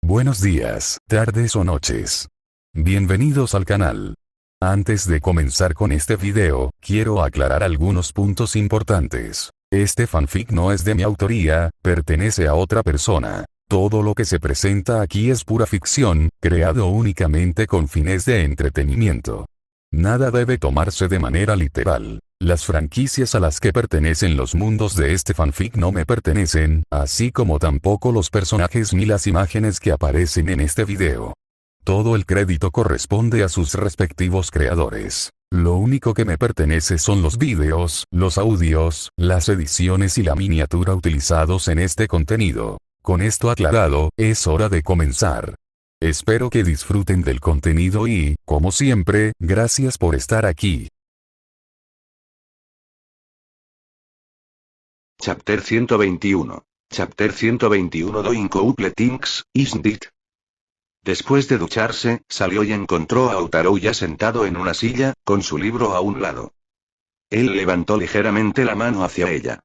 Buenos días, tardes o noches. Bienvenidos al canal. Antes de comenzar con este video, quiero aclarar algunos puntos importantes. Este fanfic no es de mi autoría, pertenece a otra persona. Todo lo que se presenta aquí es pura ficción, creado únicamente con fines de entretenimiento. Nada debe tomarse de manera literal. Las franquicias a las que pertenecen los mundos de este fanfic no me pertenecen, así como tampoco los personajes ni las imágenes que aparecen en este video. Todo el crédito corresponde a sus respectivos creadores. Lo único que me pertenece son los vídeos, los audios, las ediciones y la miniatura utilizados en este contenido. Con esto aclarado, es hora de comenzar. Espero que disfruten del contenido y, como siempre, gracias por estar aquí. Chapter 121. Chapter 121 Doing couple things, isn't it? Después de ducharse, salió y encontró a Outaro ya sentado en una silla, con su libro a un lado. Él levantó ligeramente la mano hacia ella.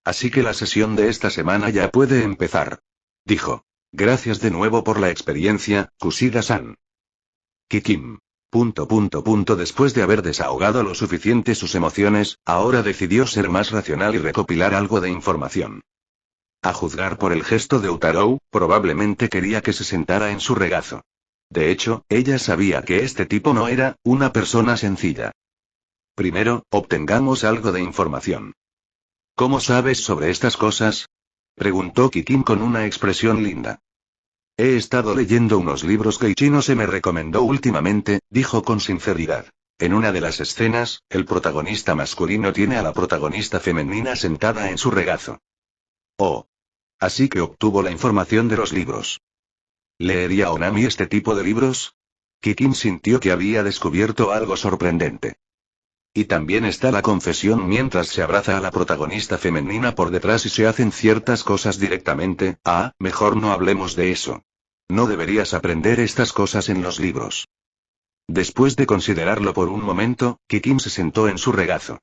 Así que la sesión de esta semana ya puede empezar. Dijo. Gracias de nuevo por la experiencia, Kushida-san. Kikim. Después de haber desahogado lo suficiente sus emociones, ahora decidió ser más racional y recopilar algo de información. A juzgar por el gesto de Outaro, probablemente quería que se sentara en su regazo. De hecho, ella sabía que este tipo no era una persona sencilla. Primero, obtengamos algo de información. ¿Cómo sabes sobre estas cosas? Preguntó Kikim con una expresión linda. He estado leyendo unos libros que Ichino se me recomendó últimamente, dijo con sinceridad. En una de las escenas, el protagonista masculino tiene a la protagonista femenina sentada en su regazo. Oh. Así que obtuvo la información de los libros. ¿Leería Onami este tipo de libros? Kikim sintió que había descubierto algo sorprendente. Y también está la confesión mientras se abraza a la protagonista femenina por detrás y se hacen ciertas cosas directamente. Mejor no hablemos de eso. No deberías aprender estas cosas en los libros. Después de considerarlo por un momento, Kikim se sentó en su regazo.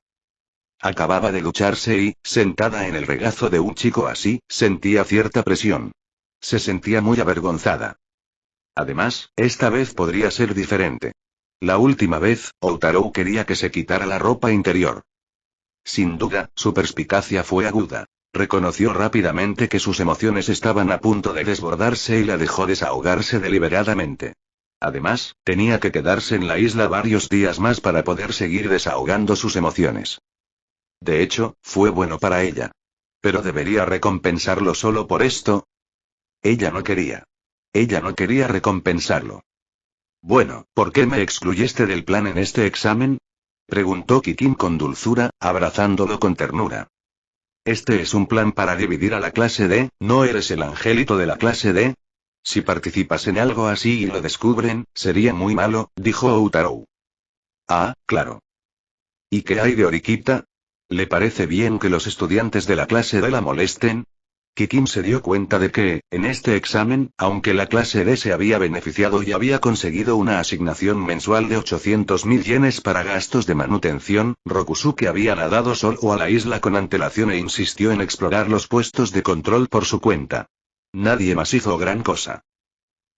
Acababa de ducharse y, sentada en el regazo de un chico así, sentía cierta presión. Se sentía muy avergonzada. Además, esta vez podría ser diferente. La última vez, Outaro quería que se quitara la ropa interior. Sin duda, su perspicacia fue aguda. Reconoció rápidamente que sus emociones estaban a punto de desbordarse y la dejó desahogarse deliberadamente. Además, tenía que quedarse en la isla varios días más para poder seguir desahogando sus emociones. De hecho, fue bueno para ella. ¿Pero debería recompensarlo solo por esto? Ella no quería. Ella no quería recompensarlo. Bueno, ¿por qué me excluiste del plan en este examen? Preguntó Kikim con dulzura, abrazándolo con ternura. Este es un plan para dividir a la clase D, ¿no eres el angelito de la clase D? Si participas en algo así y lo descubren, sería muy malo, dijo Outaro. Claro. ¿Y qué hay de Horikita? ¿Le parece bien que los estudiantes de la clase D la molesten? Kikim se dio cuenta de que, en este examen, aunque la clase D se había beneficiado y había conseguido una asignación mensual de 800.000 yenes para gastos de manutención, Rokusuke había nadado solo a la isla con antelación e insistió en explorar los puestos de control por su cuenta. Nadie más hizo gran cosa.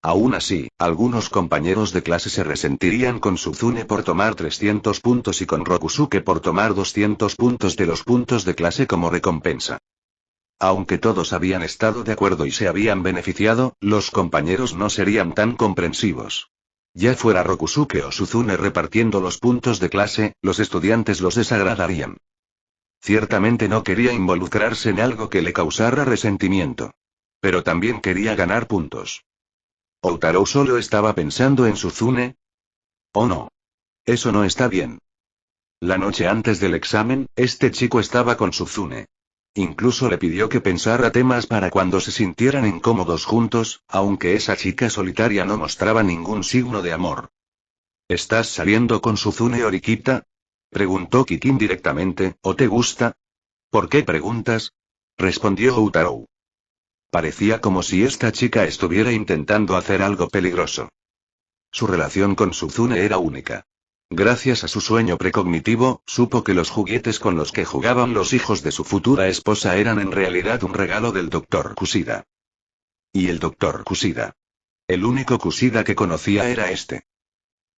Aún así, algunos compañeros de clase se resentirían con Suzune por tomar 300 puntos y con Rokusuke por tomar 200 puntos de los puntos de clase como recompensa. Aunque todos habían estado de acuerdo y se habían beneficiado, los compañeros no serían tan comprensivos. Ya fuera Rokusuke o Suzune repartiendo los puntos de clase, los estudiantes los desagradarían. Ciertamente no quería involucrarse en algo que le causara resentimiento. Pero también quería ganar puntos. ¿Outaro solo estaba pensando en Suzune? ¿O no? Eso no está bien. La noche antes del examen, este chico estaba con Suzune. Incluso le pidió que pensara temas para cuando se sintieran incómodos juntos, aunque esa chica solitaria no mostraba ningún signo de amor. ¿Estás saliendo con Suzune Horikita? Preguntó Kikim directamente, ¿o te gusta? ¿Por qué preguntas? Respondió Outaro. Parecía como si esta chica estuviera intentando hacer algo peligroso. Su relación con Suzune era única. Gracias a su sueño precognitivo, supo que los juguetes con los que jugaban los hijos de su futura esposa eran en realidad un regalo del Dr. Kushida. Y el Dr. Kushida. El único Kushida que conocía era este.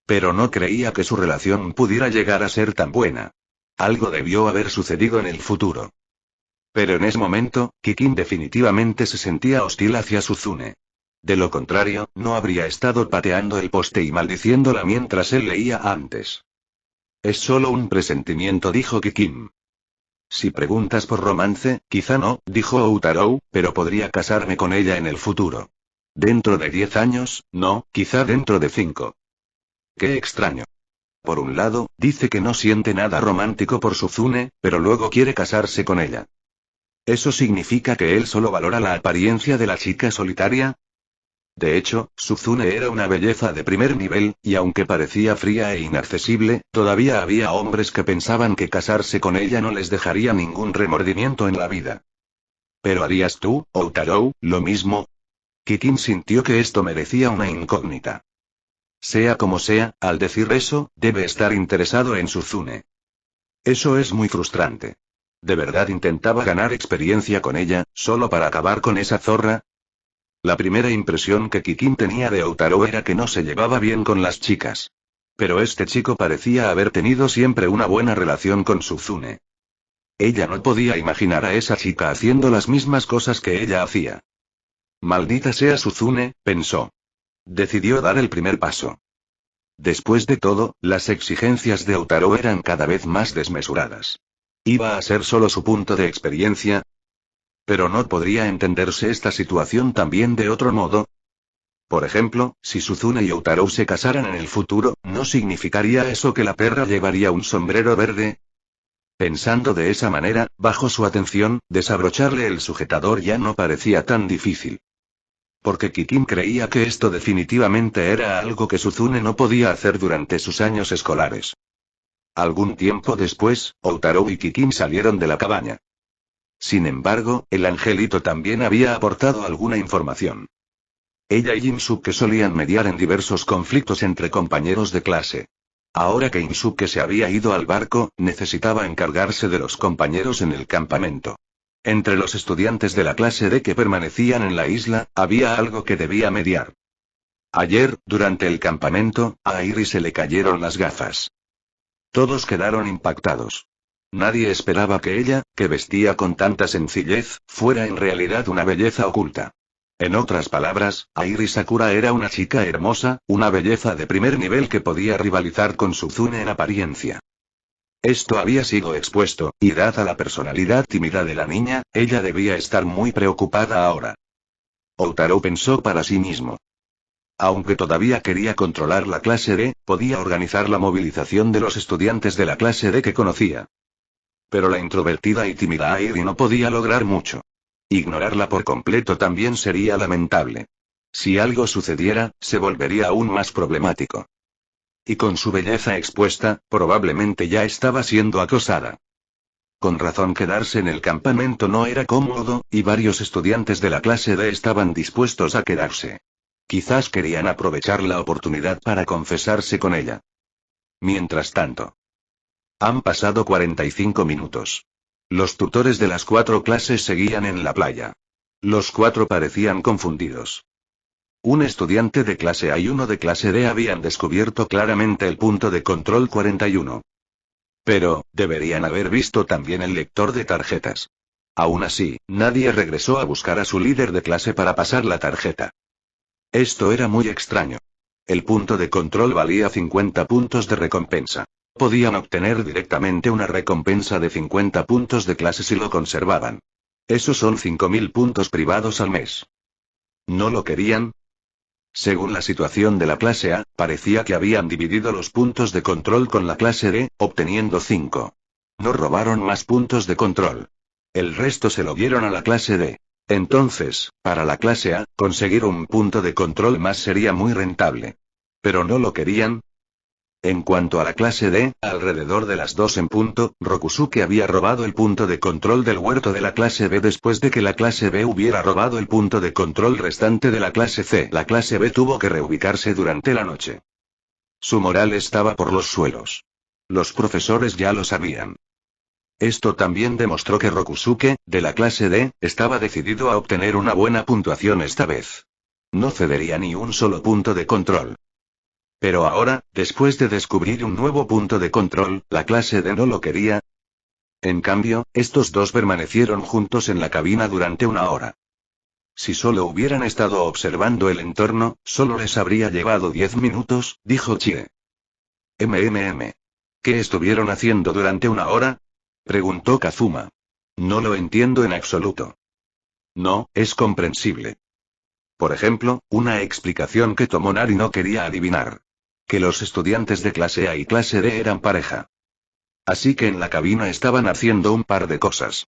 Pero no creía que su relación pudiera llegar a ser tan buena. Algo debió haber sucedido en el futuro. Pero en ese momento, Kikin definitivamente se sentía hostil hacia Suzune. De lo contrario, no habría estado pateando el poste y maldiciéndola mientras él leía antes. Es solo un presentimiento, dijo Kikin. Si preguntas por romance, quizá no, dijo Outarou, pero podría casarme con ella en el futuro. Dentro de 10 años, no, quizá dentro de 5. Qué extraño. Por un lado, dice que no siente nada romántico por Suzune, pero luego quiere casarse con ella. ¿Eso significa que él solo valora la apariencia de la chica solitaria? De hecho, Suzune era una belleza de primer nivel, y aunque parecía fría e inaccesible, todavía había hombres que pensaban que casarse con ella no les dejaría ningún remordimiento en la vida. ¿Pero harías tú, Outarou, lo mismo? Kikin sintió que esto merecía una incógnita. Sea como sea, al decir eso, debe estar interesado en Suzune. Eso es muy frustrante. ¿De verdad intentaba ganar experiencia con ella, solo para acabar con esa zorra? La primera impresión que Kikin tenía de Outarou era que no se llevaba bien con las chicas. Pero este chico parecía haber tenido siempre una buena relación con Suzune. Ella no podía imaginar a esa chica haciendo las mismas cosas que ella hacía. Maldita sea Suzune, pensó. Decidió dar el primer paso. Después de todo, las exigencias de Outarou eran cada vez más desmesuradas. ¿Iba a ser solo su punto de experiencia? Pero no podría entenderse esta situación también de otro modo. Por ejemplo, si Suzune y Outarou se casaran en el futuro, ¿no significaría eso que la perra llevaría un sombrero verde? Pensando de esa manera, bajo su atención, desabrocharle el sujetador ya no parecía tan difícil. Porque Kikin creía que esto definitivamente era algo que Suzune no podía hacer durante sus años escolares. Algún tiempo después, Outarou y Kikin salieron de la cabaña. Sin embargo, el angelito también había aportado alguna información. Ella y Insuke solían mediar en diversos conflictos entre compañeros de clase. Ahora que Insuke se había ido al barco, necesitaba encargarse de los compañeros en el campamento. Entre los estudiantes de la clase D que permanecían en la isla, había algo que debía mediar. Ayer, durante el campamento, a Airi se le cayeron las gafas. Todos quedaron impactados. Nadie esperaba que ella, que vestía con tanta sencillez, fuera en realidad una belleza oculta. En otras palabras, Airi Sakura era una chica hermosa, una belleza de primer nivel que podía rivalizar con Suzune en apariencia. Esto había sido expuesto, y dada la personalidad tímida de la niña, ella debía estar muy preocupada ahora. Outarou pensó para sí mismo. Aunque todavía quería controlar la clase D, podía organizar la movilización de los estudiantes de la clase D que conocía. Pero la introvertida y tímida Airi no podía lograr mucho. Ignorarla por completo también sería lamentable. Si algo sucediera, se volvería aún más problemático. Y con su belleza expuesta, probablemente ya estaba siendo acosada. Con razón quedarse en el campamento no era cómodo, y varios estudiantes de la clase D estaban dispuestos a quedarse. Quizás querían aprovechar la oportunidad para confesarse con ella. Mientras tanto. Han pasado 45 minutos. Los tutores de las 4 clases seguían en la playa. Los 4 parecían confundidos. Un estudiante de clase A y uno de clase D habían descubierto claramente el punto de control 41. Pero, deberían haber visto también el lector de tarjetas. Aún así, nadie regresó a buscar a su líder de clase para pasar la tarjeta. Esto era muy extraño. El punto de control valía 50 puntos de recompensa. Podían obtener directamente una recompensa de 50 puntos de clase si lo conservaban. Esos son 5.000 puntos privados al mes. ¿No lo querían? Según la situación de la clase A, parecía que habían dividido los puntos de control con la clase D, obteniendo 5. No robaron más puntos de control. El resto se lo dieron a la clase D. Entonces, para la clase A, conseguir un punto de control más sería muy rentable. ¿Pero no lo querían? En cuanto a la clase D, alrededor de las 2 en punto, Rokusuke había robado el punto de control del huerto de la clase B después de que la clase B hubiera robado el punto de control restante de la clase C. La clase B tuvo que reubicarse durante la noche. Su moral estaba por los suelos. Los profesores ya lo sabían. Esto también demostró que Rokusuke, de la clase D, estaba decidido a obtener una buena puntuación esta vez. No cedería ni un solo punto de control. Pero ahora, después de descubrir un nuevo punto de control, la clase D no lo quería. En cambio, estos dos permanecieron juntos en la cabina durante una hora. Si solo hubieran estado observando el entorno, solo les habría llevado 10 minutos, dijo Chie. ¿Qué estuvieron haciendo durante una hora? Preguntó Kazuma. No lo entiendo en absoluto. No, es comprensible. Por ejemplo, una explicación que Tomonari no quería adivinar. Que los estudiantes de clase A y clase D eran pareja. Así que en la cabina estaban haciendo un par de cosas.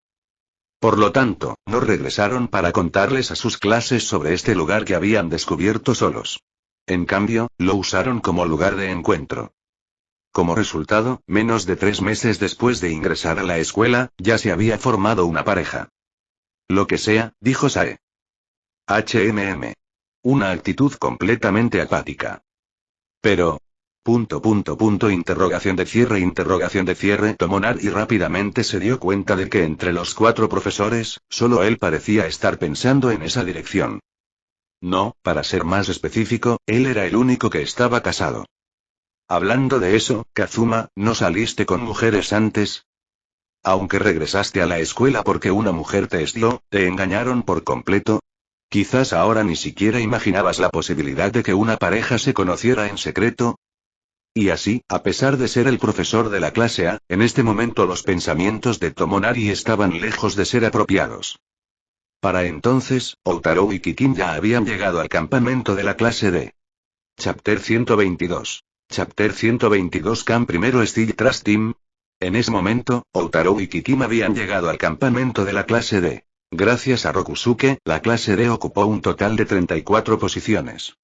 Por lo tanto, no regresaron para contarles a sus clases sobre este lugar que habían descubierto solos. En cambio, lo usaron como lugar de encuentro. Como resultado, menos de 3 meses después de ingresar a la escuela, ya se había formado una pareja. Lo que sea, dijo Sae. Una actitud completamente apática. Pero... interrogación de cierre. Tomonari rápidamente se dio cuenta de que entre los 4 profesores, solo él parecía estar pensando en esa dirección. No, para ser más específico, él era el único que estaba casado. Hablando de eso, Kazuma, ¿no saliste con mujeres antes? Aunque regresaste a la escuela porque una mujer te espió, ¿te engañaron por completo? Quizás ahora ni siquiera imaginabas la posibilidad de que una pareja se conociera en secreto. Y así, a pesar de ser el profesor de la clase A, en este momento los pensamientos de Tomonari estaban lejos de ser apropiados. Para entonces, Outaro y Kikin ya habían llegado al campamento de la clase D. Chapter 122. Chapter 122 Camp Primero Steel Trust Team. En ese momento, Outaro y Kikim habían llegado al campamento de la clase D. Gracias a Rokusuke, la clase D ocupó un total de 34 posiciones.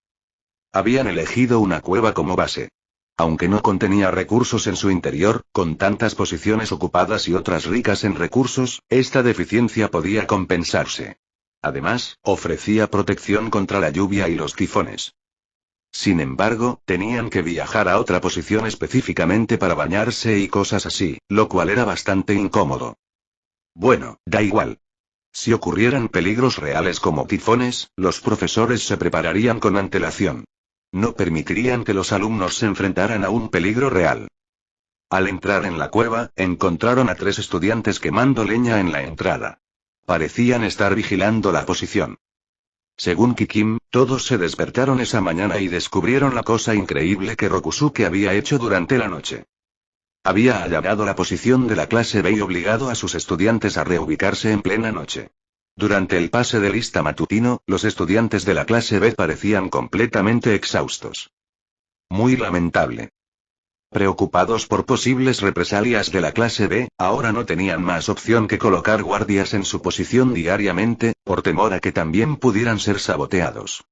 Habían elegido una cueva como base. Aunque no contenía recursos en su interior, con tantas posiciones ocupadas y otras ricas en recursos, esta deficiencia podía compensarse. Además, ofrecía protección contra la lluvia y los tifones. Sin embargo, tenían que viajar a otra posición específicamente para bañarse y cosas así, lo cual era bastante incómodo. Bueno, da igual. Si ocurrieran peligros reales como tifones, los profesores se prepararían con antelación. No permitirían que los alumnos se enfrentaran a un peligro real. Al entrar en la cueva, encontraron a 3 estudiantes quemando leña en la entrada. Parecían estar vigilando la posición. Según Kikim, todos se despertaron esa mañana y descubrieron la cosa increíble que Rokusuke había hecho durante la noche. Había allanado la posición de la clase B y obligado a sus estudiantes a reubicarse en plena noche. Durante el pase de lista matutino, los estudiantes de la clase B parecían completamente exhaustos. Muy lamentable. Preocupados por posibles represalias de la clase B, ahora no tenían más opción que colocar guardias en su posición diariamente, por temor a que también pudieran ser saboteados.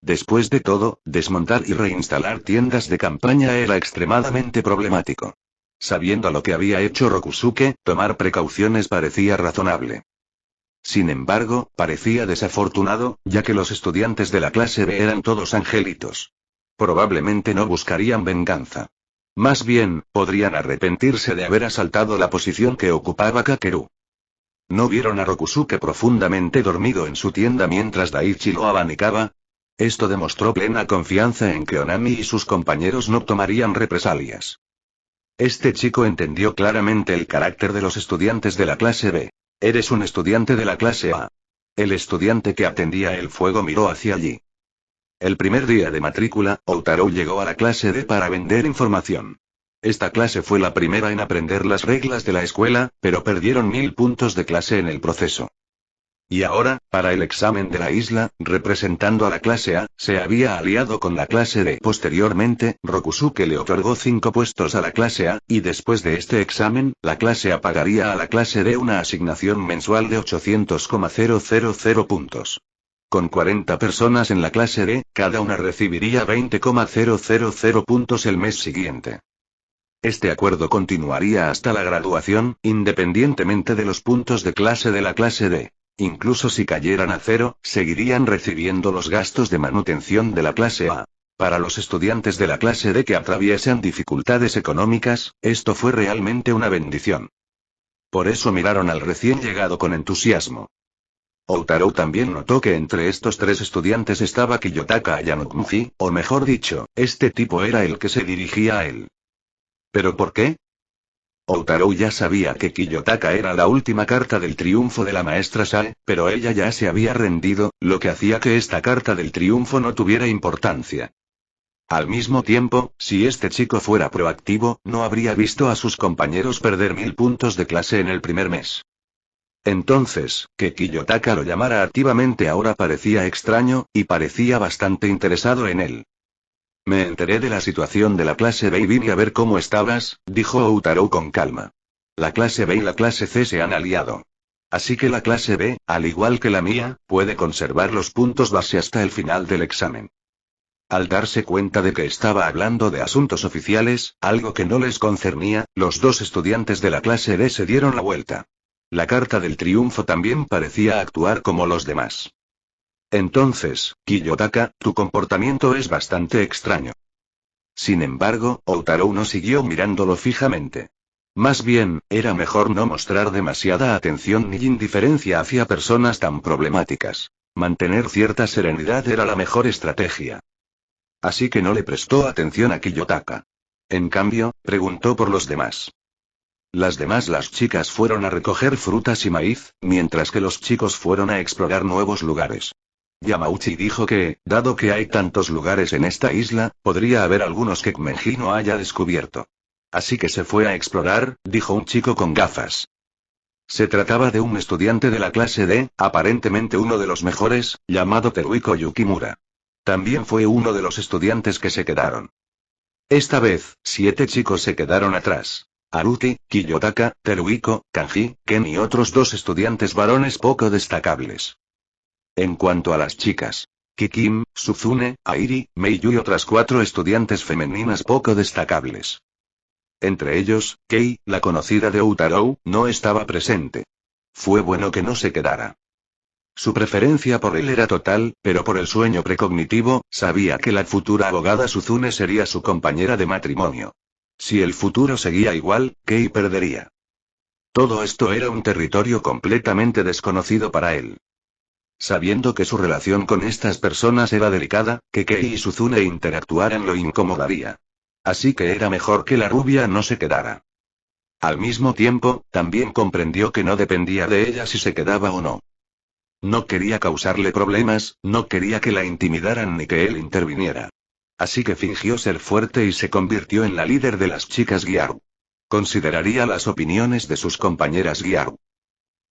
Después de todo, desmontar y reinstalar tiendas de campaña era extremadamente problemático. Sabiendo lo que había hecho Rokusuke, tomar precauciones parecía razonable. Sin embargo, parecía desafortunado, ya que los estudiantes de la clase B eran todos angelitos. Probablemente no buscarían venganza. Más bien, podrían arrepentirse de haber asaltado la posición que ocupaba Kakeru. ¿No vieron a Rokusuke profundamente dormido en su tienda mientras Daichi lo abanicaba? Esto demostró plena confianza en que Onami y sus compañeros no tomarían represalias. Este chico entendió claramente el carácter de los estudiantes de la clase B. Eres un estudiante de la clase A. El estudiante que atendía el fuego miró hacia allí. El primer día de matrícula, Outaro llegó a la clase D para vender información. Esta clase fue la primera en aprender las reglas de la escuela, pero perdieron 1000 puntos de clase en el proceso. Y ahora, para el examen de la isla, representando a la clase A, se había aliado con la clase D. Posteriormente, Rokusuke le otorgó 5 puestos a la clase A, y después de este examen, la clase A pagaría a la clase D una asignación mensual de 800,000 puntos. Con 40 personas en la clase D, cada una recibiría 20,000 puntos el mes siguiente. Este acuerdo continuaría hasta la graduación, independientemente de los puntos de clase de la clase D. Incluso si cayeran a 0, seguirían recibiendo los gastos de manutención de la clase A. Para los estudiantes de la clase D que atraviesan dificultades económicas, esto fue realmente una bendición. Por eso miraron al recién llegado con entusiasmo. Outaro también notó que entre estos tres estudiantes estaba Kiyotaka Ayanokmuji, o mejor dicho, este tipo era el que se dirigía a él. ¿Pero por qué? Outaro ya sabía que Kiyotaka era la última carta del triunfo de la maestra Sae, pero ella ya se había rendido, lo que hacía que esta carta del triunfo no tuviera importancia. Al mismo tiempo, si este chico fuera proactivo, no habría visto a sus compañeros perder 1000 puntos de clase en el primer mes. Entonces, que Kiyotaka lo llamara activamente ahora parecía extraño, y parecía bastante interesado en él. Me enteré de la situación de la clase B y vine a ver cómo estabas, dijo Outaro con calma. La clase B y la clase C se han aliado. Así que la clase B, al igual que la mía, puede conservar los puntos base hasta el final del examen. Al darse cuenta de que estaba hablando de asuntos oficiales, algo que no les concernía, los dos estudiantes de la clase D se dieron la vuelta. La carta del triunfo también parecía actuar como los demás. Entonces, Kiyotaka, tu comportamiento es bastante extraño. Sin embargo, Outaro no siguió mirándolo fijamente. Más bien, era mejor no mostrar demasiada atención ni indiferencia hacia personas tan problemáticas. Mantener cierta serenidad era la mejor estrategia. Así que no le prestó atención a Kiyotaka. En cambio, preguntó por los demás. Las chicas fueron a recoger frutas y maíz, mientras que los chicos fueron a explorar nuevos lugares. Yamauchi dijo que, dado que hay tantos lugares en esta isla, podría haber algunos que Kmenji no haya descubierto. Así que se fue a explorar, dijo un chico con gafas. Se trataba de un estudiante de la clase D, aparentemente uno de los mejores, llamado Teruhiko Yukimura. También fue uno de los estudiantes que se quedaron. Esta vez, 7 chicos se quedaron atrás. Haruki, Kiyotaka, Teruhiko, Kanji, Ken y otros 2 estudiantes varones poco destacables. En cuanto a las chicas, Kikim, Suzune, Airi, Meiyu y otras 4 estudiantes femeninas poco destacables. Entre ellos, Kei, la conocida de Outaro, no estaba presente. Fue bueno que no se quedara. Su preferencia por él era total, pero por el sueño precognitivo, sabía que la futura abogada Suzune sería su compañera de matrimonio. Si el futuro seguía igual, Kei perdería. Todo esto era un territorio completamente desconocido para él. Sabiendo que su relación con estas personas era delicada, que Kei y Suzune interactuaran lo incomodaría. Así que era mejor que la rubia no se quedara. Al mismo tiempo, también comprendió que no dependía de ella si se quedaba o no. No quería causarle problemas, no quería que la intimidaran ni que él interviniera. Así que fingió ser fuerte y se convirtió en la líder de las chicas Gyaru. Consideraría las opiniones de sus compañeras Gyaru.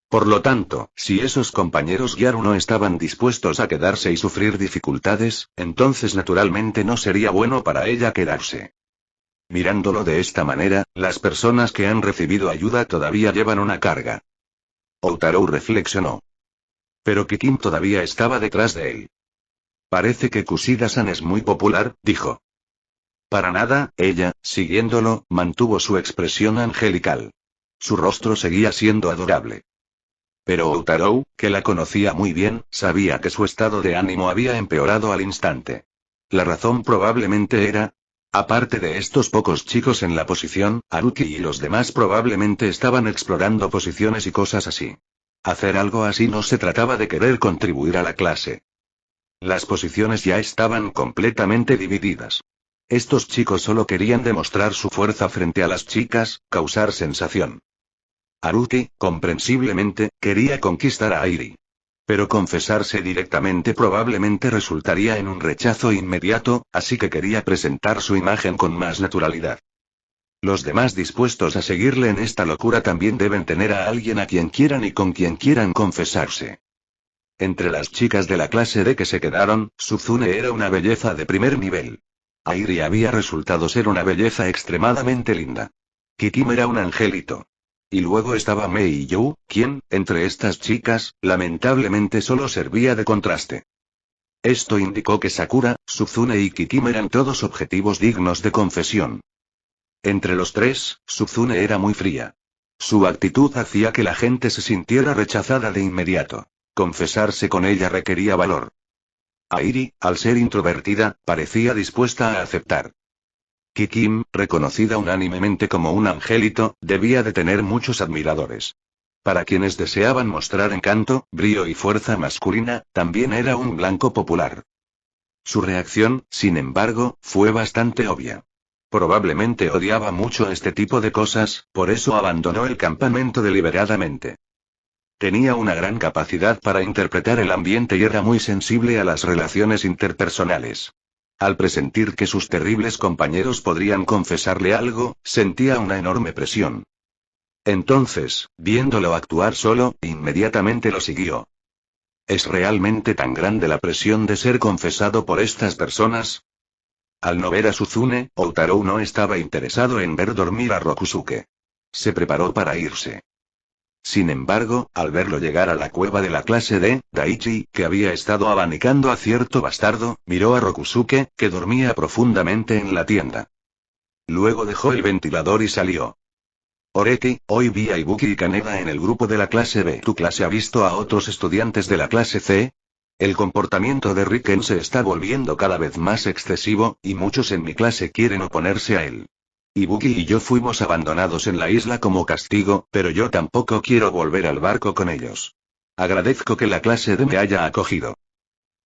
Por lo tanto, si esos compañeros Gyaru no estaban dispuestos a quedarse y sufrir dificultades, entonces naturalmente no sería bueno para ella quedarse. Mirándolo de esta manera, las personas que han recibido ayuda todavía llevan una carga. Outaro reflexionó. Pero Kikim todavía estaba detrás de él. Parece que Kushida-san es muy popular, dijo. Para nada, ella, siguiéndolo, mantuvo su expresión angelical. Su rostro seguía siendo adorable. Pero Outaro, que la conocía muy bien, sabía que su estado de ánimo había empeorado al instante. La razón probablemente era... Aparte de estos pocos chicos en la posición, Haruki y los demás probablemente estaban explorando posiciones y cosas así. Hacer algo así no se trataba de querer contribuir a la clase. Las posiciones ya estaban completamente divididas. Estos chicos solo querían demostrar su fuerza frente a las chicas, causar sensación. Haruki, comprensiblemente, quería conquistar a Airi. Pero confesarse directamente probablemente resultaría en un rechazo inmediato, así que quería presentar su imagen con más naturalidad. Los demás dispuestos a seguirle en esta locura también deben tener a alguien a quien quieran y con quien quieran confesarse. Entre las chicas de la clase D que se quedaron, Suzune era una belleza de primer nivel. Airi había resultado ser una belleza extremadamente linda. Kikim era un angelito. Y luego estaba Meiyu, quien, entre estas chicas, lamentablemente solo servía de contraste. Esto indicó que Sakura, Suzune y Kikim eran todos objetivos dignos de confesión. Entre los tres, Suzune era muy fría. Su actitud hacía que la gente se sintiera rechazada de inmediato. Confesarse con ella requería valor. Airi, al ser introvertida, parecía dispuesta a aceptar. Kikim, reconocida unánimemente como un angelito, debía de tener muchos admiradores. Para quienes deseaban mostrar encanto, brío y fuerza masculina, también era un blanco popular. Su reacción, sin embargo, fue bastante obvia. Probablemente odiaba mucho este tipo de cosas, por eso abandonó el campamento deliberadamente. Tenía una gran capacidad para interpretar el ambiente y era muy sensible a las relaciones interpersonales. Al presentir que sus terribles compañeros podrían confesarle algo, sentía una enorme presión. Entonces, viéndolo actuar solo, inmediatamente lo siguió. ¿Es realmente tan grande la presión de ser confesado por estas personas? Al no ver a Suzune, Outarou no estaba interesado en ver dormir a Rokusuke. Se preparó para irse. Sin embargo, al verlo llegar a la cueva de la clase D, Daichi, que había estado abanicando a cierto bastardo, miró a Rokusuke, que dormía profundamente en la tienda. Luego dejó el ventilador y salió. Oreki, hoy vi a Ibuki y Kaneda en el grupo de la clase B. ¿Tu clase ha visto a otros estudiantes de la clase C? El comportamiento de Riken se está volviendo cada vez más excesivo, y muchos en mi clase quieren oponerse a él. Ibuki y yo fuimos abandonados en la isla como castigo, pero yo tampoco quiero volver al barco con ellos. Agradezco que la clase D me haya acogido.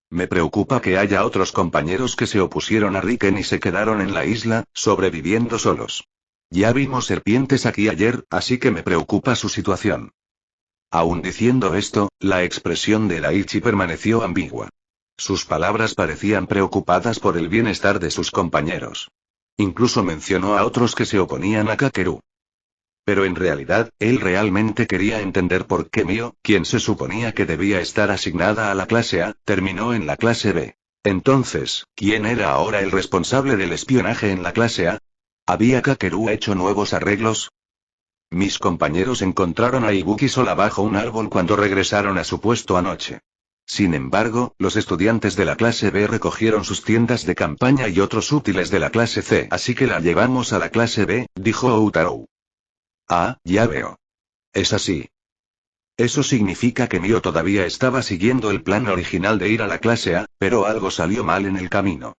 Me preocupa que haya otros compañeros que se opusieron a Riken y se quedaron en la isla, sobreviviendo solos. Ya vimos serpientes aquí ayer, así que me preocupa su situación. Aún diciendo esto, la expresión de Daichi permaneció ambigua. Sus palabras parecían preocupadas por el bienestar de sus compañeros. Incluso mencionó a otros que se oponían a Kakeru. Pero en realidad, él realmente quería entender por qué Mio, quien se suponía que debía estar asignada a la clase A, terminó en la clase B. Entonces, ¿quién era ahora el responsable del espionaje en la clase A? ¿Había Kakeru hecho nuevos arreglos? Mis compañeros encontraron a Ibuki sola bajo un árbol cuando regresaron a su puesto anoche. Sin embargo, los estudiantes de la clase B recogieron sus tiendas de campaña y otros útiles de la clase C, así que la llevamos a la clase B, dijo Outarou. Ah, ya veo. Es así. Eso significa que Mio todavía estaba siguiendo el plan original de ir a la clase A, pero algo salió mal en el camino.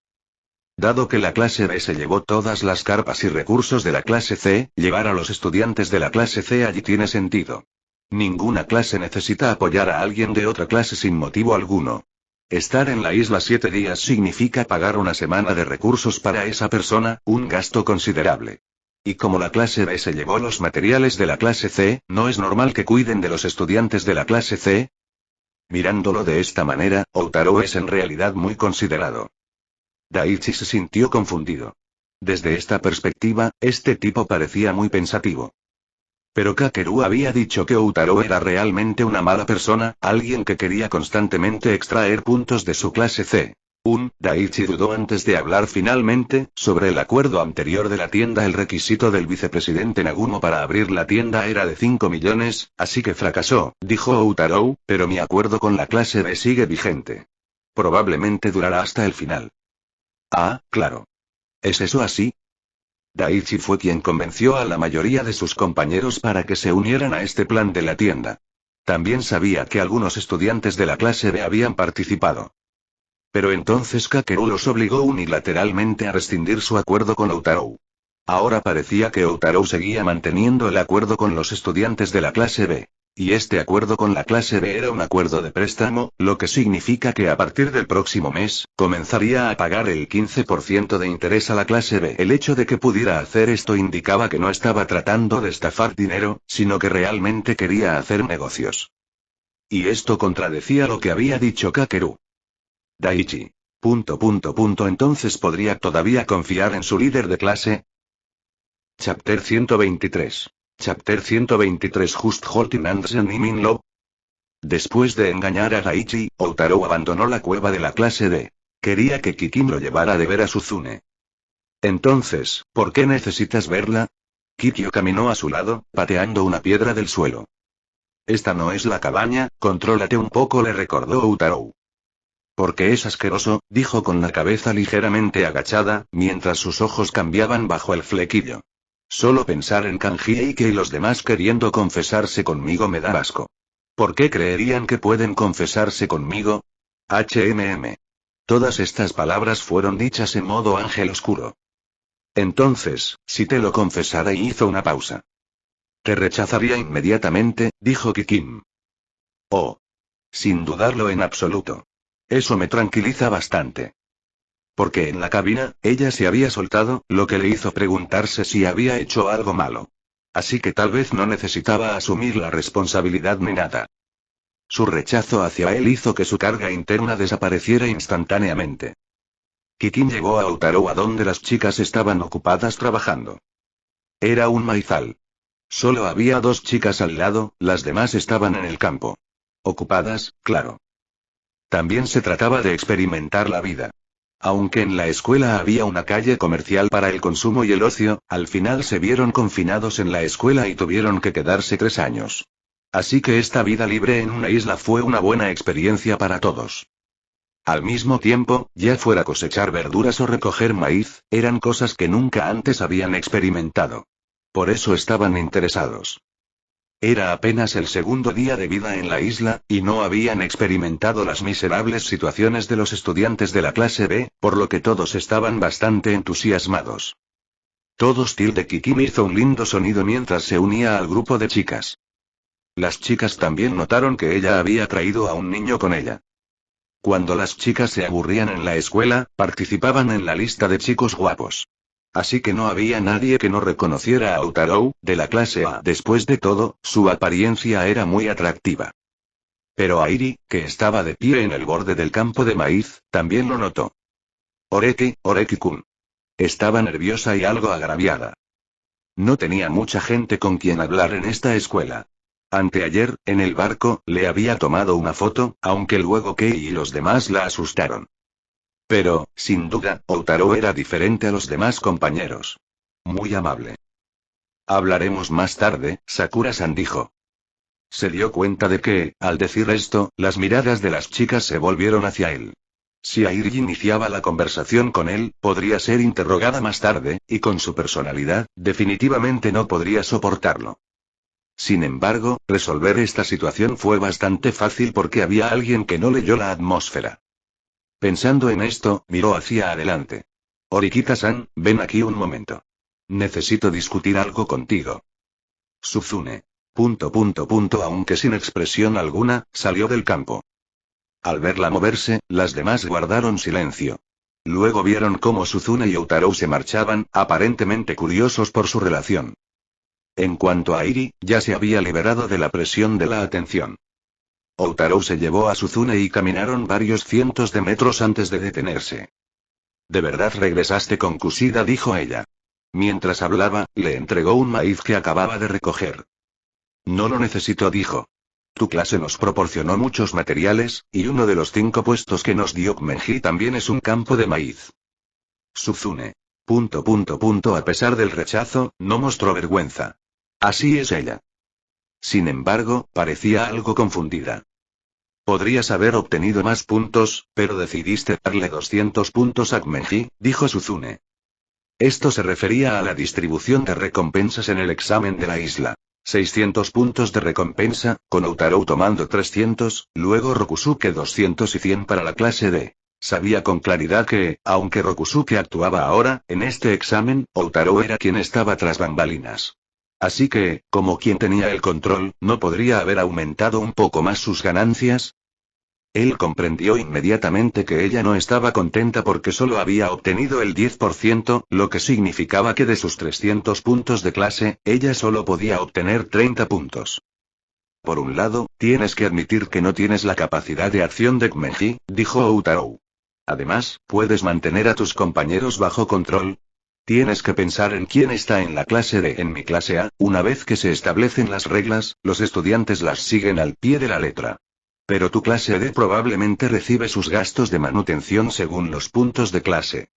Dado que la clase B se llevó todas las carpas y recursos de la clase C, llevar a los estudiantes de la clase C allí tiene sentido. Ninguna clase necesita apoyar a alguien de otra clase sin motivo alguno. Estar en la isla 7 días significa pagar una semana de recursos para esa persona, un gasto considerable. Y como la clase B se llevó los materiales de la clase C, ¿no es normal que cuiden de los estudiantes de la clase C? Mirándolo de esta manera, Outarou es en realidad muy considerado. Daichi se sintió confundido. Desde esta perspectiva, este tipo parecía muy pensativo. Pero Kakeru había dicho que Outarou era realmente una mala persona, alguien que quería constantemente extraer puntos de su clase C. Daichi dudó antes de hablar finalmente, sobre el acuerdo anterior de la tienda. El requisito del vicepresidente Nagumo para abrir la tienda era de 5 millones, así que fracasó, dijo Outarou, pero mi acuerdo con la clase B sigue vigente. Probablemente durará hasta el final. Ah, claro. ¿Es eso así? Daichi fue quien convenció a la mayoría de sus compañeros para que se unieran a este plan de la tienda. También sabía que algunos estudiantes de la clase B habían participado. Pero entonces Kakeru los obligó unilateralmente a rescindir su acuerdo con Outarou. Ahora parecía que Outarou seguía manteniendo el acuerdo con los estudiantes de la clase B. Y este acuerdo con la clase B era un acuerdo de préstamo, lo que significa que a partir del próximo mes, comenzaría a pagar el 15% de interés a la clase B. El hecho de que pudiera hacer esto indicaba que no estaba tratando de estafar dinero, sino que realmente quería hacer negocios. Y esto contradecía lo que había dicho Kakeru. Daichi. Entonces podría todavía confiar en su líder de clase. Chapter 123. Chapter 123 Just Holding Hansen in Love. Después de engañar a Daichi, Outarou abandonó la cueva de la clase D. Quería que Kikin lo llevara de ver a Suzune. Entonces, ¿por qué necesitas verla? Kikyo caminó a su lado, pateando una piedra del suelo. Esta no es la cabaña, contrólate un poco, le recordó Outarou. Porque es asqueroso, dijo con la cabeza ligeramente agachada, mientras sus ojos cambiaban bajo el flequillo. Solo pensar en Kanji Eike y los demás queriendo confesarse conmigo me da asco. ¿Por qué creerían que pueden confesarse conmigo? Todas estas palabras fueron dichas en modo ángel oscuro. Entonces, si te lo confesara, y hizo una pausa. Te rechazaría inmediatamente, dijo Kikim. Oh. Sin dudarlo en absoluto. Eso me tranquiliza bastante. Porque en la cabina, ella se había soltado, lo que le hizo preguntarse si había hecho algo malo. Así que tal vez no necesitaba asumir la responsabilidad ni nada. Su rechazo hacia él hizo que su carga interna desapareciera instantáneamente. Kikin llegó a Outaro a donde las chicas estaban ocupadas trabajando. Era un maizal. Solo había 2 chicas al lado, las demás estaban en el campo. Ocupadas, claro. También se trataba de experimentar la vida. Aunque en la escuela había una calle comercial para el consumo y el ocio, al final se vieron confinados en la escuela y tuvieron que quedarse 3 años. Así que esta vida libre en una isla fue una buena experiencia para todos. Al mismo tiempo, ya fuera cosechar verduras o recoger maíz, eran cosas que nunca antes habían experimentado. Por eso estaban interesados. Era apenas el segundo día de vida en la isla, y no habían experimentado las miserables situaciones de los estudiantes de la clase B, por lo que todos estaban bastante entusiasmados. Todos tilde Kikim hizo un lindo sonido mientras se unía al grupo de chicas. Las chicas también notaron que ella había traído a un niño con ella. Cuando las chicas se aburrían en la escuela, participaban en la lista de chicos guapos. Así que no había nadie que no reconociera a Outaro, de la clase A. Después de todo, su apariencia era muy atractiva. Pero Airi, que estaba de pie en el borde del campo de maíz, también lo notó. Oreki-kun. Estaba nerviosa y algo agraviada. No tenía mucha gente con quien hablar en esta escuela. Anteayer, en el barco, le había tomado una foto, aunque luego Kei y los demás la asustaron. Pero, sin duda, Outaro era diferente a los demás compañeros. Muy amable. Hablaremos más tarde, Sakura-san dijo. Se dio cuenta de que, al decir esto, las miradas de las chicas se volvieron hacia él. Si Airi iniciaba la conversación con él, podría ser interrogada más tarde, y con su personalidad, definitivamente no podría soportarlo. Sin embargo, resolver esta situación fue bastante fácil porque había alguien que no leyó la atmósfera. Pensando en esto, miró hacia adelante. Orikita-san, ven aquí un momento. Necesito discutir algo contigo. Suzune. Aunque sin expresión alguna, salió del campo. Al verla moverse, las demás guardaron silencio. Luego vieron cómo Suzune y Outaro se marchaban, aparentemente curiosos por su relación. En cuanto a Airi, ya se había liberado de la presión de la atención. Outaro se llevó a Suzune y caminaron varios cientos de metros antes de detenerse. ¿De verdad regresaste con Kushida?, dijo ella. Mientras hablaba, le entregó un maíz que acababa de recoger. No lo necesito, dijo. Tu clase nos proporcionó muchos materiales, y uno de los 5 puestos que nos dio Kmenji también es un campo de maíz. Suzune. A pesar del rechazo, no mostró vergüenza. Así es ella. Sin embargo, parecía algo confundida. Podrías haber obtenido más puntos, pero decidiste darle 200 puntos a Kmenji, dijo Suzune. Esto se refería a la distribución de recompensas en el examen de la isla. 600 puntos de recompensa, con Outaro tomando 300, luego Rokusuke 200 y 100 para la clase D. Sabía con claridad que, aunque Rokusuke actuaba ahora, en este examen, Outaro era quien estaba tras bambalinas. Así que, como quien tenía el control, ¿no podría haber aumentado un poco más sus ganancias? Él comprendió inmediatamente que ella no estaba contenta porque solo había obtenido el 10%, lo que significaba que de sus 300 puntos de clase, ella solo podía obtener 30 puntos. Por un lado, tienes que admitir que no tienes la capacidad de acción de Kmenji, dijo Outaro. Además, puedes mantener a tus compañeros bajo control. Tienes que pensar en quién está en la clase D. En mi clase A, una vez que se establecen las reglas, los estudiantes las siguen al pie de la letra. Pero tu clase D probablemente recibe sus gastos de manutención según los puntos de clase.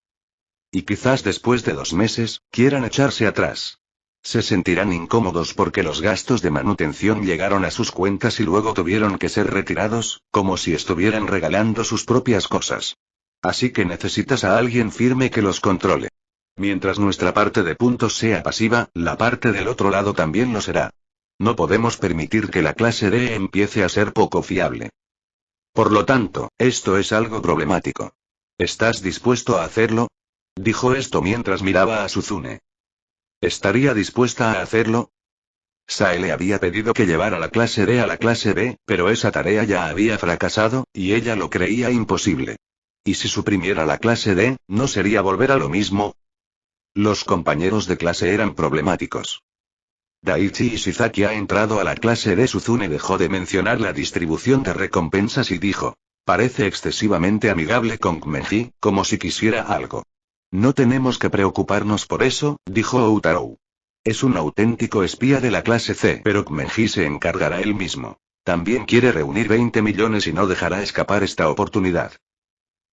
Y quizás después de 2 meses, quieran echarse atrás. Se sentirán incómodos porque los gastos de manutención llegaron a sus cuentas y luego tuvieron que ser retirados, como si estuvieran regalando sus propias cosas. Así que necesitas a alguien firme que los controle. Mientras nuestra parte de puntos sea pasiva, la parte del otro lado también lo será. No podemos permitir que la clase D empiece a ser poco fiable. Por lo tanto, esto es algo problemático. ¿Estás dispuesto a hacerlo? Dijo esto mientras miraba a Suzune. ¿Estaría dispuesta a hacerlo? Sae le había pedido que llevara la clase D a la clase B, pero esa tarea ya había fracasado, y ella lo creía imposible. ¿Y si suprimiera la clase D, no sería volver a lo mismo? Los compañeros de clase eran problemáticos. Daichi Ishizaki ha entrado a la clase D. Suzune dejó de mencionar la distribución de recompensas y dijo. Parece excesivamente amigable con Kmeji, como si quisiera algo. No tenemos que preocuparnos por eso, dijo Outaro. Es un auténtico espía de la clase C, pero Kmeji se encargará él mismo. También quiere reunir 20 millones y no dejará escapar esta oportunidad.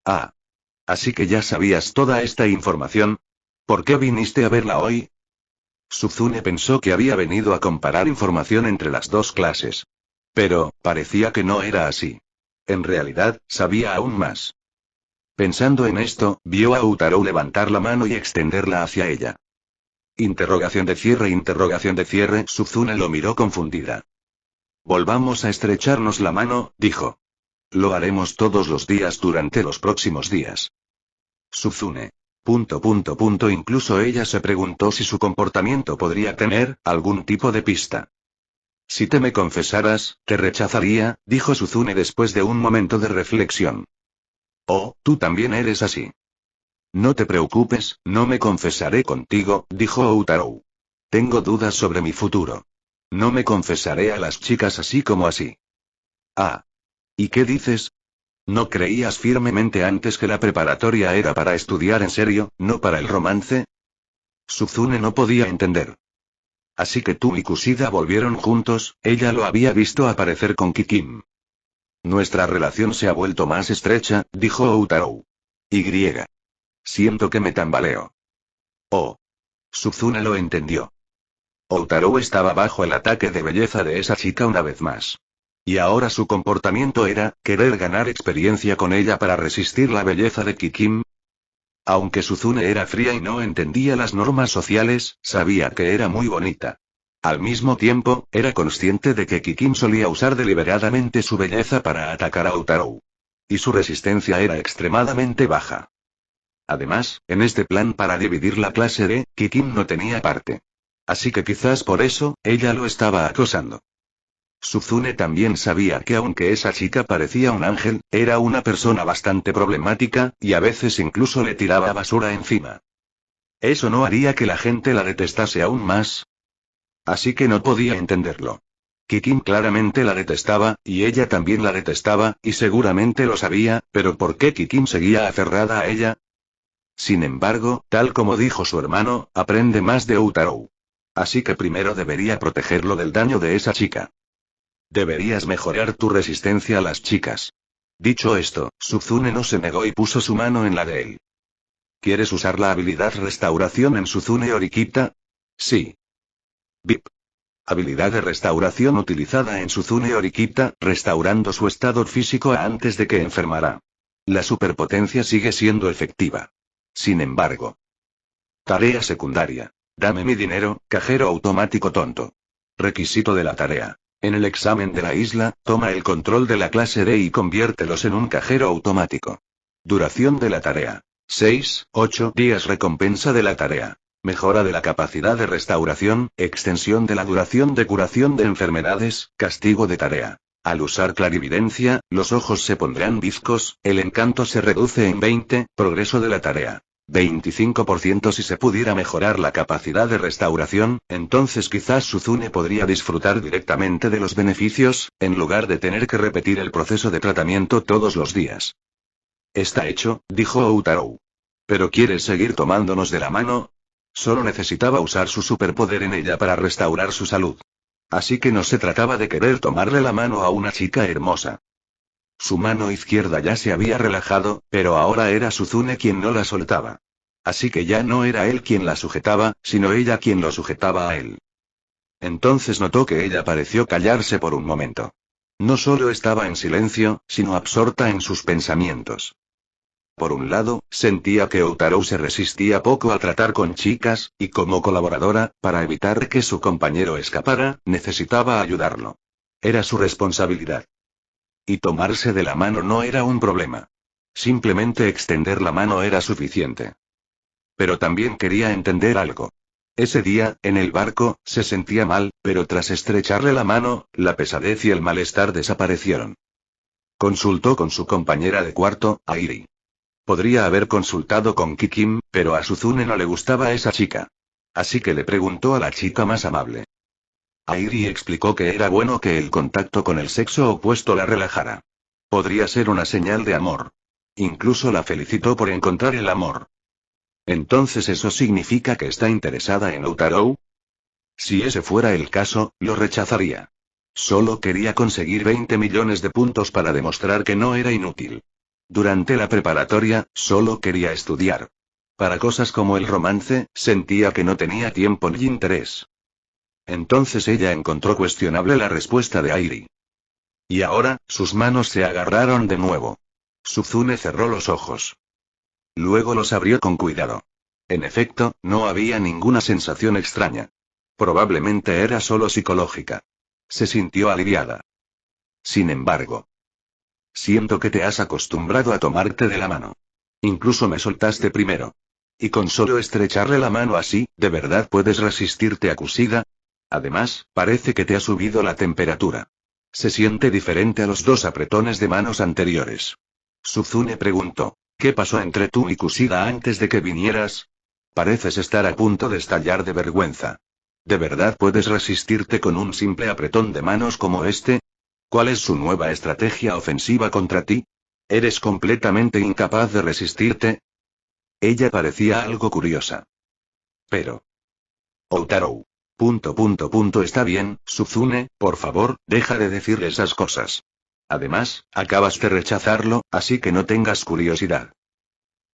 Ah. Así que ya sabías toda esta información. ¿Por qué viniste a verla hoy? Suzune pensó que había venido a comparar información entre las dos clases. Pero, parecía que no era así. En realidad, sabía aún más. Pensando en esto, vio a Outaro levantar la mano y extenderla hacia ella. Interrogación de cierre, Suzune lo miró confundida. Volvamos a estrecharnos la mano, dijo. Lo haremos todos los días durante los próximos días. Suzune. Incluso ella se preguntó si su comportamiento podría tener algún tipo de pista. Si te me confesaras, te rechazaría, dijo Suzune después de un momento de reflexión. Oh, tú también eres así. No te preocupes, no me confesaré contigo, dijo Outaro. Tengo dudas sobre mi futuro. No me confesaré a las chicas así como así. Ah. ¿Y qué dices? ¿No creías firmemente antes que la preparatoria era para estudiar en serio, no para el romance? Suzune no podía entender. Así que tú y Kushida volvieron juntos, ella lo había visto aparecer con Kikim. Nuestra relación se ha vuelto más estrecha, dijo Outaro. Y. Siento que me tambaleo. Oh. Suzune lo entendió. Outaro estaba bajo el ataque de belleza de esa chica una vez más. Y ahora su comportamiento era, querer ganar experiencia con ella para resistir la belleza de Kikim. Aunque Suzune era fría y no entendía las normas sociales, sabía que era muy bonita. Al mismo tiempo, era consciente de que Kikim solía usar deliberadamente su belleza para atacar a Outaro. Y su resistencia era extremadamente baja. Además, en este plan para dividir la clase D, Kikim no tenía parte. Así que quizás por eso, ella lo estaba acosando. Suzune también sabía que aunque esa chica parecía un ángel, era una persona bastante problemática, y a veces incluso le tiraba basura encima. ¿Eso no haría que la gente la detestase aún más? Así que no podía entenderlo. Kikim claramente la detestaba, y ella también la detestaba, y seguramente lo sabía, pero ¿por qué Kikim seguía aferrada a ella? Sin embargo, tal como dijo su hermano, aprende más de Outaro. Así que primero debería protegerlo del daño de esa chica. Deberías mejorar tu resistencia a las chicas. Dicho esto, Suzune no se negó y puso su mano en la de él. ¿Quieres usar la habilidad restauración en Suzune Orikita? Sí. VIP. Habilidad de restauración utilizada en Suzune Orikita, restaurando su estado físico a antes de que enfermara. La superpotencia sigue siendo efectiva. Sin embargo. Tarea secundaria. Dame mi dinero, cajero automático tonto. Requisito de la tarea. En el examen de la isla, toma el control de la clase D y conviértelos en un cajero automático. Duración de la tarea. 6-8 días. Recompensa de la tarea. Mejora de la capacidad de restauración, extensión de la duración de curación de enfermedades, castigo de tarea. Al usar clarividencia, los ojos se pondrán bizcos, el encanto se reduce en 20, progreso de la tarea. 25%. Si se pudiera mejorar la capacidad de restauración, entonces quizás Suzune podría disfrutar directamente de los beneficios, en lugar de tener que repetir el proceso de tratamiento todos los días. Está hecho, dijo Outaro. ¿Pero quieres seguir tomándonos de la mano? Solo necesitaba usar su superpoder en ella para restaurar su salud. Así que no se trataba de querer tomarle la mano a una chica hermosa. Su mano izquierda ya se había relajado, pero ahora era Suzune quien no la soltaba. Así que ya no era él quien la sujetaba, sino ella quien lo sujetaba a él. Entonces notó que ella pareció callarse por un momento. No solo estaba en silencio, sino absorta en sus pensamientos. Por un lado, sentía que Outaro se resistía poco a tratar con chicas, y como colaboradora, para evitar que su compañero escapara, necesitaba ayudarlo. Era su responsabilidad. Y tomarse de la mano no era un problema. Simplemente extender la mano era suficiente. Pero también quería entender algo. Ese día, en el barco, se sentía mal, pero tras estrecharle la mano, la pesadez y el malestar desaparecieron. Consultó con su compañera de cuarto, Airi. Podría haber consultado con Kikim, pero a Suzune no le gustaba esa chica. Así que le preguntó a la chica más amable. Airi explicó que era bueno que el contacto con el sexo opuesto la relajara. Podría ser una señal de amor. Incluso la felicitó por encontrar el amor. ¿Entonces eso significa que está interesada en Outaro? Si ese fuera el caso, lo rechazaría. Solo quería conseguir 20 millones de puntos para demostrar que no era inútil. Durante la preparatoria, solo quería estudiar. Para cosas como el romance, sentía que no tenía tiempo ni interés. Entonces ella encontró cuestionable la respuesta de Airi. Y ahora, sus manos se agarraron de nuevo. Suzune cerró los ojos. Luego los abrió con cuidado. En efecto, no había ninguna sensación extraña. Probablemente era solo psicológica. Se sintió aliviada. Sin embargo, siento que te has acostumbrado a tomarte de la mano. Incluso me soltaste primero. Y con solo estrecharle la mano así, ¿de verdad puedes resistirte a Kushida? Además, parece que te ha subido la temperatura. Se siente diferente a los 2 apretones de manos anteriores. Suzune preguntó, ¿qué pasó entre tú y Kushida antes de que vinieras? Pareces estar a punto de estallar de vergüenza. ¿De verdad puedes resistirte con un simple apretón de manos como este? ¿Cuál es su nueva estrategia ofensiva contra ti? ¿Eres completamente incapaz de resistirte? Ella parecía algo curiosa. Pero... Outaro. Está bien, Suzune, por favor, deja de decir esas cosas. Además, acabas de rechazarlo, así que no tengas curiosidad.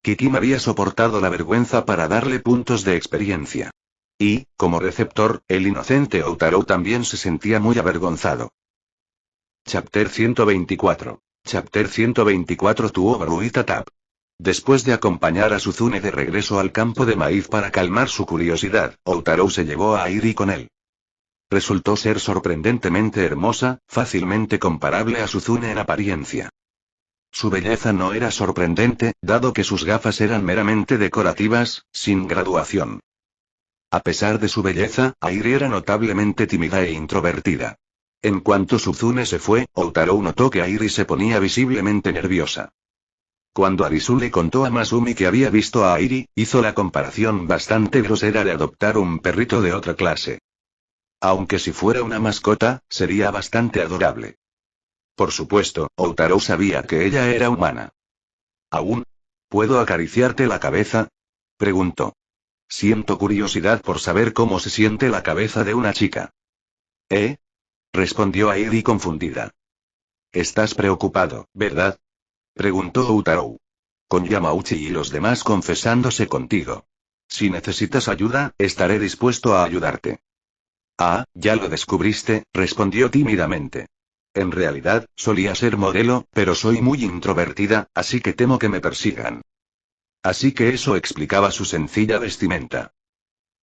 Kikim había soportado la vergüenza para darle puntos de experiencia. Y, como receptor, el inocente Outaro también se sentía muy avergonzado. Chapter 124. Chapter 124 Tuo Baruita Tap. Después de acompañar a Suzune de regreso al campo de maíz para calmar su curiosidad, Outaro se llevó a Airi con él. Resultó ser sorprendentemente hermosa, fácilmente comparable a Suzune en apariencia. Su belleza no era sorprendente, dado que sus gafas eran meramente decorativas, sin graduación. A pesar de su belleza, Airi era notablemente tímida e introvertida. En cuanto Suzune se fue, Outaro notó que Airi se ponía visiblemente nerviosa. Cuando Arisu le contó a Masumi que había visto a Airi, hizo la comparación bastante grosera de adoptar un perrito de otra clase. Aunque si fuera una mascota, sería bastante adorable. Por supuesto, Outaro sabía que ella era humana. ¿Aún? ¿Puedo acariciarte la cabeza? Preguntó. Siento curiosidad por saber cómo se siente la cabeza de una chica. ¿Eh? Respondió Airi confundida. Estás preocupado, ¿verdad? Preguntó Outaro. Con Yamauchi y los demás confesándose contigo. Si necesitas ayuda, estaré dispuesto a ayudarte. Ah, ya lo descubriste, respondió tímidamente. En realidad, solía ser modelo, pero soy muy introvertida, así que temo que me persigan. Así que eso explicaba su sencilla vestimenta.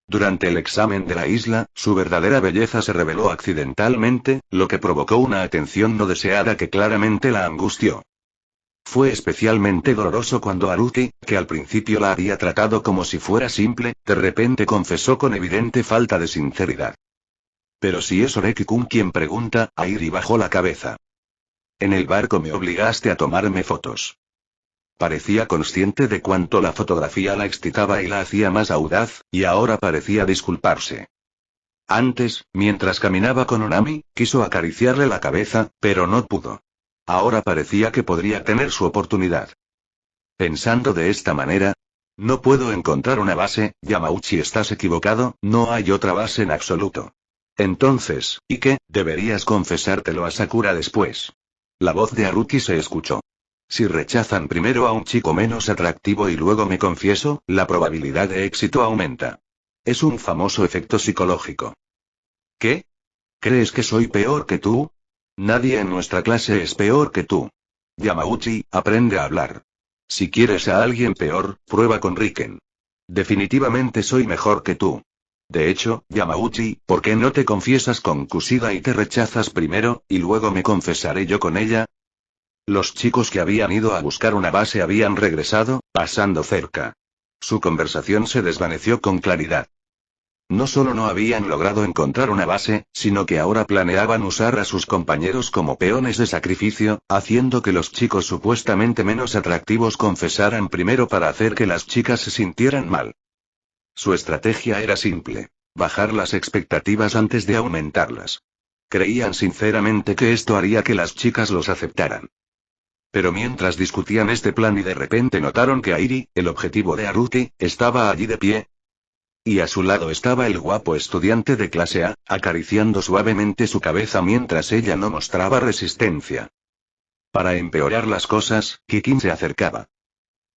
Durante el examen de la isla, su verdadera belleza se reveló accidentalmente, lo que provocó una atención no deseada que claramente la angustió. Fue especialmente doloroso cuando Haruki, que al principio la había tratado como si fuera simple, de repente confesó con evidente falta de sinceridad. Pero si es Oreki-kun quien pregunta, Airi bajó la cabeza. En el barco me obligaste a tomarme fotos. Parecía consciente de cuánto la fotografía la excitaba y la hacía más audaz, y ahora parecía disculparse. Antes, mientras caminaba con Onami, quiso acariciarle la cabeza, pero no pudo. Ahora parecía que podría tener su oportunidad. Pensando de esta manera, no puedo encontrar una base, Yamauchi, estás equivocado, no hay otra base en absoluto. Entonces, ¿y qué? Deberías confesártelo a Sakura después. La voz de Haruki se escuchó. Si rechazan primero a un chico menos atractivo y luego me confieso, la probabilidad de éxito aumenta. Es un famoso efecto psicológico. ¿Qué? ¿Crees que soy peor que tú? Nadie en nuestra clase es peor que tú. Yamauchi, aprende a hablar. Si quieres a alguien peor, prueba con Riken. Definitivamente soy mejor que tú. De hecho, Yamauchi, ¿por qué no te confiesas con Kushida y te rechazas primero, y luego me confesaré yo con ella? Los chicos que habían ido a buscar una base habían regresado, pasando cerca. Su conversación se desvaneció con claridad. No solo no habían logrado encontrar una base, sino que ahora planeaban usar a sus compañeros como peones de sacrificio, haciendo que los chicos supuestamente menos atractivos confesaran primero para hacer que las chicas se sintieran mal. Su estrategia era simple: bajar las expectativas antes de aumentarlas. Creían sinceramente que esto haría que las chicas los aceptaran. Pero mientras discutían este plan y de repente notaron que Airi, el objetivo de Haruki, estaba allí de pie. Y a su lado estaba el guapo estudiante de clase A, acariciando suavemente su cabeza mientras ella no mostraba resistencia. Para empeorar las cosas, Kikin se acercaba.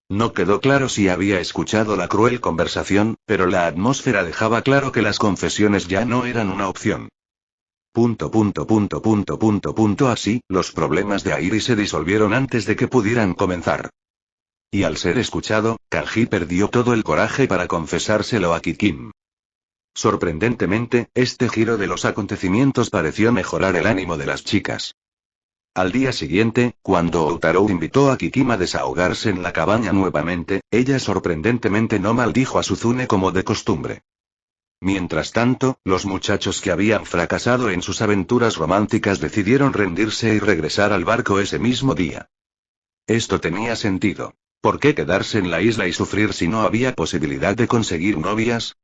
No quedó claro si había escuchado la cruel conversación, pero la atmósfera dejaba claro que las confesiones ya no eran una opción. Así, los problemas de Airi se disolvieron antes de que pudieran comenzar. Y al ser escuchado, Kanji perdió todo el coraje para confesárselo a Kikin. Sorprendentemente, este giro de los acontecimientos pareció mejorar el ánimo de las chicas. Al día siguiente, cuando Outarou invitó a Kikin a desahogarse en la cabaña nuevamente, ella sorprendentemente no maldijo a Suzune como de costumbre. Mientras tanto, los muchachos que habían fracasado en sus aventuras románticas decidieron rendirse y regresar al barco ese mismo día. Esto tenía sentido. ¿Por qué quedarse en la isla y sufrir si no había posibilidad de conseguir novias?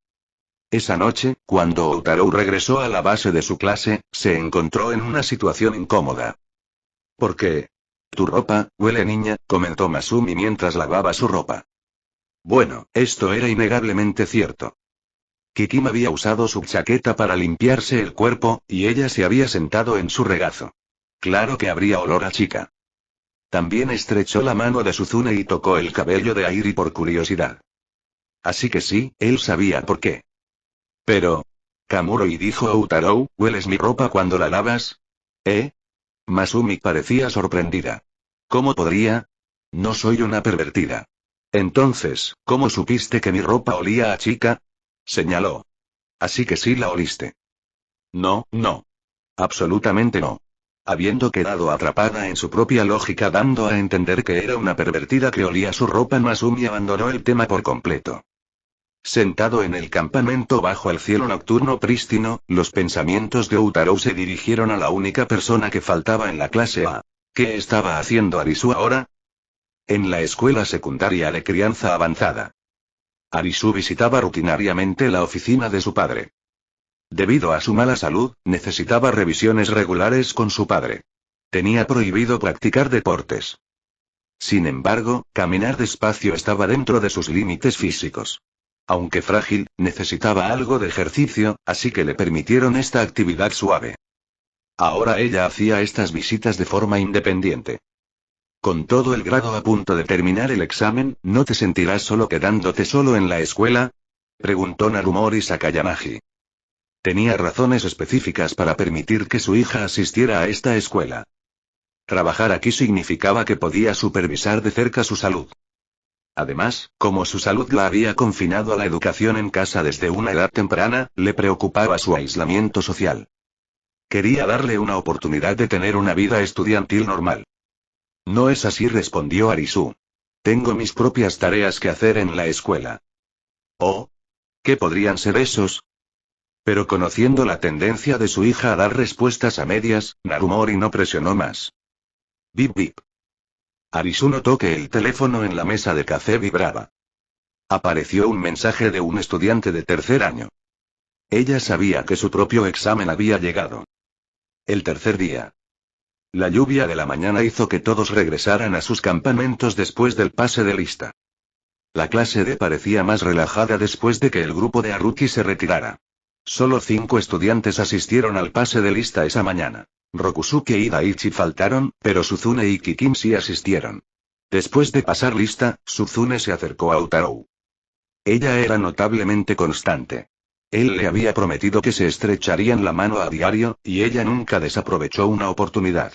Esa noche, cuando Outarou regresó a la base de su clase, se encontró en una situación incómoda. ¿Por qué? Tu ropa huele, niña, comentó Masumi mientras lavaba su ropa. Bueno, esto era innegablemente cierto. Kikin había usado su chaqueta para limpiarse el cuerpo, y ella se había sentado en su regazo. Claro que habría olor a chica. También estrechó la mano de Suzune y tocó el cabello de Airi por curiosidad. Así que sí, él sabía por qué. Pero... Kamuroi, dijo Outarou, ¿hueles mi ropa cuando la lavas? ¿Eh? Masumi parecía sorprendida. ¿Cómo podría? No soy una pervertida. Entonces, ¿cómo supiste que mi ropa olía a chica? Señaló. Así que sí la oliste. No, no. Absolutamente no. Habiendo quedado atrapada en su propia lógica dando a entender que era una pervertida que olía su ropa, Masumi abandonó el tema por completo. Sentado en el campamento bajo el cielo nocturno prístino, los pensamientos de Outarou se dirigieron a la única persona que faltaba en la clase A. ¿Qué estaba haciendo Arisu ahora? En la escuela secundaria de crianza avanzada. Arisu visitaba rutinariamente la oficina de su padre. Debido a su mala salud, necesitaba revisiones regulares con su padre. Tenía prohibido practicar deportes. Sin embargo, caminar despacio estaba dentro de sus límites físicos. Aunque frágil, necesitaba algo de ejercicio, así que le permitieron esta actividad suave. Ahora ella hacía estas visitas de forma independiente. Con todo el grado a punto de terminar el examen, ¿no te sentirás solo quedándote solo en la escuela? Preguntó Narumori Sakayamagi. Tenía razones específicas para permitir que su hija asistiera a esta escuela. Trabajar aquí significaba que podía supervisar de cerca su salud. Además, como su salud la había confinado a la educación en casa desde una edad temprana, le preocupaba su aislamiento social. Quería darle una oportunidad de tener una vida estudiantil normal. No es así, respondió Arisu. Tengo mis propias tareas que hacer en la escuela. ¿Oh? ¿Qué podrían ser esos? Pero conociendo la tendencia de su hija a dar respuestas a medias, Narumori no presionó más. Bip bip. Arisu notó que el teléfono en la mesa de café vibraba. Apareció un mensaje de un estudiante de tercer año. Ella sabía que su propio examen había llegado. El tercer día. La lluvia de la mañana hizo que todos regresaran a sus campamentos después del pase de lista. La clase D parecía más relajada después de que el grupo de Haruki se retirara. Solo 5 estudiantes asistieron al pase de lista esa mañana. Rokusuke y Daichi faltaron, pero Suzune y Kikin sí asistieron. Después de pasar lista, Suzune se acercó a Outarou. Ella era notablemente constante. Él le había prometido que se estrecharían la mano a diario, y ella nunca desaprovechó una oportunidad.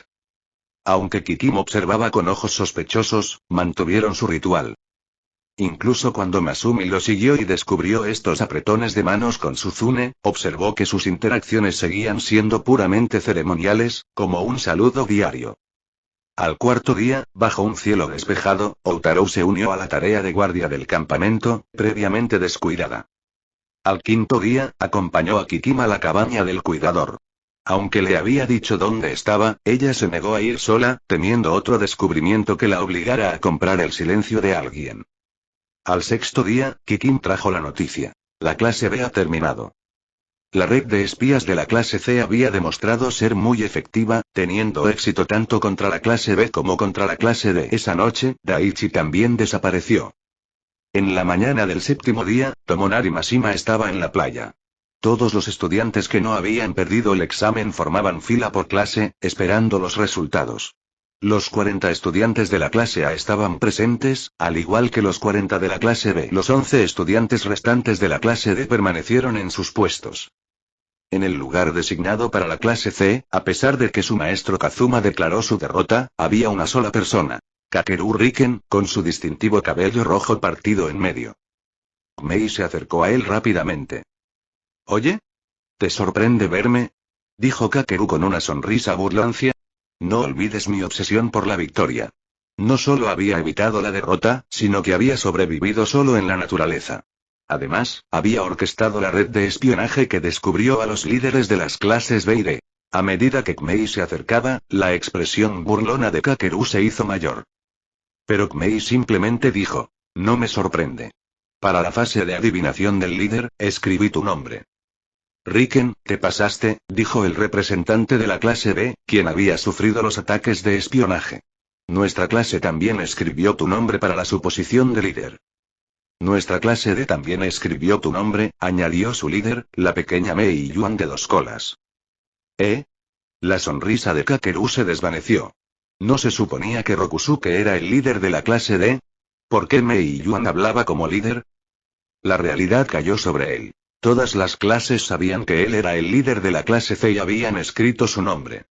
Aunque Kikin observaba con ojos sospechosos, mantuvieron su ritual. Incluso cuando Masumi lo siguió y descubrió estos apretones de manos con Suzune, observó que sus interacciones seguían siendo puramente ceremoniales, como un saludo diario. Al cuarto día, bajo un cielo despejado, Outarou se unió a la tarea de guardia del campamento, previamente descuidada. Al quinto día, acompañó a Kikim a la cabaña del cuidador. Aunque le había dicho dónde estaba, ella se negó a ir sola, temiendo otro descubrimiento que la obligara a comprar el silencio de alguien. Al sexto día, Kikim trajo la noticia. La clase B ha terminado. La red de espías de la clase C había demostrado ser muy efectiva, teniendo éxito tanto contra la clase B como contra la clase D. Esa noche, Daichi también desapareció. En la mañana del séptimo día, Tomonari Mashima estaba en la playa. Todos los estudiantes que no habían perdido el examen formaban fila por clase, esperando los resultados. Los 40 estudiantes de la clase A estaban presentes, al igual que los 40 de la clase B. Los 11 estudiantes restantes de la clase D permanecieron en sus puestos. En el lugar designado para la clase C, a pesar de que su maestro Kazuma declaró su derrota, había una sola persona. Kakeru Riken, con su distintivo cabello rojo partido en medio. Mei se acercó a él rápidamente. «Oye, ¿te sorprende verme?», dijo Kakeru con una sonrisa burlancia. «No olvides mi obsesión por la victoria. No solo había evitado la derrota, sino que había sobrevivido solo en la naturaleza. Además, había orquestado la red de espionaje que descubrió a los líderes de las clases B y D». A medida que Mei se acercaba, la expresión burlona de Kakeru se hizo mayor. Pero Mei simplemente dijo: «No me sorprende. Para la fase de adivinación del líder, escribí tu nombre». «Riken, te pasaste», dijo el representante de la clase B, quien había sufrido los ataques de espionaje. «Nuestra clase también escribió tu nombre para la suposición de líder». «Nuestra clase D también escribió tu nombre», añadió su líder, la pequeña Mei Yuan de 2 colas. «¿Eh?» La sonrisa de Kakeru se desvaneció. ¿No se suponía que Rokusuke era el líder de la clase D? ¿Por qué Mei Yuan hablaba como líder? La realidad cayó sobre él. Todas las clases sabían que él era el líder de la clase C y habían escrito su nombre.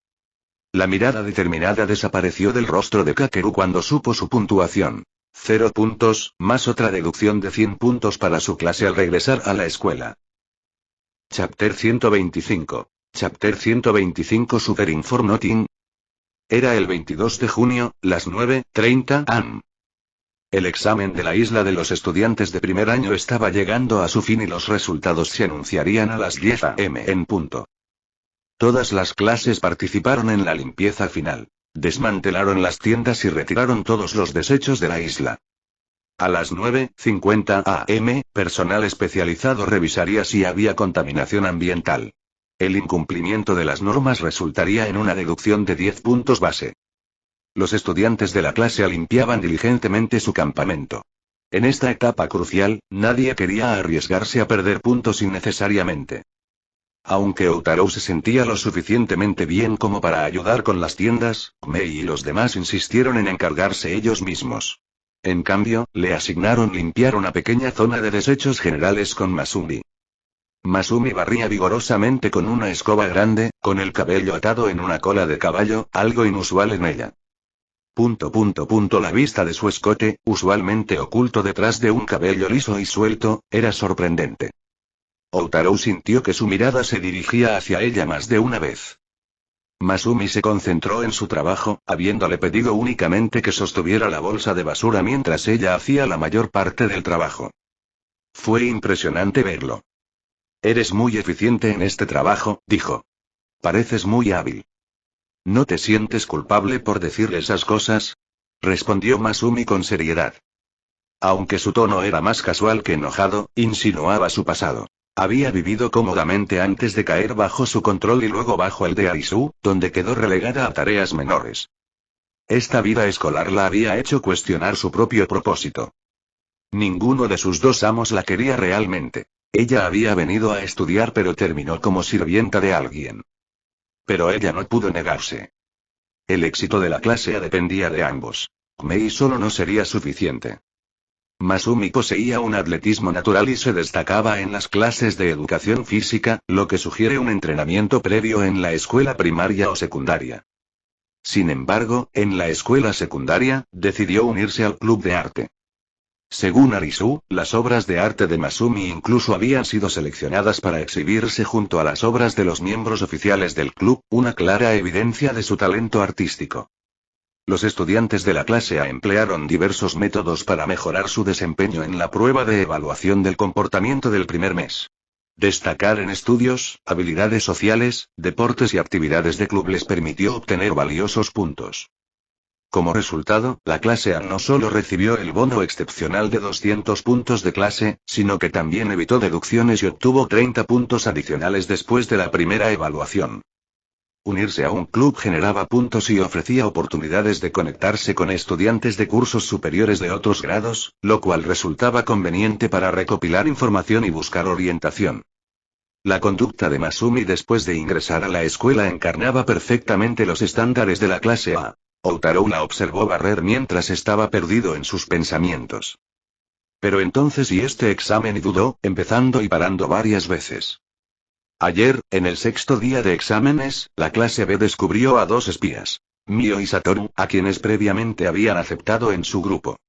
La mirada determinada desapareció del rostro de Kakeru cuando supo su puntuación. 0 puntos, más otra deducción de 100 puntos para su clase al regresar a la escuela. Chapter 125. Chapter 125 Super Inform Nothing. Era el 22 de junio, las 9:30 am. El examen de la isla de los estudiantes de primer año estaba llegando a su fin y los resultados se anunciarían a las 10 am en punto. Todas las clases participaron en la limpieza final. Desmantelaron las tiendas y retiraron todos los desechos de la isla. A las 9:50 am, personal especializado revisaría si había contaminación ambiental. El incumplimiento de las normas resultaría en una deducción de 10 puntos base. Los estudiantes de la clase A limpiaban diligentemente su campamento. En esta etapa crucial, nadie quería arriesgarse a perder puntos innecesariamente. Aunque Outaro se sentía lo suficientemente bien como para ayudar con las tiendas, Mei y los demás insistieron en encargarse ellos mismos. En cambio, le asignaron limpiar una pequeña zona de desechos generales con Masumi. Masumi barría vigorosamente con una escoba grande, con el cabello atado en una cola de caballo, algo inusual en ella. La vista de su escote, usualmente oculto detrás de un cabello liso y suelto, era sorprendente. Outaro sintió que su mirada se dirigía hacia ella más de una vez. Masumi se concentró en su trabajo, habiéndole pedido únicamente que sostuviera la bolsa de basura mientras ella hacía la mayor parte del trabajo. Fue impresionante verlo. «Eres muy eficiente en este trabajo», dijo. «Pareces muy hábil». «¿No te sientes culpable por decirle esas cosas?», respondió Masumi con seriedad. Aunque su tono era más casual que enojado, insinuaba su pasado. Había vivido cómodamente antes de caer bajo su control y luego bajo el de Arisu, donde quedó relegada a tareas menores. Esta vida escolar la había hecho cuestionar su propio propósito. Ninguno de sus dos amos la quería realmente. Ella había venido a estudiar pero terminó como sirvienta de alguien. Pero ella no pudo negarse. El éxito de la clase A dependía de ambos. Mei solo no sería suficiente. Masumi poseía un atletismo natural y se destacaba en las clases de educación física, lo que sugiere un entrenamiento previo en la escuela primaria o secundaria. Sin embargo, en la escuela secundaria, decidió unirse al club de arte. Según Arisu, las obras de arte de Masumi incluso habían sido seleccionadas para exhibirse junto a las obras de los miembros oficiales del club, una clara evidencia de su talento artístico. Los estudiantes de la clase A emplearon diversos métodos para mejorar su desempeño en la prueba de evaluación del comportamiento del primer mes. Destacar en estudios, habilidades sociales, deportes y actividades de club les permitió obtener valiosos puntos. Como resultado, la clase A no solo recibió el bono excepcional de 200 puntos de clase, sino que también evitó deducciones y obtuvo 30 puntos adicionales después de la primera evaluación. Unirse a un club generaba puntos y ofrecía oportunidades de conectarse con estudiantes de cursos superiores de otros grados, lo cual resultaba conveniente para recopilar información y buscar orientación. La conducta de Masumi después de ingresar a la escuela encarnaba perfectamente los estándares de la clase A. Outaro la observó barrer mientras estaba perdido en sus pensamientos. Pero entonces y este examen, y dudó, empezando y parando varias veces. Ayer, en el sexto día de exámenes, la clase B descubrió a dos espías. Mio y Satoru, a quienes previamente habían aceptado en su grupo.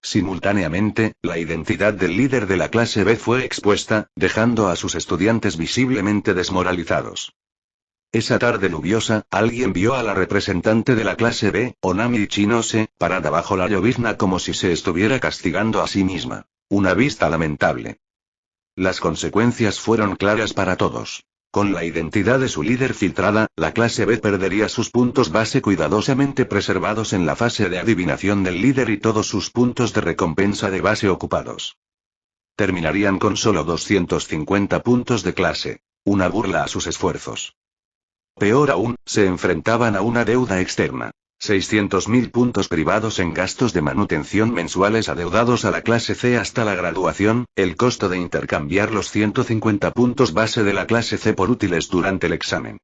Simultáneamente, la identidad del líder de la clase B fue expuesta, dejando a sus estudiantes visiblemente desmoralizados. Esa tarde lluviosa, alguien vio a la representante de la clase B, Onami Ichinose, parada bajo la llovizna como si se estuviera castigando a sí misma. Una vista lamentable. Las consecuencias fueron claras para todos. Con la identidad de su líder filtrada, la clase B perdería sus puntos base cuidadosamente preservados en la fase de adivinación del líder y todos sus puntos de recompensa de base ocupados. Terminarían con solo 250 puntos de clase. Una burla a sus esfuerzos. Peor aún, se enfrentaban a una deuda externa. 600.000 puntos privados en gastos de manutención mensuales adeudados a la clase C hasta la graduación, el costo de intercambiar los 150 puntos base de la clase C por útiles durante el examen.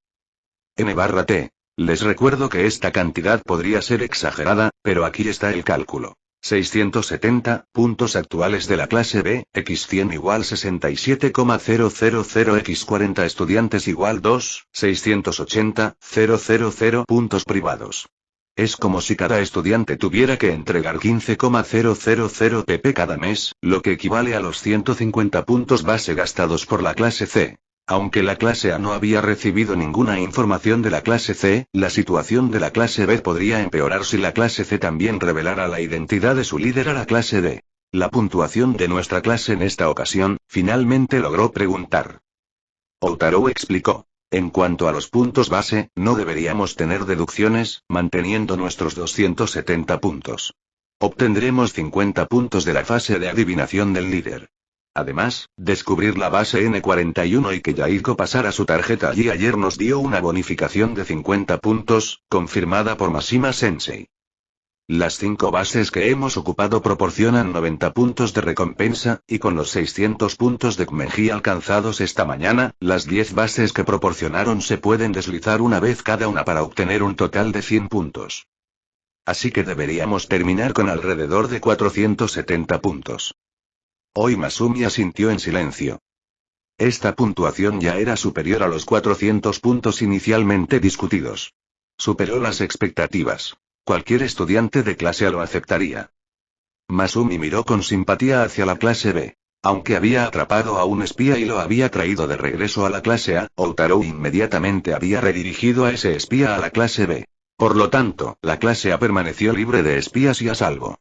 N/T. Les recuerdo que esta cantidad podría ser exagerada, pero aquí está el cálculo. 670 puntos actuales de la clase B, x100 igual 67,000 x40 estudiantes igual 2, 680,000 puntos privados. Es como si cada estudiante tuviera que entregar 15,000 pp cada mes, lo que equivale a los 150 puntos base gastados por la clase C. Aunque la clase A no había recibido ninguna información de la clase C, la situación de la clase B podría empeorar si la clase C también revelara la identidad de su líder a la clase D. La puntuación de nuestra clase en esta ocasión, finalmente logró preguntar. Outaro explicó. En cuanto a los puntos base, no deberíamos tener deducciones, manteniendo nuestros 270 puntos. Obtendremos 50 puntos de la fase de adivinación del líder. Además, descubrir la base N41 y que Yaiko pasara su tarjeta allí ayer nos dio una bonificación de 50 puntos, confirmada por Mashima Sensei. Las 5 bases que hemos ocupado proporcionan 90 puntos de recompensa, y con los 600 puntos de Kmenji alcanzados esta mañana, las 10 bases que proporcionaron se pueden deslizar una vez cada una para obtener un total de 100 puntos. Así que deberíamos terminar con alrededor de 470 puntos. Hoy Masumi asintió en silencio. Esta puntuación ya era superior a los 400 puntos inicialmente discutidos. Superó las expectativas. Cualquier estudiante de clase A lo aceptaría. Masumi miró con simpatía hacia la clase B. Aunque había atrapado a un espía y lo había traído de regreso a la clase A, Outaro inmediatamente había redirigido a ese espía a la clase B. Por lo tanto, la clase A permaneció libre de espías y a salvo.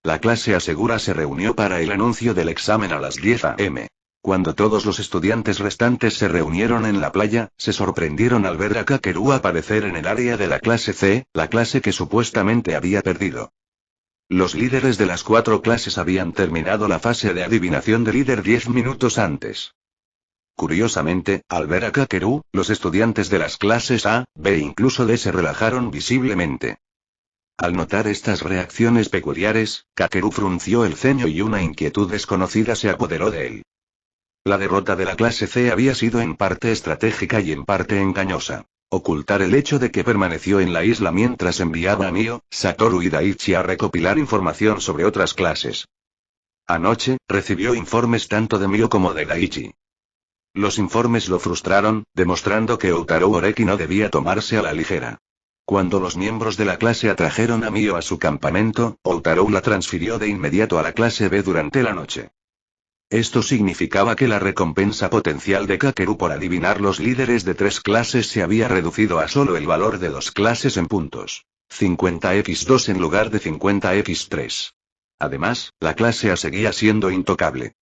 La clase A segura se reunió para el anuncio del examen a las 10 am. Cuando todos los estudiantes restantes se reunieron en la playa, se sorprendieron al ver a Kakeru aparecer en el área de la clase C, la clase que supuestamente había perdido. Los líderes de las 4 clases habían terminado la fase de adivinación de líder 10 minutos antes. Curiosamente, al ver a Kakeru, los estudiantes de las clases A, B e incluso D se relajaron visiblemente. Al notar estas reacciones peculiares, Kakeru frunció el ceño y una inquietud desconocida se apoderó de él. La derrota de la clase C había sido en parte estratégica y en parte engañosa. Ocultar el hecho de que permaneció en la isla mientras enviaba a Mio, Satoru y Daichi a recopilar información sobre otras clases. Anoche, recibió informes tanto de Mio como de Daichi. Los informes lo frustraron, demostrando que Outaro Oreki no debía tomarse a la ligera. Cuando los miembros de la clase A trajeron a Mio a su campamento, Outaro la transfirió de inmediato a la clase B durante la noche. Esto significaba que la recompensa potencial de Kakeru por adivinar los líderes de 3 clases se había reducido a solo el valor de 2 clases en puntos. 50x2 en lugar de 50x3. Además, la clase A seguía siendo intocable.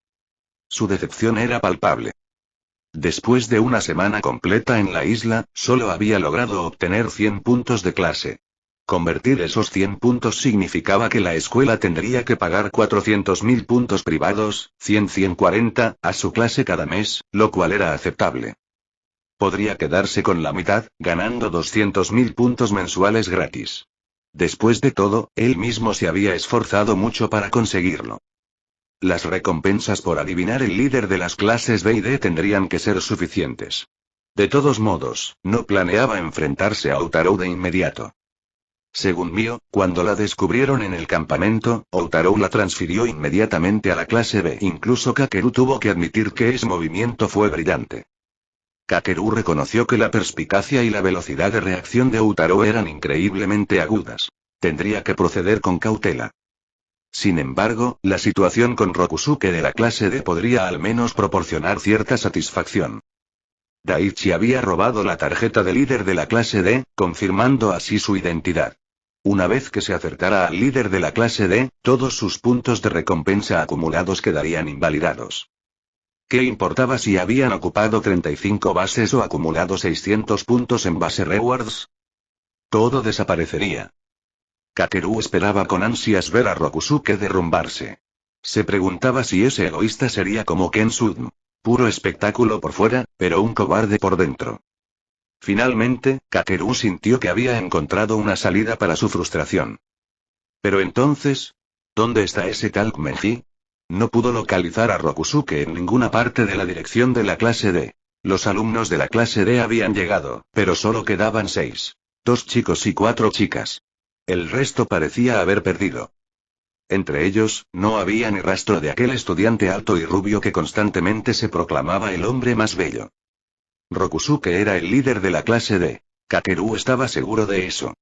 Su decepción era palpable. Después de una semana completa en la isla, solo había logrado obtener 100 puntos de clase. Convertir esos 100 puntos significaba que la escuela tendría que pagar 400.000 puntos privados, 140, a su clase cada mes, lo cual era aceptable. Podría quedarse con la mitad, ganando 200.000 puntos mensuales gratis. Después de todo, él mismo se había esforzado mucho para conseguirlo. Las recompensas por adivinar el líder de las clases B y D tendrían que ser suficientes. De todos modos, no planeaba enfrentarse a Outarou de inmediato. Según Mio, cuando la descubrieron en el campamento, Outarou la transfirió inmediatamente a la clase B. Incluso Kakeru tuvo que admitir que ese movimiento fue brillante. Kakeru reconoció que la perspicacia y la velocidad de reacción de Outarou eran increíblemente agudas. Tendría que proceder con cautela. Sin embargo, la situación con Rokusuke de la clase D podría al menos proporcionar cierta satisfacción. Daichi había robado la tarjeta de líder de la clase D, confirmando así su identidad. Una vez que se acercara al líder de la clase D, todos sus puntos de recompensa acumulados quedarían invalidados. ¿Qué importaba si habían ocupado 35 bases o acumulado 600 puntos en base rewards? Todo desaparecería. Kakeru esperaba con ansias ver a Rokusuke derrumbarse. Se preguntaba si ese egoísta sería como Ken Sudm. Puro espectáculo por fuera, pero un cobarde por dentro. Finalmente, Kakeru sintió que había encontrado una salida para su frustración. Pero entonces, ¿dónde está ese tal Kmenji? No pudo localizar a Rokusuke en ninguna parte de la dirección de la clase D. Los alumnos de la clase D habían llegado, pero solo quedaban 6. 2 chicos y 4 chicas. El resto parecía haber perdido. Entre ellos, no había ni rastro de aquel estudiante alto y rubio que constantemente se proclamaba el hombre más bello. Rokusuke era el líder de la clase D. Kakeru estaba seguro de eso.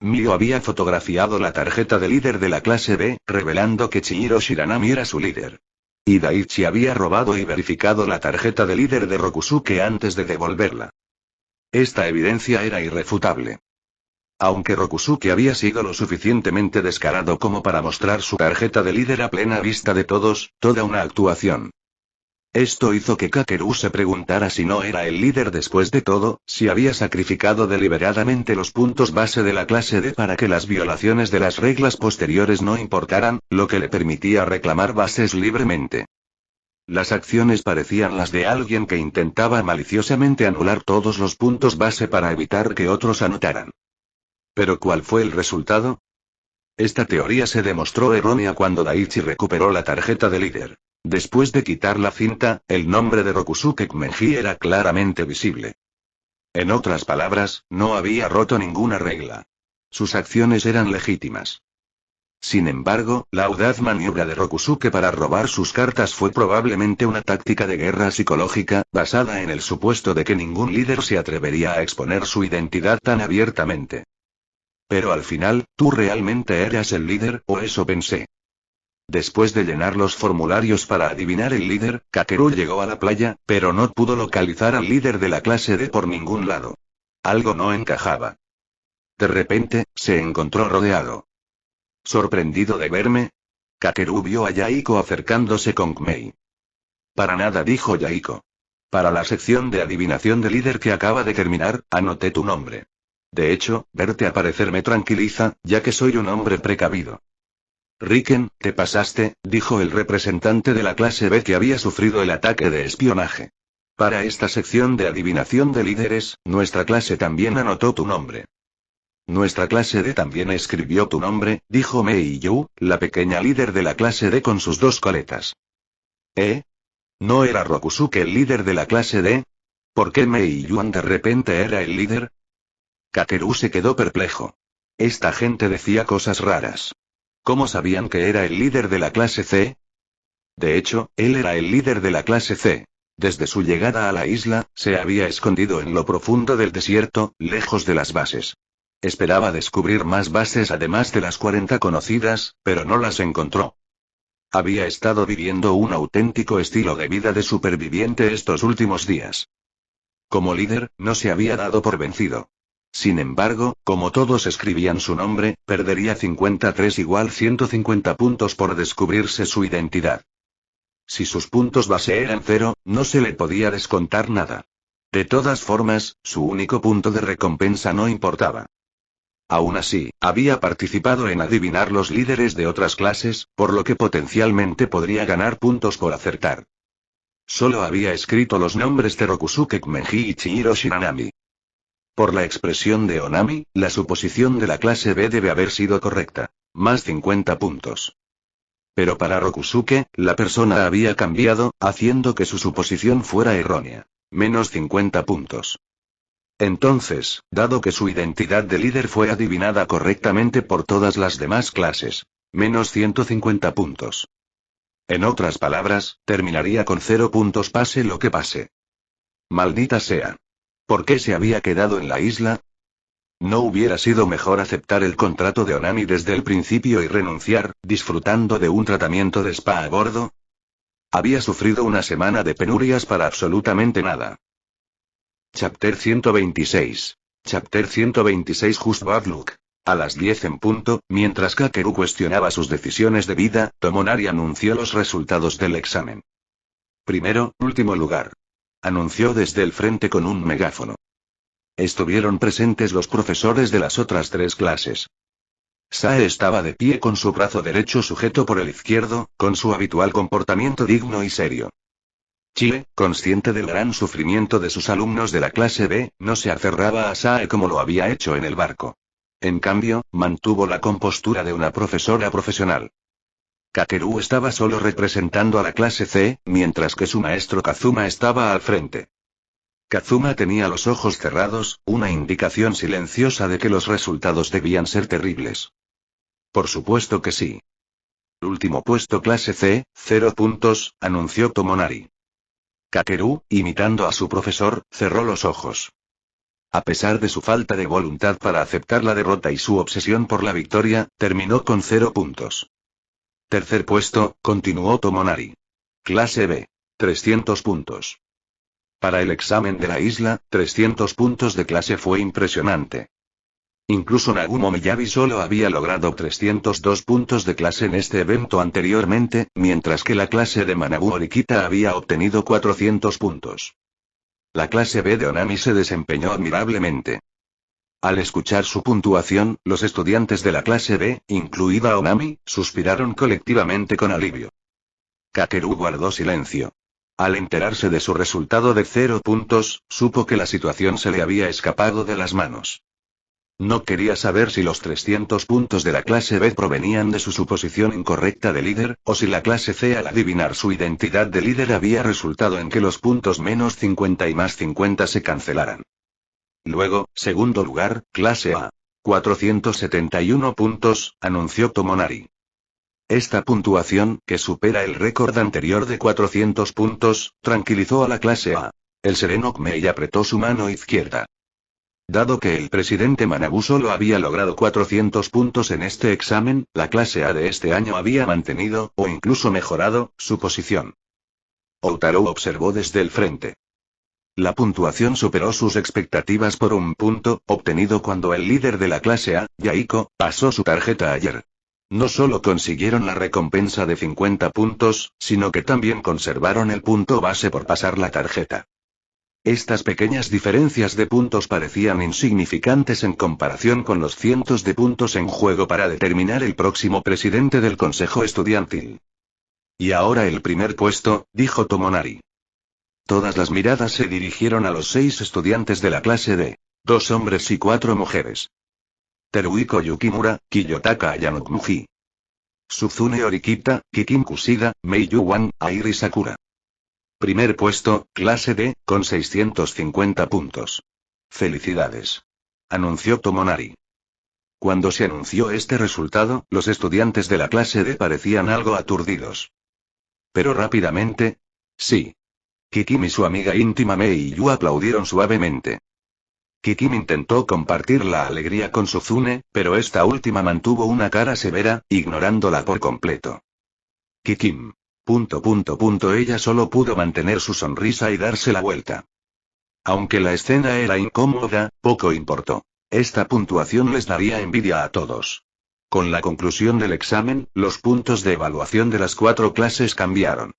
Mio había fotografiado la tarjeta de líder de la clase B, revelando que Chihiro Shiranami era su líder. Y Daichi había robado y verificado la tarjeta de líder de Rokusuke antes de devolverla. Esta evidencia era irrefutable. Aunque Rokusuke había sido lo suficientemente descarado como para mostrar su tarjeta de líder a plena vista de todos, toda una actuación. Esto hizo que Kakeru se preguntara si no era el líder después de todo, si había sacrificado deliberadamente los puntos base de la clase D para que las violaciones de las reglas posteriores no importaran, lo que le permitía reclamar bases libremente. Las acciones parecían las de alguien que intentaba maliciosamente anular todos los puntos base para evitar que otros anotaran. ¿Pero cuál fue el resultado? Esta teoría se demostró errónea cuando Daichi recuperó la tarjeta de líder. Después de quitar la cinta, el nombre de Rokusuke Kmenji era claramente visible. En otras palabras, no había roto ninguna regla. Sus acciones eran legítimas. Sin embargo, la audaz maniobra de Rokusuke para robar sus cartas fue probablemente una táctica de guerra psicológica, basada en el supuesto de que ningún líder se atrevería a exponer su identidad tan abiertamente. Pero al final, ¿tú realmente eras el líder, o eso pensé? Después de llenar los formularios para adivinar el líder, Kakeru llegó a la playa, pero no pudo localizar al líder de la clase D por ningún lado. Algo no encajaba. De repente, se encontró rodeado. ¿Sorprendido de verme? Kakeru vio a Yaiko acercándose con Kmei. Para nada, dijo Yaiko. Para la sección de adivinación de líder que acaba de terminar, anoté tu nombre. De hecho, verte aparecer me tranquiliza, ya que soy un hombre precavido. Riken, te pasaste, dijo el representante de la clase B que había sufrido el ataque de espionaje. Para esta sección de adivinación de líderes, nuestra clase también anotó tu nombre. Nuestra clase D también escribió tu nombre, dijo Mei Yu, la pequeña líder de la clase D con sus 2 coletas. ¿Eh? ¿No era Rokusuke el líder de la clase D? ¿Por qué Mei Yuan de repente era el líder? Kakeru se quedó perplejo. Esta gente decía cosas raras. ¿Cómo sabían que era el líder de la clase C? De hecho, él era el líder de la clase C. Desde su llegada a la isla, se había escondido en lo profundo del desierto, lejos de las bases. Esperaba descubrir más bases además de las 40 conocidas, pero no las encontró. Había estado viviendo un auténtico estilo de vida de superviviente estos últimos días. Como líder, no se había dado por vencido. Sin embargo, como todos escribían su nombre, perdería 53 igual 150 puntos por descubrirse su identidad. Si sus puntos base eran 0, no se le podía descontar nada. De todas formas, su único punto de recompensa no importaba. Aún así, había participado en adivinar los líderes de otras clases, por lo que potencialmente podría ganar puntos por acertar. Solo había escrito los nombres de Rokusuke Kmenji y Chihiro Shiranami. Por la expresión de Onami, la suposición de la clase B debe haber sido correcta. Más 50 puntos. Pero para Rokusuke, la persona había cambiado, haciendo que su suposición fuera errónea. Menos 50 puntos. Entonces, dado que su identidad de líder fue adivinada correctamente por todas las demás clases, menos 150 puntos. En otras palabras, terminaría con 0 puntos pase lo que pase. Maldita sea. ¿Por qué se había quedado en la isla? ¿No hubiera sido mejor aceptar el contrato de Onami desde el principio y renunciar, disfrutando de un tratamiento de spa a bordo? Había sufrido una semana de penurias para absolutamente nada. Chapter 126. Chapter 126 Just Bad Luck. A las 10 en punto, mientras Kakeru cuestionaba sus decisiones de vida, Tomonari anunció los resultados del examen. Primero, último lugar. Anunció desde el frente con un megáfono. Estuvieron presentes los profesores de las otras 3 clases. Sae estaba de pie con su brazo derecho sujeto por el izquierdo, con su habitual comportamiento digno y serio. Chie, consciente del gran sufrimiento de sus alumnos de la clase B, no se aferraba a Sae como lo había hecho en el barco. En cambio, mantuvo la compostura de una profesora profesional. Kakeru estaba solo representando a la clase C, mientras que su maestro Kazuma estaba al frente. Kazuma tenía los ojos cerrados, una indicación silenciosa de que los resultados debían ser terribles. Por supuesto que sí. Último puesto clase C, 0 puntos, anunció Tomonari. Kakeru, imitando a su profesor, cerró los ojos. A pesar de su falta de voluntad para aceptar la derrota y su obsesión por la victoria, terminó con 0 puntos. Tercer puesto, continuó Tomonari. Clase B. 300 puntos. Para el examen de la isla, 300 puntos de clase fue impresionante. Incluso Nagumo Miyabi solo había logrado 302 puntos de clase en este evento anteriormente, mientras que la clase de Manabu Orikita había obtenido 400 puntos. La clase B de Onami se desempeñó admirablemente. Al escuchar su puntuación, los estudiantes de la clase B, incluida Onami, suspiraron colectivamente con alivio. Kakeru guardó silencio. Al enterarse de su resultado de 0 puntos, supo que la situación se le había escapado de las manos. No quería saber si los 300 puntos de la clase B provenían de su suposición incorrecta de líder, o si la clase C al adivinar su identidad de líder había resultado en que los puntos menos 50 y más 50 se cancelaran. Luego, segundo lugar, clase A. 471 puntos, anunció Tomonari. Esta puntuación, que supera el récord anterior de 400 puntos, tranquilizó a la clase A. El sereno Kmei apretó su mano izquierda. Dado que el presidente Manabu solo había logrado 400 puntos en este examen, la clase A de este año había mantenido, o incluso mejorado, su posición. Outaro observó desde el frente. La puntuación superó sus expectativas por un punto, obtenido cuando el líder de la clase A, Yaiko, pasó su tarjeta ayer. No solo consiguieron la recompensa de 50 puntos, sino que también conservaron el punto base por pasar la tarjeta. Estas pequeñas diferencias de puntos parecían insignificantes en comparación con los cientos de puntos en juego para determinar el próximo presidente del consejo estudiantil. Y ahora el primer puesto, dijo Tomonari. Todas las miradas se dirigieron a los 6 estudiantes de la clase D, 2 hombres y 4 mujeres. Teruhiko Yukimura, Kiyotaka Ayanokmuji. Suzune Orikita, Kikin Kushida, Mei Yuan, Airi Sakura. Primer puesto, clase D, con 650 puntos. Felicidades. Anunció Tomonari. Cuando se anunció este resultado, los estudiantes de la clase D parecían algo aturdidos. Pero rápidamente. Sí. Kikim y su amiga íntima Mei Yu aplaudieron suavemente. Kikim intentó compartir la alegría con Suzune, pero esta última mantuvo una cara severa, ignorándola por completo. Kikim. Ella solo pudo mantener su sonrisa y darse la vuelta. Aunque la escena era incómoda, poco importó. Esta puntuación les daría envidia a todos. Con la conclusión del examen, los puntos de evaluación de las 4 clases cambiaron.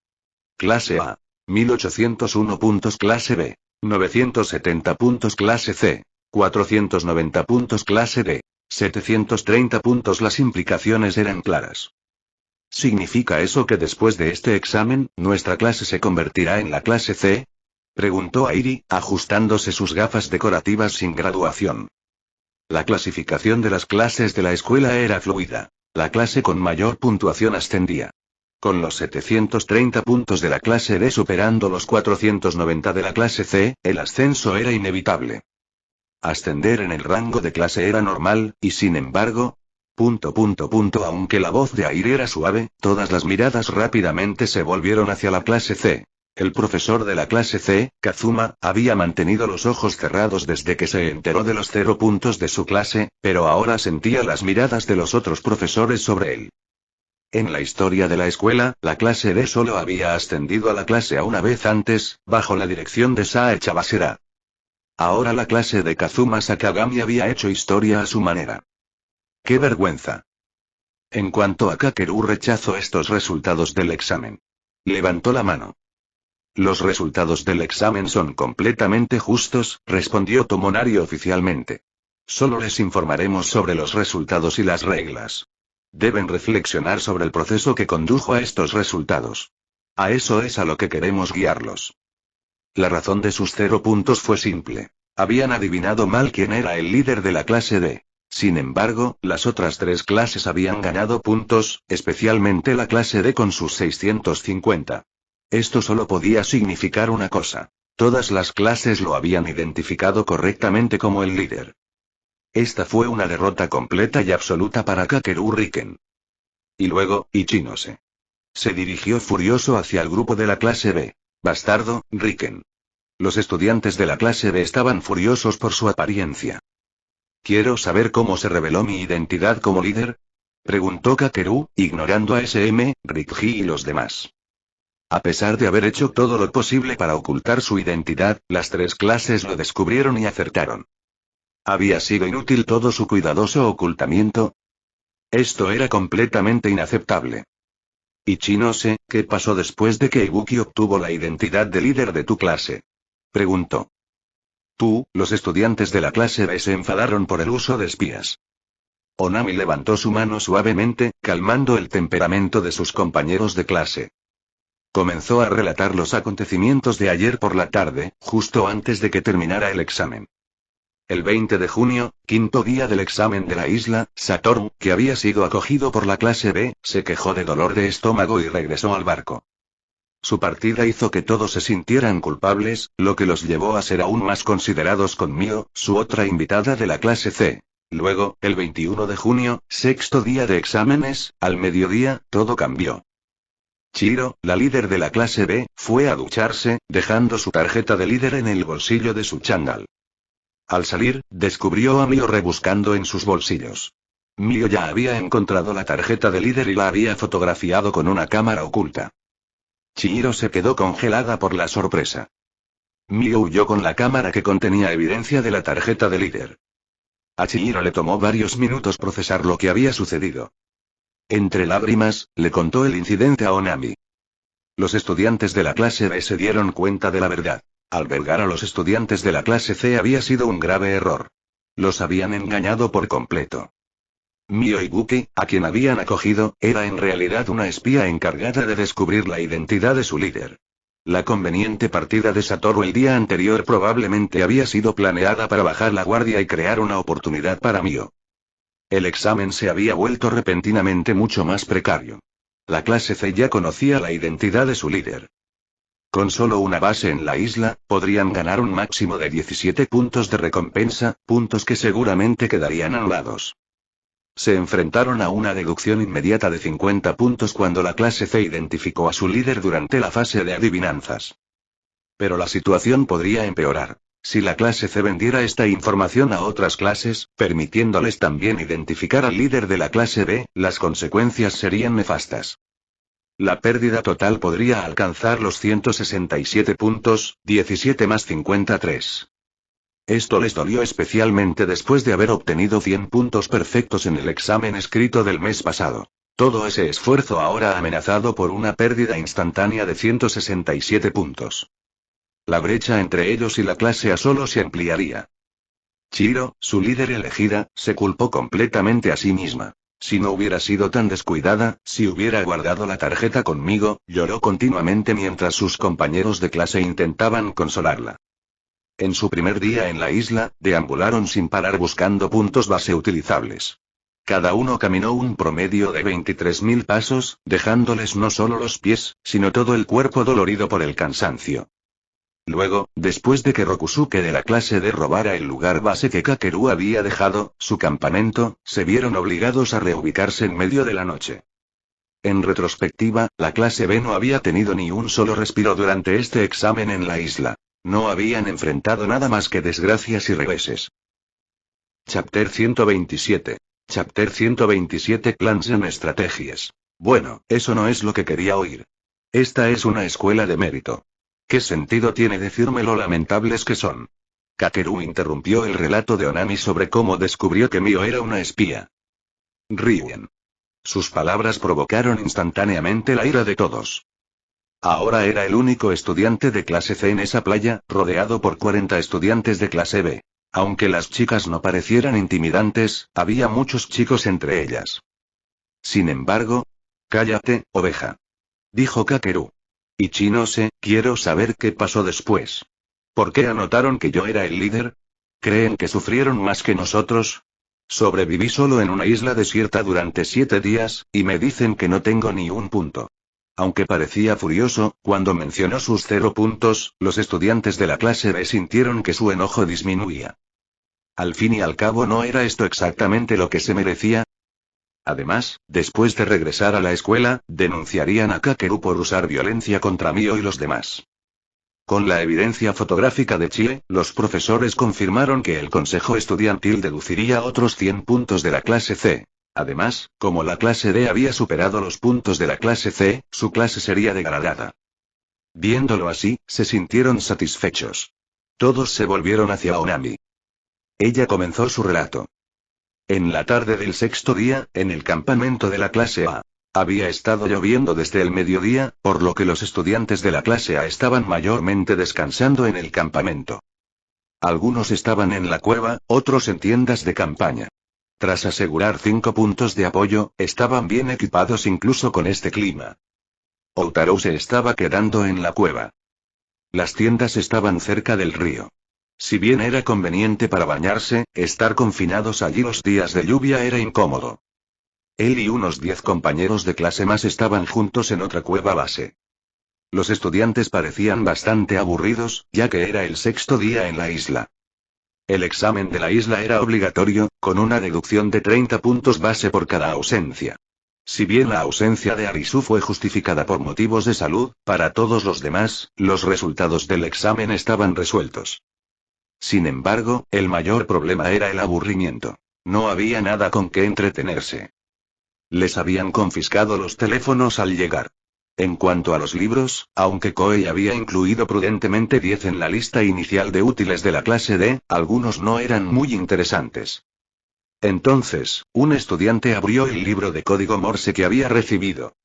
Clase A. 1801 puntos clase B. 970 puntos clase C. 490 puntos clase D. 730 puntos. Las implicaciones eran claras. ¿Significa eso que después de este examen, nuestra clase se convertirá en la clase C? Preguntó Airi, ajustándose sus gafas decorativas sin graduación. La clasificación de las clases de la escuela era fluida. La clase con mayor puntuación ascendía. Con los 730 puntos de la clase D superando los 490 de la clase C, el ascenso era inevitable. Ascender en el rango de clase era normal, y sin embargo... Aunque la voz de Airi era suave, todas las miradas rápidamente se volvieron hacia la clase C. El profesor de la clase C, Kazuma, había mantenido los ojos cerrados desde que se enteró de los 0 puntos de su clase, pero ahora sentía las miradas de los otros profesores sobre él. En la historia de la escuela, la clase D solo había ascendido a la clase A una vez antes, bajo la dirección de Sae Chabasera. Ahora la clase de Kazuma Sakagami había hecho historia a su manera. ¡Qué vergüenza! En cuanto a Kakeru, rechazó estos resultados del examen. Levantó la mano. Los resultados del examen son completamente justos, respondió Tomonari oficialmente. Solo les informaremos sobre los resultados y las reglas. Deben reflexionar sobre el proceso que condujo a estos resultados. A eso es a lo que queremos guiarlos. La razón de sus 0 puntos fue simple. Habían adivinado mal quién era el líder de la clase D. Sin embargo, las otras 3 clases habían ganado puntos, especialmente la clase D con sus 650. Esto solo podía significar una cosa. Todas las clases lo habían identificado correctamente como el líder. Esta fue una derrota completa y absoluta para Kakeru Riken. Y luego, Ichinose. Se dirigió furioso hacia el grupo de la clase B. Bastardo, Riken. Los estudiantes de la clase B estaban furiosos por su apariencia. ¿Quiero saber cómo se reveló mi identidad como líder? Preguntó Kakeru, ignorando a SM, Rikji y los demás. A pesar de haber hecho todo lo posible para ocultar su identidad, las 3 clases lo descubrieron y acertaron. ¿Había sido inútil todo su cuidadoso ocultamiento? Esto era completamente inaceptable. Ichinose, ¿qué pasó después de que Ibuki obtuvo la identidad de líder de tu clase? Preguntó. Los estudiantes de la clase B se enfadaron por el uso de espías. Onami levantó su mano suavemente, calmando el temperamento de sus compañeros de clase. Comenzó a relatar los acontecimientos de ayer por la tarde, justo antes de que terminara el examen. El 20 de junio, quinto día del examen de la isla, Satoru, que había sido acogido por la clase B, se quejó de dolor de estómago y regresó al barco. Su partida hizo que todos se sintieran culpables, lo que los llevó a ser aún más considerados con Mio, su otra invitada de la clase C. Luego, el 21 de junio, sexto día de exámenes, al mediodía, todo cambió. Chihiro, la líder de la clase B, fue a ducharse, dejando su tarjeta de líder en el bolsillo de su chándal. Al salir, descubrió a Mio rebuscando en sus bolsillos. Mio ya había encontrado la tarjeta de líder y la había fotografiado con una cámara oculta. Chihiro se quedó congelada por la sorpresa. Mio huyó con la cámara que contenía evidencia de la tarjeta de líder. A Chihiro le tomó varios minutos procesar lo que había sucedido. Entre lágrimas, le contó el incidente a Onami. Los estudiantes de la clase B se dieron cuenta de la verdad. Albergar a los estudiantes de la clase C había sido un grave error. Los habían engañado por completo. Mio Ibuki, a quien habían acogido, era en realidad una espía encargada de descubrir la identidad de su líder. La conveniente partida de Satoru el día anterior probablemente había sido planeada para bajar la guardia y crear una oportunidad para Mio. El examen se había vuelto repentinamente mucho más precario. La clase C ya conocía la identidad de su líder. Con solo una base en la isla, podrían ganar un máximo de 17 puntos de recompensa, puntos que seguramente quedarían anulados. Se enfrentaron a una deducción inmediata de 50 puntos cuando la clase C identificó a su líder durante la fase de adivinanzas. Pero la situación podría empeorar. Si la clase C vendiera esta información a otras clases, permitiéndoles también identificar al líder de la clase B, las consecuencias serían nefastas. La pérdida total podría alcanzar los 167 puntos, 17 más 53. Esto les dolió especialmente después de haber obtenido 100 puntos perfectos en el examen escrito del mes pasado. Todo ese esfuerzo ahora amenazado por una pérdida instantánea de 167 puntos. La brecha entre ellos y la clase A solo se ampliaría. Chihiro, su líder elegida, se culpó completamente a sí misma. Si no hubiera sido tan descuidada, si hubiera guardado la tarjeta conmigo, lloró continuamente mientras sus compañeros de clase intentaban consolarla. En su primer día en la isla, deambularon sin parar buscando puntos base utilizables. Cada uno caminó un promedio de 23.000 pasos, dejándoles no solo los pies, sino todo el cuerpo dolorido por el cansancio. Luego, después de que Rokusuke de la clase D robara el lugar base que Kakeru había dejado, su campamento, se vieron obligados a reubicarse en medio de la noche. En retrospectiva, la clase B no había tenido ni un solo respiro durante este examen en la isla. No habían enfrentado nada más que desgracias y reveses. Chapter 127. Chapter 127 Plans and Estrategias. Bueno, eso no es lo que quería oír. Esta es una escuela de mérito. ¿Qué sentido tiene decirme lo lamentables que son? Kakeru interrumpió el relato de Onami sobre cómo descubrió que Mio era una espía. Ríen. Sus palabras provocaron instantáneamente la ira de todos. Ahora era el único estudiante de clase C en esa playa, rodeado por 40 estudiantes de clase B. Aunque las chicas no parecieran intimidantes, había muchos chicos entre ellas. Sin embargo... Cállate, oveja. Dijo Kakeru. Ichinose, quiero saber qué pasó después. ¿Por qué anotaron que yo era el líder? ¿Creen que sufrieron más que nosotros? Sobreviví solo en una isla desierta durante 7 días, y me dicen que no tengo ni un punto. Aunque parecía furioso, cuando mencionó sus 0 puntos, los estudiantes de la clase B sintieron que su enojo disminuía. Al fin y al cabo, ¿no era esto exactamente lo que se merecía? Además, después de regresar a la escuela, denunciarían a Kakeru por usar violencia contra Mio y los demás. Con la evidencia fotográfica de Chie, los profesores confirmaron que el consejo estudiantil deduciría otros 100 puntos de la clase C. Además, como la clase D había superado los puntos de la clase C, su clase sería degradada. Viéndolo así, se sintieron satisfechos. Todos se volvieron hacia Onami. Ella comenzó su relato. En la tarde del 6º día, en el campamento de la clase A. Había estado lloviendo desde el mediodía, por lo que los estudiantes de la clase A estaban mayormente descansando en el campamento. Algunos estaban en la cueva, otros en tiendas de campaña. Tras asegurar 5 puntos de apoyo, estaban bien equipados incluso con este clima. Outaro se estaba quedando en la cueva. Las tiendas estaban cerca del río. Si bien era conveniente para bañarse, estar confinados allí los días de lluvia era incómodo. Él y unos 10 compañeros de clase más estaban juntos en otra cueva base. Los estudiantes parecían bastante aburridos, ya que era el 6º día en la isla. El examen de la isla era obligatorio, con una deducción de 30 puntos base por cada ausencia. Si bien la ausencia de Arisu fue justificada por motivos de salud, para todos los demás, los resultados del examen estaban resueltos. Sin embargo, el mayor problema era el aburrimiento. No había nada con que entretenerse. Les habían confiscado los teléfonos al llegar. En cuanto a los libros, aunque Koei había incluido prudentemente 10 en la lista inicial de útiles de la clase D, algunos no eran muy interesantes. Entonces, un estudiante abrió el libro de código Morse que había recibido.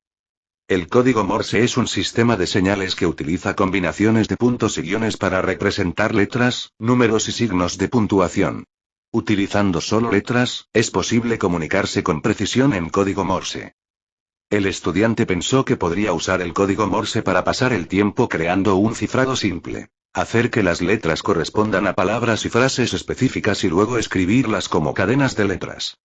El código Morse es un sistema de señales que utiliza combinaciones de puntos y guiones para representar letras, números y signos de puntuación. Utilizando solo letras, es posible comunicarse con precisión en código Morse. El estudiante pensó que podría usar el código Morse para pasar el tiempo creando un cifrado simple. Hacer que las letras correspondan a palabras y frases específicas y luego escribirlas como cadenas de letras.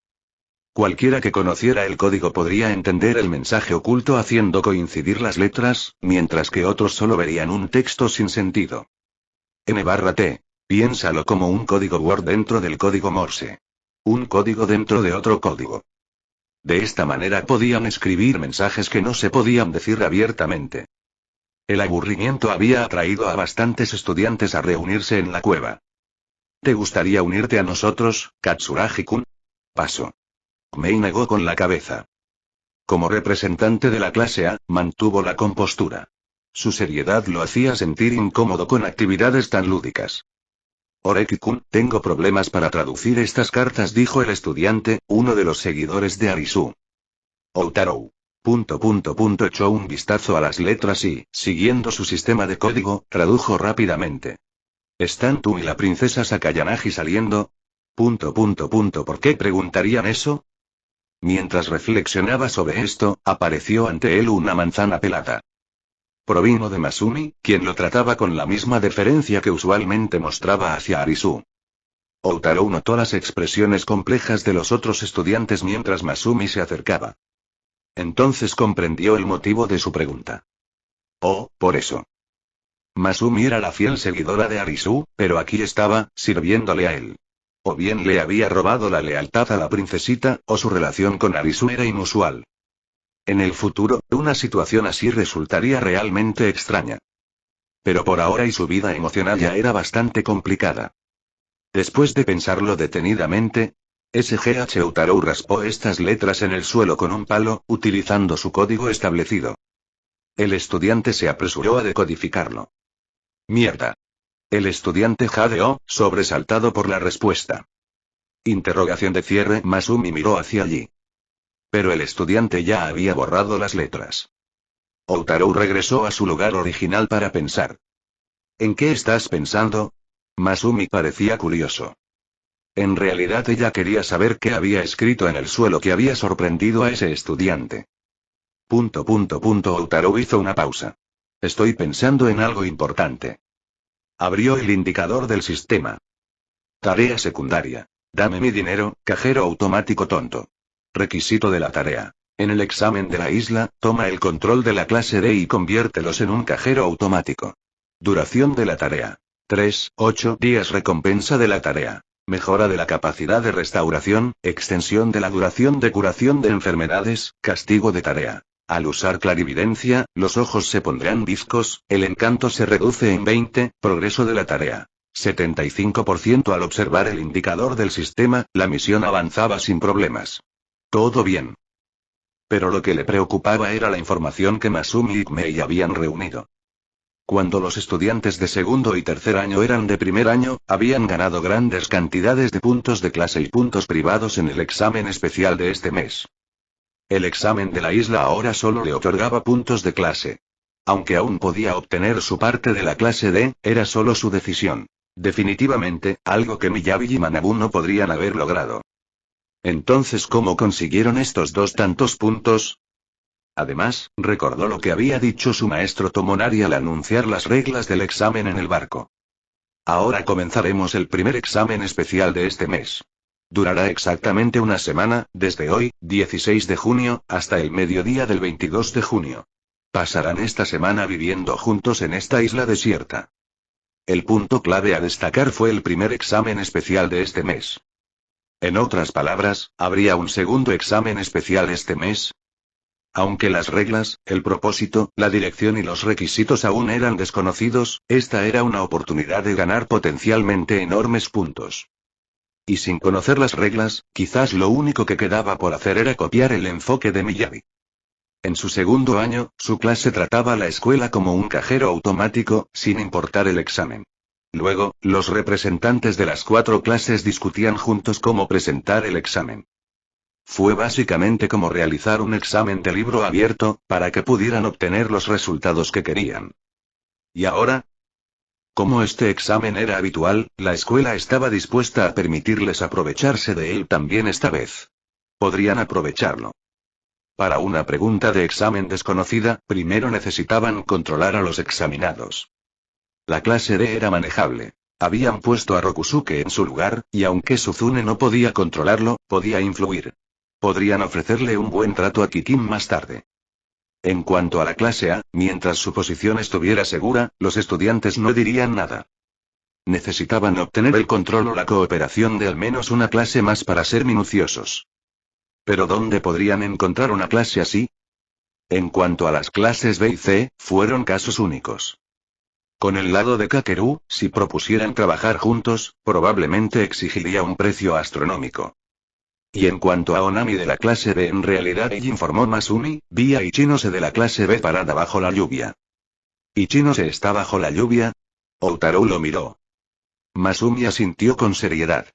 Cualquiera que conociera el código podría entender el mensaje oculto haciendo coincidir las letras, mientras que otros solo verían un texto sin sentido. N/T. Piénsalo como un código Word dentro del código Morse. Un código dentro de otro código. De esta manera podían escribir mensajes que no se podían decir abiertamente. El aburrimiento había atraído a bastantes estudiantes a reunirse en la cueva. ¿Te gustaría unirte a nosotros, Katsuragi-kun? Paso. Mei negó con la cabeza. Como representante de la clase A, mantuvo la compostura. Su seriedad lo hacía sentir incómodo con actividades tan lúdicas. Oreki-kun, tengo problemas para traducir estas cartas, dijo el estudiante, uno de los seguidores de Arisu. Outaro. Echó un vistazo a las letras y, siguiendo su sistema de código, tradujo rápidamente. ¿Están tú y la princesa Sakayanagi saliendo? ¿Por qué preguntarían eso? Mientras reflexionaba sobre esto, apareció ante él una manzana pelada. Provino de Masumi, quien lo trataba con la misma deferencia que usualmente mostraba hacia Arisu. Outaro notó las expresiones complejas de los otros estudiantes mientras Masumi se acercaba. Entonces comprendió el motivo de su pregunta. Oh, por eso. Masumi era la fiel seguidora de Arisu, pero aquí estaba, sirviéndole a él. O bien le había robado la lealtad a la princesita, o su relación con Arisu era inusual. En el futuro, una situación así resultaría realmente extraña. Pero por ahora y su vida emocional ya era bastante complicada. Después de pensarlo detenidamente, SGH Outaro raspó estas letras en el suelo con un palo, utilizando su código establecido. El estudiante se apresuró a decodificarlo. Mierda. El estudiante jadeó, sobresaltado por la respuesta. Interrogación de cierre. Masumi miró hacia allí. Pero el estudiante ya había borrado las letras. Outaro regresó a su lugar original para pensar. ¿En qué estás pensando? Masumi parecía curioso. En realidad ella quería saber qué había escrito en el suelo que había sorprendido a ese estudiante. Outaro hizo una pausa. Estoy pensando en algo importante. Abrió el indicador del sistema. Tarea secundaria. Dame mi dinero, cajero automático tonto. Requisito de la tarea. En el examen de la isla, toma el control de la clase D y conviértelos en un cajero automático. Duración de la tarea. 8 días. Recompensa de la tarea. Mejora de la capacidad de restauración, extensión de la duración de curación de enfermedades, castigo de tarea. Al usar clarividencia, los ojos se pondrán bizcos, el encanto se reduce en 20, progreso de la tarea. 75% al observar el indicador del sistema, la misión avanzaba sin problemas. Todo bien. Pero lo que le preocupaba era la información que Masumi y Mei habían reunido. Cuando los estudiantes de segundo y tercer año eran de primer año, habían ganado grandes cantidades de puntos de clase y puntos privados en el examen especial de este mes. El examen de la isla ahora solo le otorgaba puntos de clase. Aunque aún podía obtener su parte de la clase D, era solo su decisión. Definitivamente, algo que Miyabi y Manabu no podrían haber logrado. Entonces, ¿cómo consiguieron estos dos tantos puntos? Además, recordó lo que había dicho su maestro Tomonari al anunciar las reglas del examen en el barco. Ahora comenzaremos el primer examen especial de este mes. Durará exactamente una semana, desde hoy, 16 de junio, hasta el mediodía del 22 de junio. Pasarán esta semana viviendo juntos en esta isla desierta. El punto clave a destacar fue el primer examen especial de este mes. En otras palabras, ¿habría un segundo examen especial este mes? Aunque las reglas, el propósito, la dirección y los requisitos aún eran desconocidos, esta era una oportunidad de ganar potencialmente enormes puntos. Y sin conocer las reglas, quizás lo único que quedaba por hacer era copiar el enfoque de Miyabi. En su segundo año, su clase trataba a la escuela como un cajero automático, sin importar el examen. Luego, los representantes de las 4 clases discutían juntos cómo presentar el examen. Fue básicamente como realizar un examen de libro abierto, para que pudieran obtener los resultados que querían. ¿Y ahora? Como este examen era habitual, la escuela estaba dispuesta a permitirles aprovecharse de él también esta vez. Podrían aprovecharlo. Para una pregunta de examen desconocida, primero necesitaban controlar a los examinados. La clase D era manejable. Habían puesto a Rokusuke en su lugar, y aunque Suzune no podía controlarlo, podía influir. Podrían ofrecerle un buen trato a Kikin más tarde. En cuanto a la clase A, mientras su posición estuviera segura, los estudiantes no dirían nada. Necesitaban obtener el control o la cooperación de al menos una clase más para ser minuciosos. ¿Pero dónde podrían encontrar una clase así? En cuanto a las clases B y C, fueron casos únicos. Con el lado de Kakeru, si propusieran trabajar juntos, probablemente exigiría un precio astronómico. Y en cuanto a Onami de la clase B, en realidad ella informó Masumi, vi a Ichinose de la clase B parada bajo la lluvia. ¿Ichinose está bajo la lluvia? Outaro lo miró. Masumi asintió con seriedad.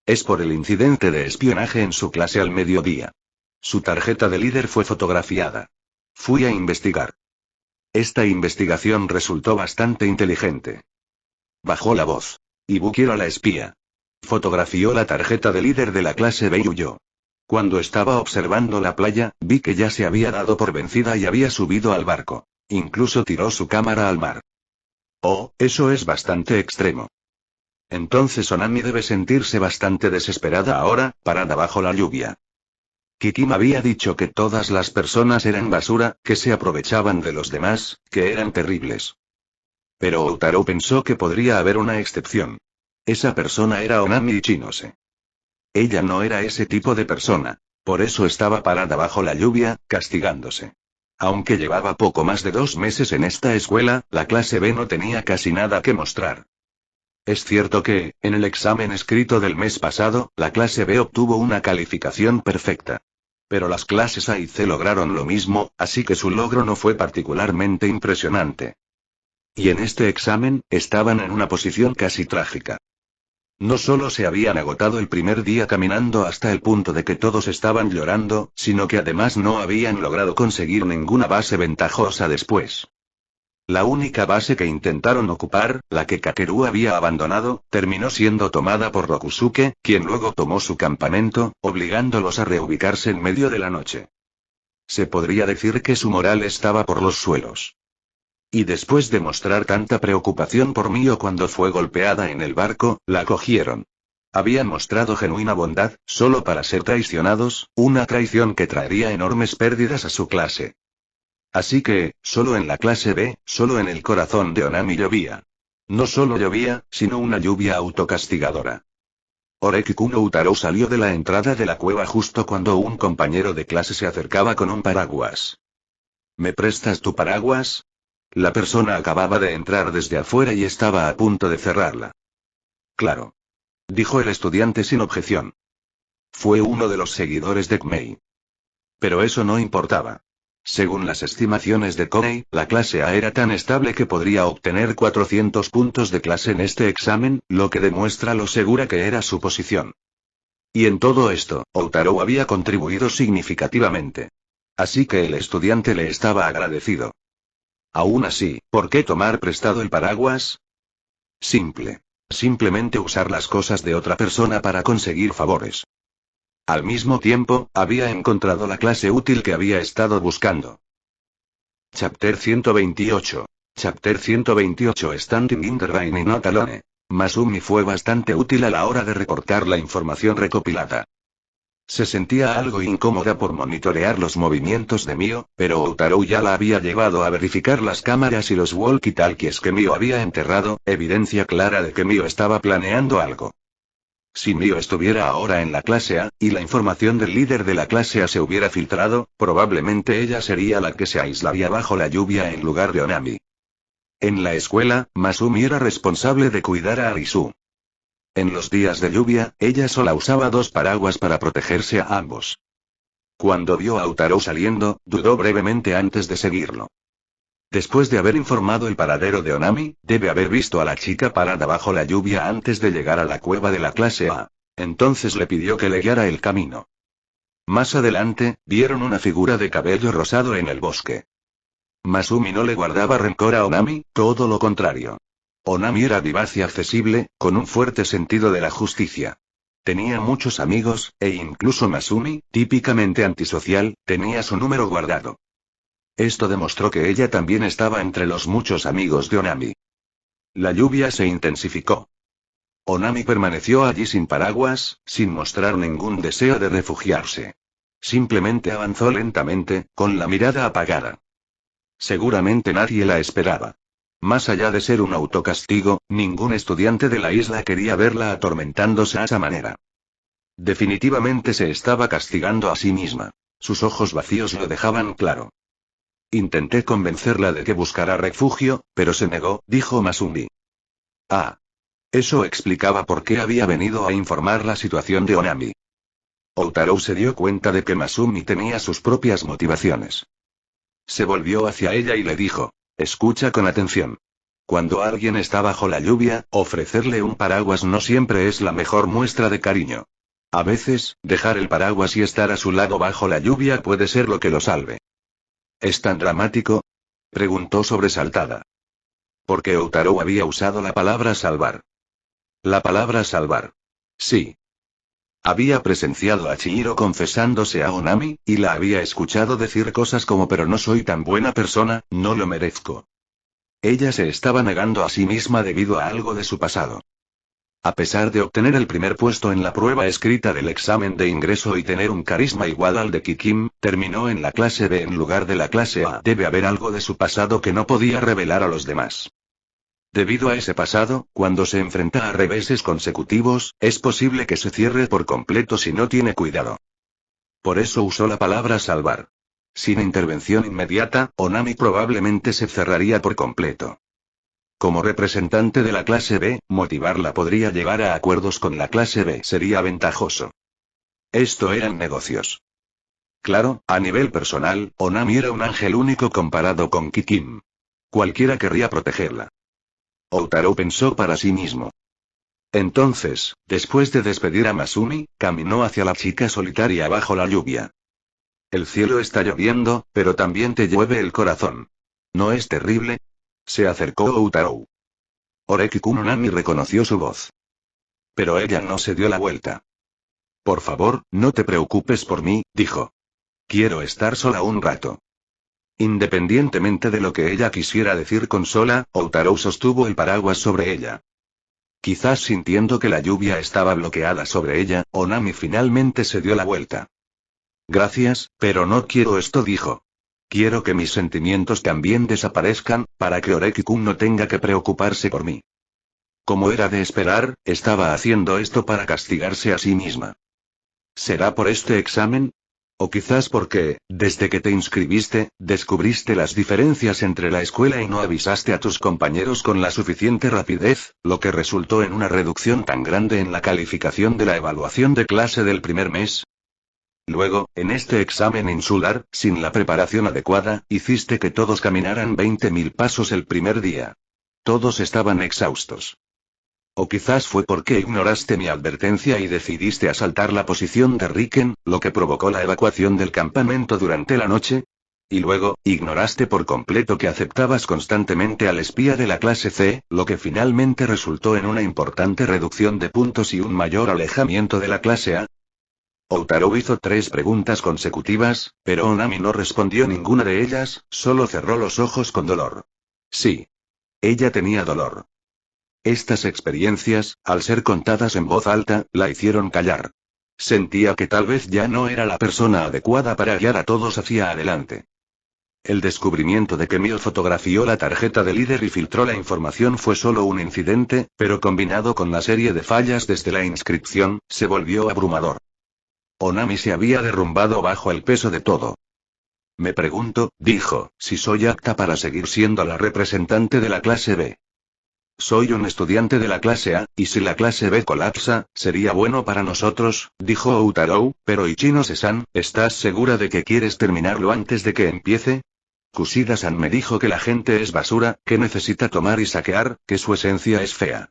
Es por el incidente de espionaje en su clase al mediodía. Su tarjeta de líder fue fotografiada. Fui a investigar. Esta investigación resultó bastante inteligente. Bajó la voz. Ibuki era la espía. Fotografió la tarjeta de líder de la clase B y huyó. Cuando estaba observando la playa, vi que ya se había dado por vencida y había subido al barco. Incluso tiró su cámara al mar. Oh, eso es bastante extremo. Entonces Onami debe sentirse bastante desesperada ahora, parada bajo la lluvia. Kiki me había dicho que todas las personas eran basura, que se aprovechaban de los demás, que eran terribles. Pero Outaro pensó que podría haber una excepción. Esa persona era Onami Ichinose. Ella no era ese tipo de persona. Por eso estaba parada bajo la lluvia, castigándose. Aunque llevaba poco más de 2 meses en esta escuela, la clase B no tenía casi nada que mostrar. Es cierto que, en el examen escrito del mes pasado, la clase B obtuvo una calificación perfecta. Pero las clases A y C lograron lo mismo, así que su logro no fue particularmente impresionante. Y en este examen, estaban en una posición casi trágica. No solo se habían agotado el primer día caminando hasta el punto de que todos estaban llorando, sino que además no habían logrado conseguir ninguna base ventajosa después. La única base que intentaron ocupar, la que Kakeru había abandonado, terminó siendo tomada por Rokusuke, quien luego tomó su campamento, obligándolos a reubicarse en medio de la noche. Se podría decir que su moral estaba por los suelos. Y después de mostrar tanta preocupación por Mio cuando fue golpeada en el barco, la cogieron. Habían mostrado genuina bondad, solo para ser traicionados, una traición que traería enormes pérdidas a su clase. Así que, solo en la clase B, solo en el corazón de Onami llovía. No solo llovía, sino una lluvia autocastigadora. Oreki-kun Outaro salió de la entrada de la cueva justo cuando un compañero de clase se acercaba con un paraguas. ¿Me prestas tu paraguas? La persona acababa de entrar desde afuera y estaba a punto de cerrarla. Claro. Dijo el estudiante sin objeción. Fue uno de los seguidores de Kmei. Pero eso no importaba. Según las estimaciones de Konei, la clase A era tan estable que podría obtener 400 puntos de clase en este examen, lo que demuestra lo segura que era su posición. Y en todo esto, Outaro había contribuido significativamente. Así que el estudiante le estaba agradecido. Aún así, ¿por qué tomar prestado el paraguas? Simple. Simplemente usar las cosas de otra persona para conseguir favores. Al mismo tiempo, había encontrado la clase útil que había estado buscando. Chapter 128. Chapter 128 Standing in the rain and not alone. Masumi fue bastante útil a la hora de reportar la información recopilada. Se sentía algo incómoda por monitorear los movimientos de Mio, pero Outaro ya la había llevado a verificar las cámaras y los walkie-talkies que Mio había enterrado, evidencia clara de que Mio estaba planeando algo. Si Mio estuviera ahora en la clase A, y la información del líder de la clase A se hubiera filtrado, probablemente ella sería la que se aislaría bajo la lluvia en lugar de Onami. En la escuela, Masumi era responsable de cuidar a Arisu. En los días de lluvia, ella sola usaba 2 paraguas para protegerse a ambos. Cuando vio a Outaro saliendo, dudó brevemente antes de seguirlo. Después de haber informado el paradero de Onami, debe haber visto a la chica parada bajo la lluvia antes de llegar a la cueva de la clase A. Entonces le pidió que le guiara el camino. Más adelante, vieron una figura de cabello rosado en el bosque. Masumi no le guardaba rencor a Onami, todo lo contrario. Onami era vivaz y accesible, con un fuerte sentido de la justicia. Tenía muchos amigos, e incluso Masumi, típicamente antisocial, tenía su número guardado. Esto demostró que ella también estaba entre los muchos amigos de Onami. La lluvia se intensificó. Onami permaneció allí sin paraguas, sin mostrar ningún deseo de refugiarse. Simplemente avanzó lentamente, con la mirada apagada. Seguramente nadie la esperaba. Más allá de ser un autocastigo, ningún estudiante de la isla quería verla atormentándose a esa manera. Definitivamente se estaba castigando a sí misma. Sus ojos vacíos lo dejaban claro. Intenté convencerla de que buscara refugio, pero se negó, dijo Masumi. Ah. Eso explicaba por qué había venido a informar la situación de Onami. Outaro se dio cuenta de que Masumi tenía sus propias motivaciones. Se volvió hacia ella y le dijo. Escucha con atención. Cuando alguien está bajo la lluvia, ofrecerle un paraguas no siempre es la mejor muestra de cariño. A veces, dejar el paraguas y estar a su lado bajo la lluvia puede ser lo que lo salve. ¿Es tan dramático? Preguntó sobresaltada. Porque Outaro había usado la palabra salvar. La palabra salvar. Sí. Había presenciado a Chihiro confesándose a Onami, y la había escuchado decir cosas como pero no soy tan buena persona, no lo merezco. Ella se estaba negando a sí misma debido a algo de su pasado. A pesar de obtener el primer puesto en la prueba escrita del examen de ingreso y tener un carisma igual al de Kikim, terminó en la clase B en lugar de la clase A. Debe haber algo de su pasado que no podía revelar a los demás. Debido a ese pasado, cuando se enfrenta a reveses consecutivos, es posible que se cierre por completo si no tiene cuidado. Por eso usó la palabra salvar. Sin intervención inmediata, Onami probablemente se cerraría por completo. Como representante de la clase B, motivarla podría llevar a acuerdos con la clase B. Sería ventajoso. Esto eran negocios. Claro, a nivel personal, Onami era un ángel único comparado con Kikim. Cualquiera querría protegerla. Outaro pensó para sí mismo. Entonces, después de despedir a Masumi, caminó hacia la chica solitaria bajo la lluvia. El cielo está lloviendo, pero también te llueve el corazón. ¿No es terrible? Se acercó Outaro. Oreki-kun. Onami reconoció su voz. Pero ella no se dio la vuelta. Por favor, no te preocupes por mí, dijo. Quiero estar sola un rato. Independientemente de lo que ella quisiera decir con sola, Outaro sostuvo el paraguas sobre ella. Quizás sintiendo que la lluvia estaba bloqueada sobre ella, Onami finalmente se dio la vuelta. Gracias, pero no quiero esto, dijo. Quiero que mis sentimientos también desaparezcan, para que Oreki-kun no tenga que preocuparse por mí. Como era de esperar, estaba haciendo esto para castigarse a sí misma. ¿Será por este examen? O quizás porque, desde que te inscribiste, descubriste las diferencias entre la escuela y no avisaste a tus compañeros con la suficiente rapidez, lo que resultó en una reducción tan grande en la calificación de la evaluación de clase del primer mes. Luego, en este examen insular, sin la preparación adecuada, hiciste que todos caminaran 20.000 pasos el primer día. Todos estaban exhaustos. O quizás fue porque ignoraste mi advertencia y decidiste asaltar la posición de Riken, lo que provocó la evacuación del campamento durante la noche. Y luego, ignoraste por completo que aceptabas constantemente al espía de la clase C, lo que finalmente resultó en una importante reducción de puntos y un mayor alejamiento de la clase A. Outaro hizo 3 preguntas consecutivas, pero Onami no respondió ninguna de ellas, solo cerró los ojos con dolor. Sí. Ella tenía dolor. Estas experiencias, al ser contadas en voz alta, la hicieron callar. Sentía que tal vez ya no era la persona adecuada para guiar a todos hacia adelante. El descubrimiento de que Mio fotografió la tarjeta de líder y filtró la información fue solo un incidente, pero combinado con la serie de fallas desde la inscripción, se volvió abrumador. Onami se había derrumbado bajo el peso de todo. Me pregunto, dijo, si soy apta para seguir siendo la representante de la clase B. Soy un estudiante de la clase A, y si la clase B colapsa, sería bueno para nosotros, dijo Outaro, pero Ichino-san, ¿estás segura de que quieres terminarlo antes de que empiece? Kushida-san me dijo que la gente es basura, que necesita tomar y saquear, que su esencia es fea.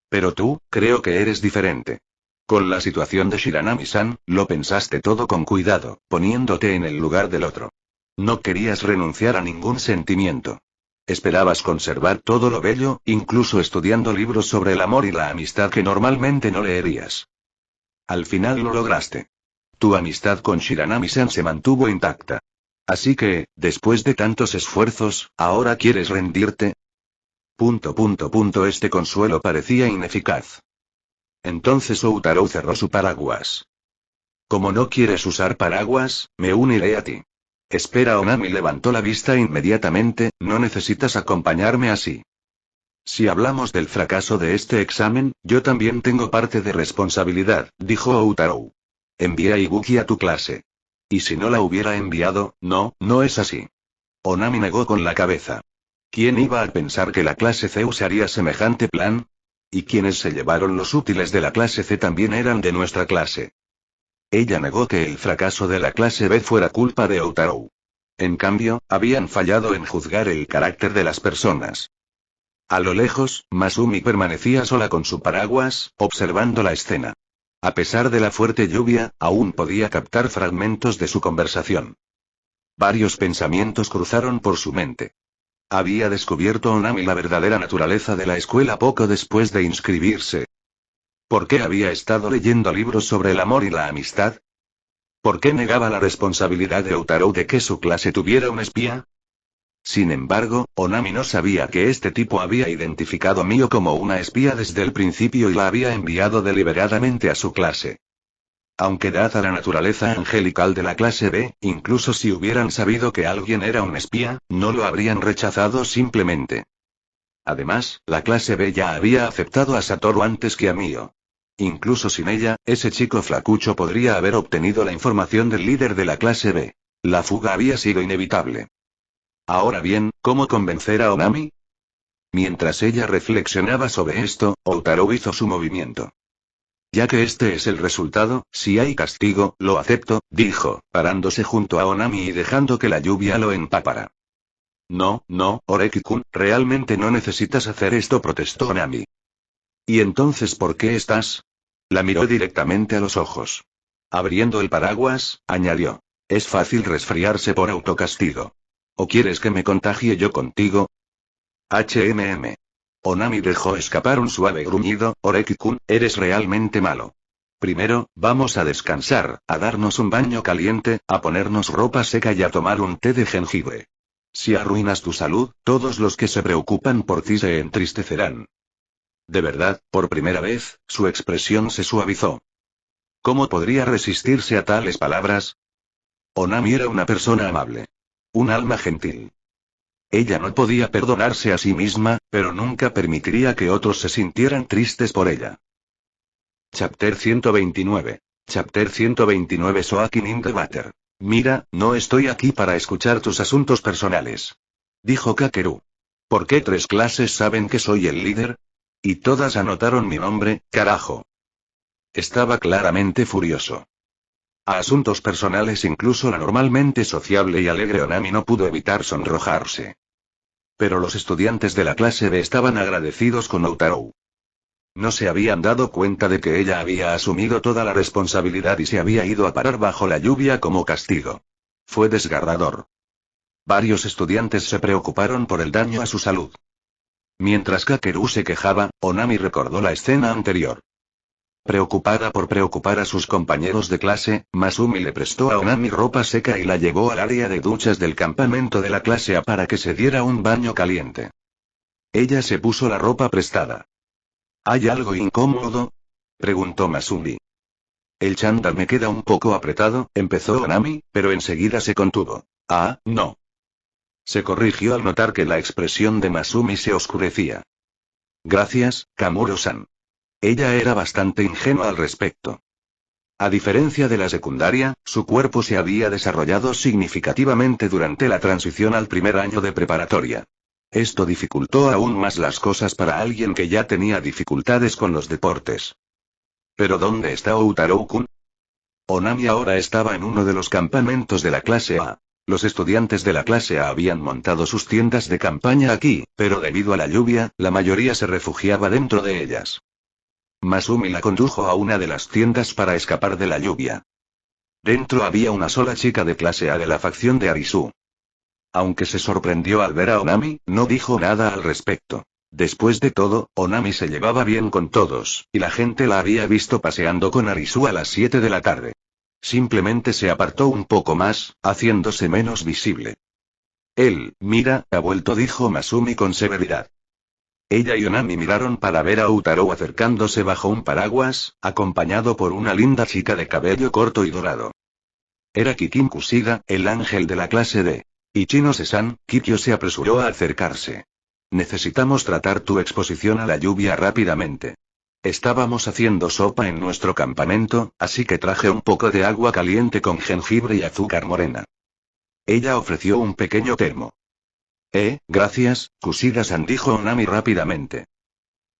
Pero tú, creo que eres diferente. Con la situación de Shiranami-san, lo pensaste todo con cuidado, poniéndote en el lugar del otro. No querías renunciar a ningún sentimiento. Esperabas conservar todo lo bello, incluso estudiando libros sobre el amor y la amistad que normalmente no leerías. Al final lo lograste. Tu amistad con Shiranami-san se mantuvo intacta. Así que, después de tantos esfuerzos, ¿ahora quieres rendirte? Este consuelo parecía ineficaz. Entonces Outaro cerró su paraguas. Como no quieres usar paraguas, me uniré a ti. Espera, Onami levantó la vista inmediatamente, no necesitas acompañarme así. Si hablamos del fracaso de este examen, yo también tengo parte de responsabilidad, dijo Outaro. Envié a Ibuki a tu clase. Y si no la hubiera enviado, no es así. Onami negó con la cabeza. ¿Quién iba a pensar que la clase C usaría semejante plan? Y quienes se llevaron los útiles de la clase C también eran de nuestra clase. Ella negó que el fracaso de la clase B fuera culpa de Outaro. En cambio, habían fallado en juzgar el carácter de las personas. A lo lejos, Masumi permanecía sola con su paraguas, observando la escena. A pesar de la fuerte lluvia, aún podía captar fragmentos de su conversación. Varios pensamientos cruzaron por su mente. Había descubierto Onami la verdadera naturaleza de la escuela poco después de inscribirse. ¿Por qué había estado leyendo libros sobre el amor y la amistad? ¿Por qué negaba la responsabilidad de Utarou de que su clase tuviera un espía? Sin embargo, Onami no sabía que este tipo había identificado a Mio como una espía desde el principio y la había enviado deliberadamente a su clase. Aunque dada la naturaleza angelical de la clase B, incluso si hubieran sabido que alguien era un espía, no lo habrían rechazado simplemente. Además, la clase B ya había aceptado a Satoru antes que a Mio. Incluso sin ella, ese chico flacucho podría haber obtenido la información del líder de la clase B. La fuga había sido inevitable. Ahora bien, ¿cómo convencer a Onami? Mientras ella reflexionaba sobre esto, Outaro hizo su movimiento. Ya que este es el resultado, si hay castigo, lo acepto, dijo, parándose junto a Onami y dejando que la lluvia lo empapara. No, Oreki-kun, realmente no necesitas hacer esto, protestó Onami. ¿Y entonces por qué estás? La miró directamente a los ojos. Abriendo el paraguas, añadió. Es fácil resfriarse por autocastigo. ¿O quieres que me contagie yo contigo? Onami dejó escapar un suave gruñido. Oreki-kun, eres realmente malo. Primero, vamos a descansar, a darnos un baño caliente, a ponernos ropa seca y a tomar un té de jengibre. Si arruinas tu salud, todos los que se preocupan por ti se entristecerán. De verdad, por primera vez, su expresión se suavizó. ¿Cómo podría resistirse a tales palabras? Onami era una persona amable. Un alma gentil. Ella no podía perdonarse a sí misma, pero nunca permitiría que otros se sintieran tristes por ella. Chapter 129. Chapter 129 Soaking in the Water. Mira, no estoy aquí para escuchar tus asuntos personales. Dijo Kakeru. ¿Por qué 3 clases saben que soy el líder? Y todas anotaron mi nombre, carajo. Estaba claramente furioso. A asuntos personales incluso la normalmente sociable y alegre Onami no pudo evitar sonrojarse. Pero los estudiantes de la clase B estaban agradecidos con Outaro. No se habían dado cuenta de que ella había asumido toda la responsabilidad y se había ido a parar bajo la lluvia como castigo. Fue desgarrador. Varios estudiantes se preocuparon por el daño a su salud. Mientras Kakeru se quejaba, Onami recordó la escena anterior. Preocupada por preocupar a sus compañeros de clase, Masumi le prestó a Onami ropa seca y la llevó al área de duchas del campamento de la clase A para que se diera un baño caliente. Ella se puso la ropa prestada. ¿Hay algo incómodo? Preguntó Masumi. El chándal me queda un poco apretado, empezó Onami, pero enseguida se contuvo. Ah, no. Se corrigió al notar que la expresión de Masumi se oscurecía. Gracias, Kamuro-san. Ella era bastante ingenua al respecto. A diferencia de la secundaria, su cuerpo se había desarrollado significativamente durante la transición al primer año de preparatoria. Esto dificultó aún más las cosas para alguien que ya tenía dificultades con los deportes. ¿Pero dónde está Outaro-kun? Onami ahora estaba en uno de los campamentos de la clase A. Los estudiantes de la clase A habían montado sus tiendas de campaña aquí, pero debido a la lluvia, la mayoría se refugiaba dentro de ellas. Masumi la condujo a una de las tiendas para escapar de la lluvia. Dentro había una sola chica de clase A de la facción de Arisu. Aunque se sorprendió al ver a Onami, no dijo nada al respecto. Después de todo, Onami se llevaba bien con todos, y la gente la había visto paseando con Arisu a las 7 de la tarde. Simplemente se apartó un poco más, haciéndose menos visible. Mira, ha vuelto, dijo Masumi con severidad. Ella y Onami miraron para ver a Outaro acercándose bajo un paraguas, acompañado por una linda chica de cabello corto y dorado. Era Kikin Kushida, el ángel de la clase D. Ichino-san, Kikyo se apresuró a acercarse. Necesitamos tratar tu exposición a la lluvia rápidamente. Estábamos haciendo sopa en nuestro campamento, así que traje un poco de agua caliente con jengibre y azúcar morena. Ella ofreció un pequeño termo. Gracias, Kushida-san, dijo Onami rápidamente.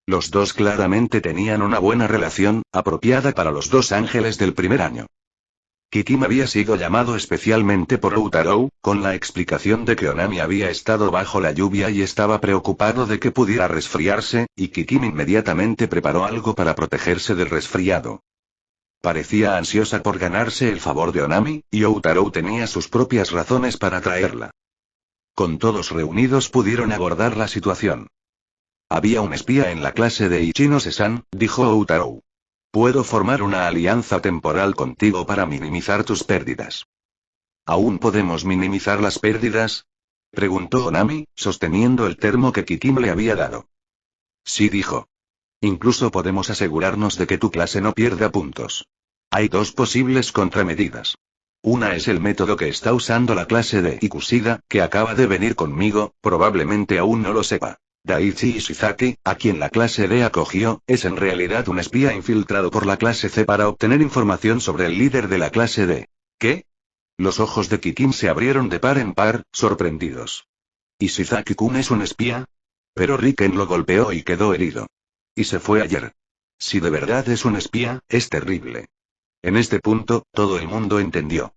Los dos claramente tenían una buena relación, apropiada para los 2 ángeles del primer año. Kikim había sido llamado especialmente por Outaro, con la explicación de que Onami había estado bajo la lluvia y estaba preocupado de que pudiera resfriarse, y Kikim inmediatamente preparó algo para protegerse del resfriado. Parecía ansiosa por ganarse el favor de Onami, y Outarou tenía sus propias razones para traerla. Con todos reunidos pudieron abordar la situación. Había un espía en la clase de Ichinose-san, dijo Outarou. Puedo formar una alianza temporal contigo para minimizar tus pérdidas. ¿Aún podemos minimizar las pérdidas? Preguntó Onami, sosteniendo el termo que Kikim le había dado. Sí, dijo. Incluso podemos asegurarnos de que tu clase no pierda puntos. Hay dos posibles contramedidas. Una es el método que está usando la clase de Ikusida, que acaba de venir conmigo, probablemente aún no lo sepa. Daichi Ishizaki, a quien la clase D acogió, es en realidad un espía infiltrado por la clase C para obtener información sobre el líder de la clase D. ¿Qué? Los ojos de Kikim se abrieron de par en par, sorprendidos. ¿Ishizaki-kun es un espía? Pero Riken lo golpeó y quedó herido. Y se fue ayer. Si de verdad es un espía, es terrible. En este punto, todo el mundo entendió.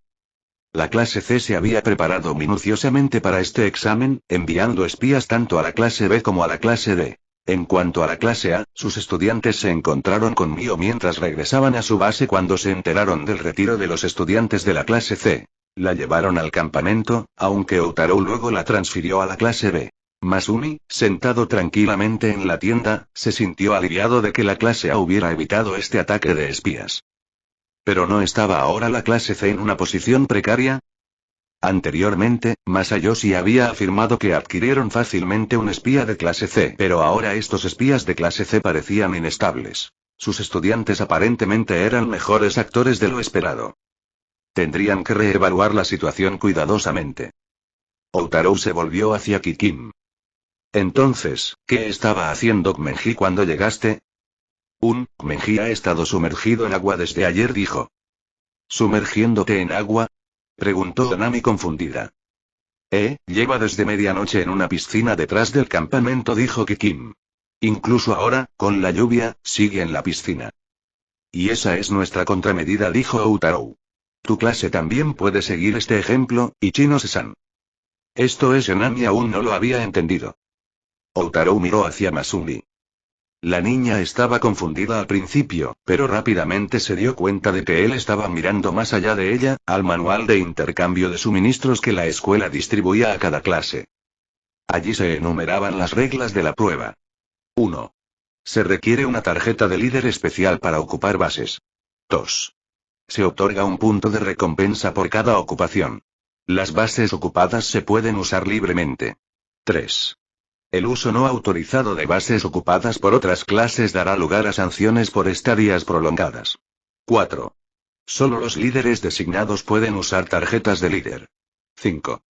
La clase C se había preparado minuciosamente para este examen, enviando espías tanto a la clase B como a la clase D. En cuanto a la clase A, sus estudiantes se encontraron con Mio mientras regresaban a su base cuando se enteraron del retiro de los estudiantes de la clase C. La llevaron al campamento, aunque Outarou luego la transfirió a la clase B. Masumi, sentado tranquilamente en la tienda, se sintió aliviado de que la clase A hubiera evitado este ataque de espías. ¿Pero no estaba ahora la clase C en una posición precaria? Anteriormente, Masayoshi había afirmado que adquirieron fácilmente un espía de clase C, pero ahora estos espías de clase C parecían inestables. Sus estudiantes aparentemente eran mejores actores de lo esperado. Tendrían que reevaluar la situación cuidadosamente. Outarou se volvió hacia Kikim. Entonces, ¿qué estaba haciendo Kmenji cuando llegaste? Kmenji ha estado sumergido en agua desde ayer, dijo. ¿Sumergiéndote en agua? Preguntó Onami confundida. Lleva desde medianoche en una piscina detrás del campamento, dijo Kikim. Incluso ahora, con la lluvia, sigue en la piscina. Y esa es nuestra contramedida, dijo Outarou. Tu clase también puede seguir este ejemplo, Ichinose-san. Esto es, Onami aún no lo había entendido. Outarou miró hacia Masumi. La niña estaba confundida al principio, pero rápidamente se dio cuenta de que él estaba mirando más allá de ella, al manual de intercambio de suministros que la escuela distribuía a cada clase. Allí se enumeraban las reglas de la prueba. 1. Se requiere una tarjeta de líder especial para ocupar bases. 2. Se otorga un punto de recompensa por cada ocupación. Las bases ocupadas se pueden usar libremente. 3. El uso no autorizado de bases ocupadas por otras clases dará lugar a sanciones por estadías prolongadas. 4. Solo los líderes designados pueden usar tarjetas de líder. 5.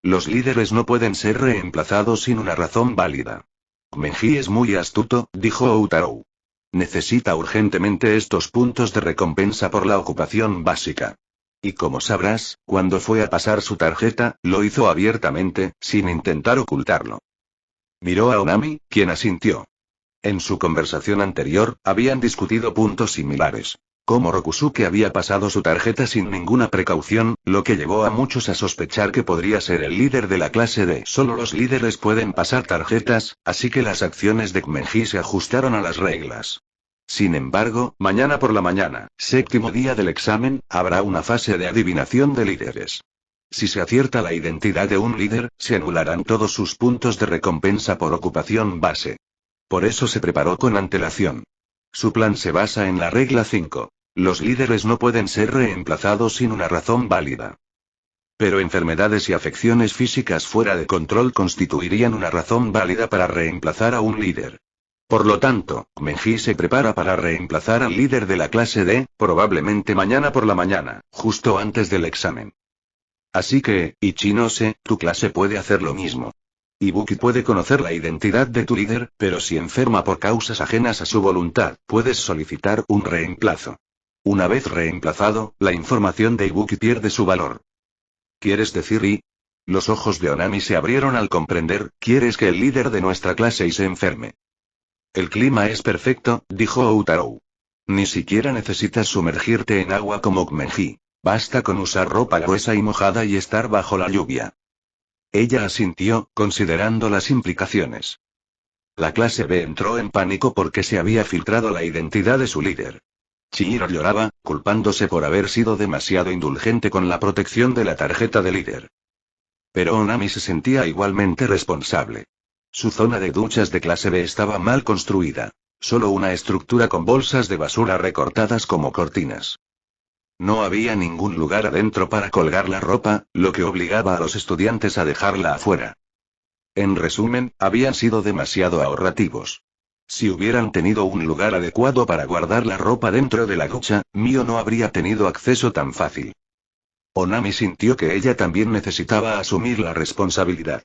Los líderes no pueden ser reemplazados sin una razón válida. Kmenji es muy astuto, dijo Outarou. Necesita urgentemente estos puntos de recompensa por la ocupación básica. Y como sabrás, cuando fue a pasar su tarjeta, lo hizo abiertamente, sin intentar ocultarlo. Miró a Onami, quien asintió. En su conversación anterior, habían discutido puntos similares. Como Rokusuke había pasado su tarjeta sin ninguna precaución, lo que llevó a muchos a sospechar que podría ser el líder de la clase D. Solo los líderes pueden pasar tarjetas, así que las acciones de Kmenji se ajustaron a las reglas. Sin embargo, mañana por la mañana, séptimo día del examen, habrá una fase de adivinación de líderes. Si se acierta la identidad de un líder, se anularán todos sus puntos de recompensa por ocupación base. Por eso se preparó con antelación. Su plan se basa en la regla 5. Los líderes no pueden ser reemplazados sin una razón válida. Pero enfermedades y afecciones físicas fuera de control constituirían una razón válida para reemplazar a un líder. Por lo tanto, Kmenji se prepara para reemplazar al líder de la clase D, probablemente mañana por la mañana, justo antes del examen. Así que, Ichinose, tu clase puede hacer lo mismo. Ibuki puede conocer la identidad de tu líder, pero si enferma por causas ajenas a su voluntad, puedes solicitar un reemplazo. Una vez reemplazado, la información de Ibuki pierde su valor. ¿Quieres decir? Los ojos de Onami se abrieron al comprender, ¿quieres que el líder de nuestra clase se enferme? El clima es perfecto, dijo Outarou. Ni siquiera necesitas sumergirte en agua como Kmenji. Basta con usar ropa gruesa y mojada y estar bajo la lluvia. Ella asintió, considerando las implicaciones. La clase B entró en pánico porque se había filtrado la identidad de su líder. Chihiro lloraba, culpándose por haber sido demasiado indulgente con la protección de la tarjeta de líder. Pero Onami se sentía igualmente responsable. Su zona de duchas de clase B estaba mal construida. Solo una estructura con bolsas de basura recortadas como cortinas. No había ningún lugar adentro para colgar la ropa, lo que obligaba a los estudiantes a dejarla afuera. En resumen, habían sido demasiado ahorrativos. Si hubieran tenido un lugar adecuado para guardar la ropa dentro de la ducha, Mio no habría tenido acceso tan fácil. Onami sintió que ella también necesitaba asumir la responsabilidad.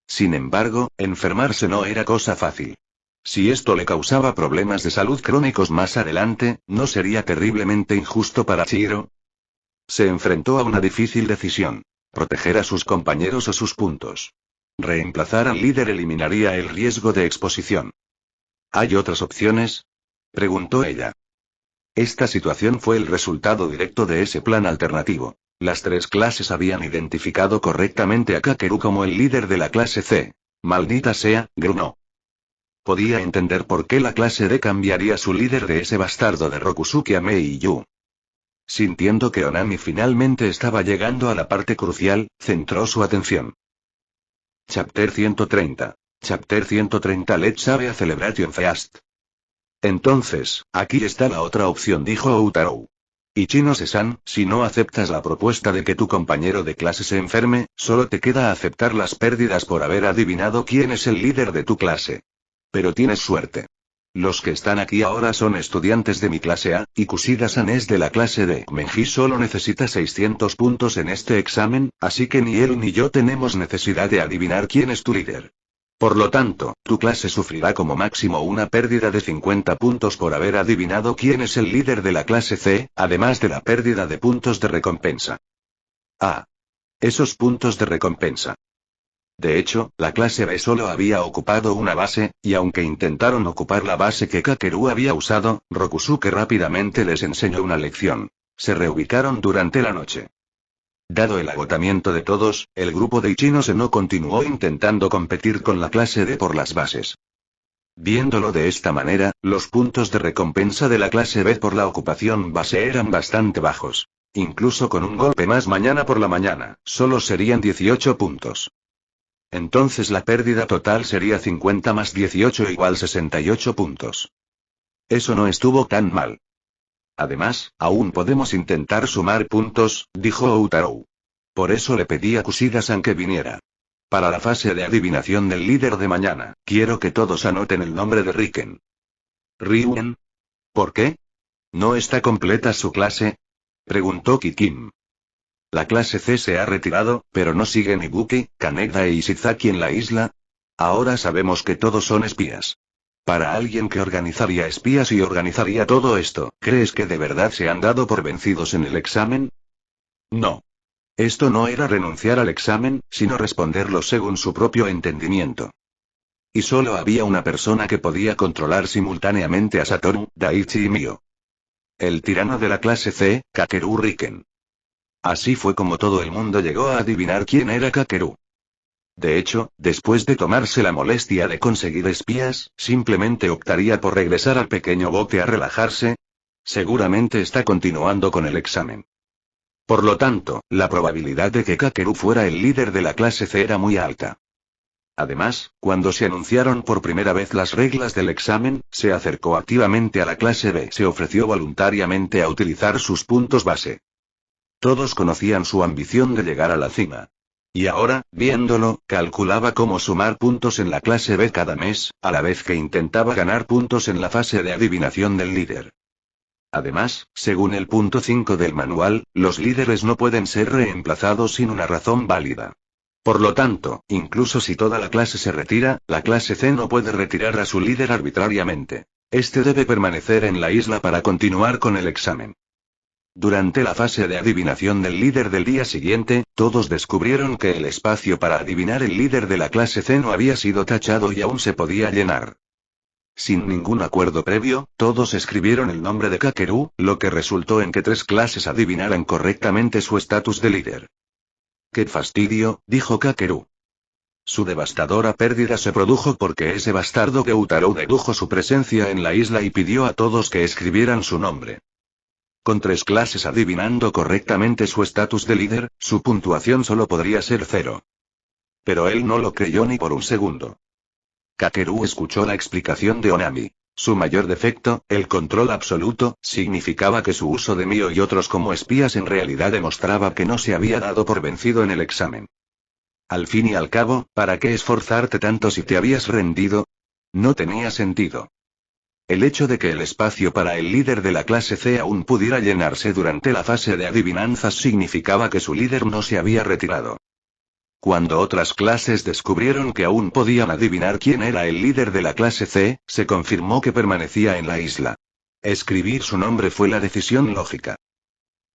Sin embargo, enfermarse no era cosa fácil. Si esto le causaba problemas de salud crónicos más adelante, ¿no sería terriblemente injusto para Chihiro? Se enfrentó a una difícil decisión: proteger a sus compañeros o sus puntos. Reemplazar al líder eliminaría el riesgo de exposición. ¿Hay otras opciones?, preguntó ella. Esta situación fue el resultado directo de ese plan alternativo. Las tres clases habían identificado correctamente a Kakeru como el líder de la clase C. Maldita sea, grunó. Podía entender por qué la clase D cambiaría su líder de ese bastardo de Rokusuke a Meiyu. Sintiendo que Onami finalmente estaba llegando a la parte crucial, centró su atención. Chapter 130. Chapter 130. Let's have a celebration feast. Entonces, aquí está la otra opción, dijo Outaro. Ichinose-san, si no aceptas la propuesta de que tu compañero de clase se enferme, solo te queda aceptar las pérdidas por haber adivinado quién es el líder de tu clase. Pero tienes suerte. Los que están aquí ahora son estudiantes de mi clase A, y Kushida-san es de la clase D. Menji solo necesita 600 puntos en este examen, así que ni él ni yo tenemos necesidad de adivinar quién es tu líder. Por lo tanto, tu clase sufrirá como máximo una pérdida de 50 puntos por haber adivinado quién es el líder de la clase C, además de la pérdida de puntos de recompensa. Ah. Esos puntos de recompensa. De hecho, la clase B solo había ocupado una base, y aunque intentaron ocupar la base que Kakeru había usado, Rokusuke rápidamente les enseñó una lección. Se reubicaron durante la noche. Dado el agotamiento de todos, el grupo de Ichinose no continuó intentando competir con la clase D por las bases. Viéndolo de esta manera, los puntos de recompensa de la clase B por la ocupación base eran bastante bajos. Incluso con un golpe más mañana por la mañana, solo serían 18 puntos. Entonces la pérdida total sería 50 más 18 igual 68 puntos. Eso no estuvo tan mal. Además, aún podemos intentar sumar puntos, dijo Outaro. Por eso le pedí a Kushida-san que viniera. Para la fase de adivinación del líder de mañana, quiero que todos anoten el nombre de Riken. ¿Ryuen? ¿Por qué? ¿No está completa su clase?, preguntó Kikim. La clase C se ha retirado, pero no siguen Ibuki, Kaneda e Ishizaki en la isla. Ahora sabemos que todos son espías. Para alguien que organizaría espías y organizaría todo esto, ¿crees que de verdad se han dado por vencidos en el examen? No. Esto no era renunciar al examen, sino responderlo según su propio entendimiento. Y solo había una persona que podía controlar simultáneamente a Satoru, Daichi y Mio. El tirano de la clase C, Kakeru Riken. Así fue como todo el mundo llegó a adivinar quién era Kakeru. De hecho, después de tomarse la molestia de conseguir espías, simplemente optaría por regresar al pequeño bote a relajarse. Seguramente está continuando con el examen. Por lo tanto, la probabilidad de que Kakeru fuera el líder de la clase C era muy alta. Además, cuando se anunciaron por primera vez las reglas del examen, se acercó activamente a la clase B. Se ofreció voluntariamente a utilizar sus puntos base. Todos conocían su ambición de llegar a la cima. Y ahora, viéndolo, calculaba cómo sumar puntos en la clase B cada mes, a la vez que intentaba ganar puntos en la fase de adivinación del líder. Además, según el punto 5 del manual, los líderes no pueden ser reemplazados sin una razón válida. Por lo tanto, incluso si toda la clase se retira, la clase C no puede retirar a su líder arbitrariamente. Este debe permanecer en la isla para continuar con el examen. Durante la fase de adivinación del líder del día siguiente, todos descubrieron que el espacio para adivinar el líder de la clase C no había sido tachado y aún se podía llenar. Sin ningún acuerdo previo, todos escribieron el nombre de Kakeru, lo que resultó en que 3 clases adivinaran correctamente su estatus de líder. «¡Qué fastidio!», dijo Kakeru. Su devastadora pérdida se produjo porque ese bastardo Gyutaro dedujo su presencia en la isla y pidió a todos que escribieran su nombre. Con 3 clases adivinando correctamente su estatus de líder, su puntuación solo podría ser 0. Pero él no lo creyó ni por un segundo. Kakeru escuchó la explicación de Onami. Su mayor defecto, el control absoluto, significaba que su uso de Mio y otros como espías en realidad demostraba que no se había dado por vencido en el examen. Al fin y al cabo, ¿para qué esforzarte tanto si te habías rendido? No tenía sentido. El hecho de que el espacio para el líder de la clase C aún pudiera llenarse durante la fase de adivinanzas significaba que su líder no se había retirado. Cuando otras clases descubrieron que aún podían adivinar quién era el líder de la clase C, se confirmó que permanecía en la isla. Escribir su nombre fue la decisión lógica.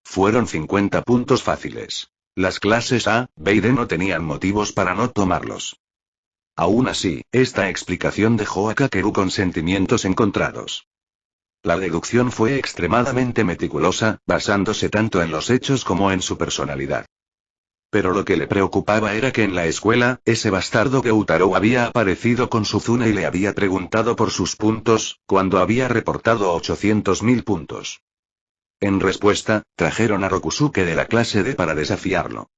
Fueron 50 puntos fáciles. Las clases A, B y D no tenían motivos para no tomarlos. Aún así, esta explicación dejó a Kakeru con sentimientos encontrados. La deducción fue extremadamente meticulosa, basándose tanto en los hechos como en su personalidad. Pero lo que le preocupaba era que en la escuela, ese bastardo Gyutaro había aparecido con Suzune y le había preguntado por sus puntos, cuando había reportado 800.000 puntos. En respuesta, trajeron a Rokusuke de la clase D para desafiarlo.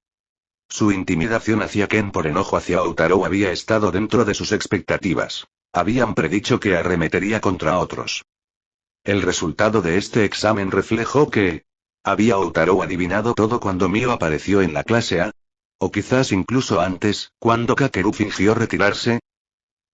Su intimidación hacia Ken por enojo hacia Gyutaro había estado dentro de sus expectativas. Habían predicho que arremetería contra otros. El resultado de este examen reflejó que ¿había Gyutaro adivinado todo cuando Mio apareció en la clase A? ¿O quizás incluso antes, cuando Kakeru fingió retirarse?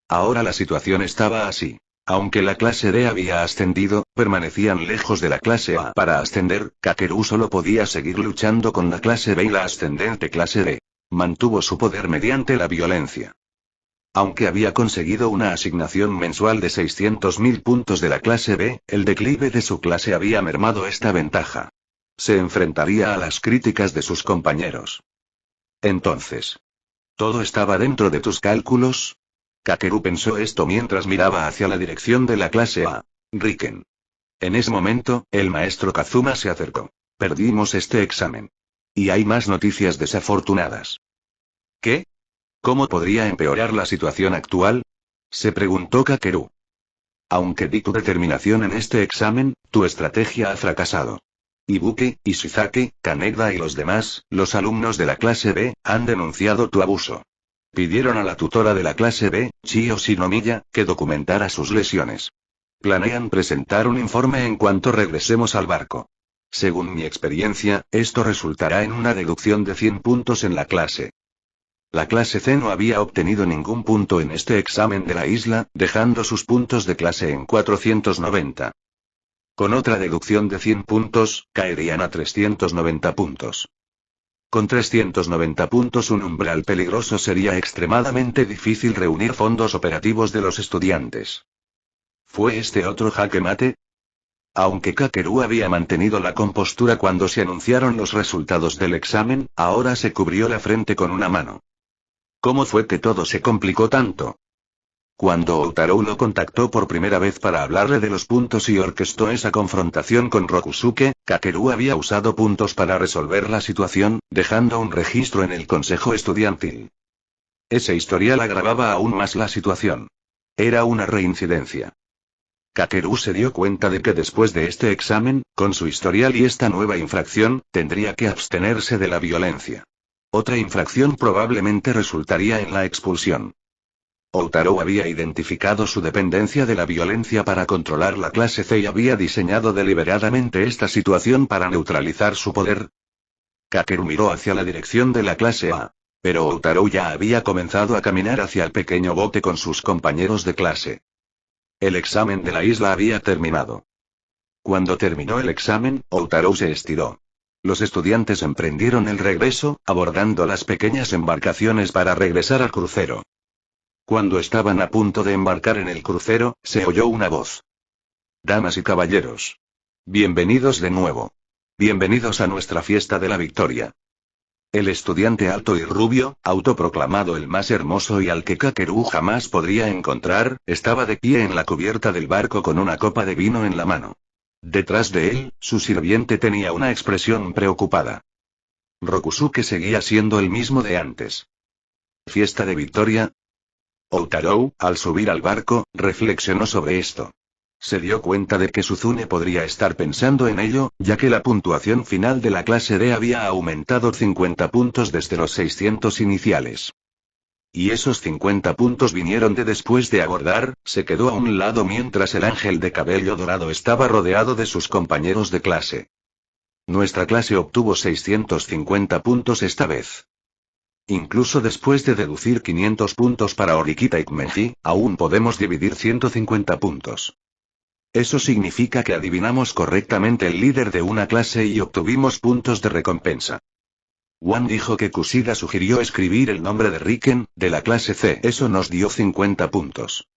Ahora la situación estaba así. Aunque la clase D había ascendido, permanecían lejos de la clase A. Para ascender, Kakeru solo podía seguir luchando con la clase B y la ascendente clase D. Mantuvo su poder mediante la violencia. Aunque había conseguido una asignación mensual de 600.000 puntos de la clase B, el declive de su clase había mermado esta ventaja. Se enfrentaría a las críticas de sus compañeros. Entonces, ¿todo estaba dentro de tus cálculos? Kakeru pensó esto mientras miraba hacia la dirección de la clase A. Riken. En ese momento, el maestro Kazuma se acercó. Perdimos este examen. Y hay más noticias desafortunadas. ¿Qué? ¿Cómo podría empeorar la situación actual? Se preguntó Kakeru. Aunque di tu determinación en este examen, tu estrategia ha fracasado. Ibuki, Ishizaki, Kaneda y los demás, los alumnos de la clase B, han denunciado tu abuso. Pidieron a la tutora de la clase B, Chio Shinomiya, que documentara sus lesiones. Planean presentar un informe en cuanto regresemos al barco. Según mi experiencia, esto resultará en una deducción de 100 puntos en la clase. La clase C no había obtenido ningún punto en este examen de la isla, dejando sus puntos de clase en 490. Con otra deducción de 100 puntos, caerían a 390 puntos. Con 390 puntos un umbral peligroso sería extremadamente difícil reunir fondos operativos de los estudiantes. ¿Fue este otro jaque mate? Aunque Kakeru había mantenido la compostura cuando se anunciaron los resultados del examen, ahora se cubrió la frente con una mano. ¿Cómo fue que todo se complicó tanto? Cuando Gyutaro lo contactó por primera vez para hablarle de los puntos y orquestó esa confrontación con Rokusuke, Kakeru había usado puntos para resolver la situación, dejando un registro en el consejo estudiantil. Ese historial agravaba aún más la situación. Era una reincidencia. Kakeru se dio cuenta de que después de este examen, con su historial y esta nueva infracción, tendría que abstenerse de la violencia. Otra infracción probablemente resultaría en la expulsión. Gyutaro había identificado su dependencia de la violencia para controlar la clase C y había diseñado deliberadamente esta situación para neutralizar su poder. Kakeru miró hacia la dirección de la clase A. Pero Gyutaro ya había comenzado a caminar hacia el pequeño bote con sus compañeros de clase. El examen de la isla había terminado. Cuando terminó el examen, Gyutaro se estiró. Los estudiantes emprendieron el regreso, abordando las pequeñas embarcaciones para regresar al crucero. Cuando estaban a punto de embarcar en el crucero, se oyó una voz. Damas y caballeros. Bienvenidos de nuevo. Bienvenidos a nuestra fiesta de la victoria. El estudiante alto y rubio, autoproclamado el más hermoso y al que Kakeru jamás podría encontrar, estaba de pie en la cubierta del barco con una copa de vino en la mano. Detrás de él, su sirviente tenía una expresión preocupada. Rokusuke seguía siendo el mismo de antes. ¿Fiesta de victoria? Outaro, al subir al barco, reflexionó sobre esto. Se dio cuenta de que Suzune podría estar pensando en ello, ya que la puntuación final de la clase D había aumentado 50 puntos desde los 600 iniciales. Y esos 50 puntos vinieron de después de abordar, se quedó a un lado mientras el ángel de cabello dorado estaba rodeado de sus compañeros de clase. Nuestra clase obtuvo 650 puntos esta vez. Incluso después de deducir 500 puntos para Orikita y Kmenji, aún podemos dividir 150 puntos. Eso significa que adivinamos correctamente el líder de una clase y obtuvimos puntos de recompensa. Wan dijo que Kushida sugirió escribir el nombre de Riken, de la clase C. Eso nos dio 50 puntos.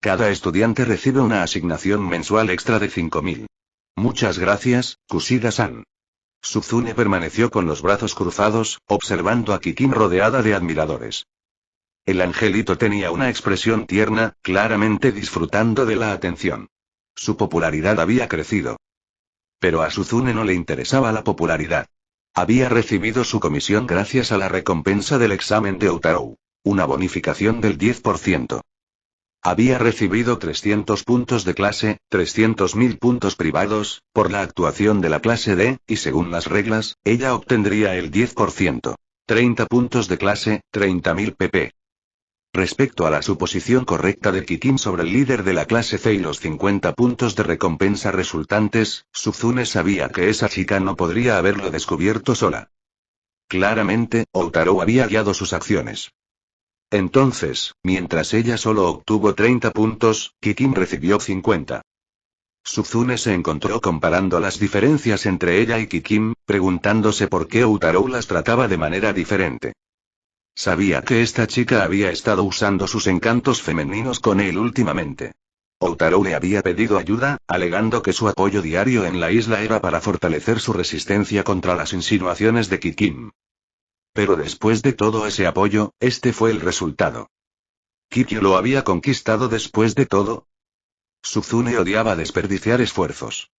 Cada estudiante recibe una asignación mensual extra de 5000. Muchas gracias, Kushida-san. Suzune permaneció con los brazos cruzados, observando a Kikin rodeada de admiradores. El angelito tenía una expresión tierna, claramente disfrutando de la atención. Su popularidad había crecido. Pero a Suzune no le interesaba la popularidad. Había recibido su comisión gracias a la recompensa del examen de Outaro. Una bonificación del 10%. Había recibido 300 puntos de clase, 300.000 puntos privados, por la actuación de la clase D, y según las reglas, ella obtendría el 10%. 30 puntos de clase, 30.000 pp. Respecto a la suposición correcta de Kikin sobre el líder de la clase C y los 50 puntos de recompensa resultantes, Suzune sabía que esa chica no podría haberlo descubierto sola. Claramente, Outaro había guiado sus acciones. Entonces, mientras ella solo obtuvo 30 puntos, Kikin recibió 50. Suzune se encontró comparando las diferencias entre ella y Kikin, preguntándose por qué Outaro las trataba de manera diferente. Sabía que esta chica había estado usando sus encantos femeninos con él últimamente. Outaro le había pedido ayuda, alegando que su apoyo diario en la isla era para fortalecer su resistencia contra las insinuaciones de Kikin. Pero después de todo ese apoyo, este fue el resultado. ¿Kikyo lo había conquistado después de todo? Suzune odiaba desperdiciar esfuerzos.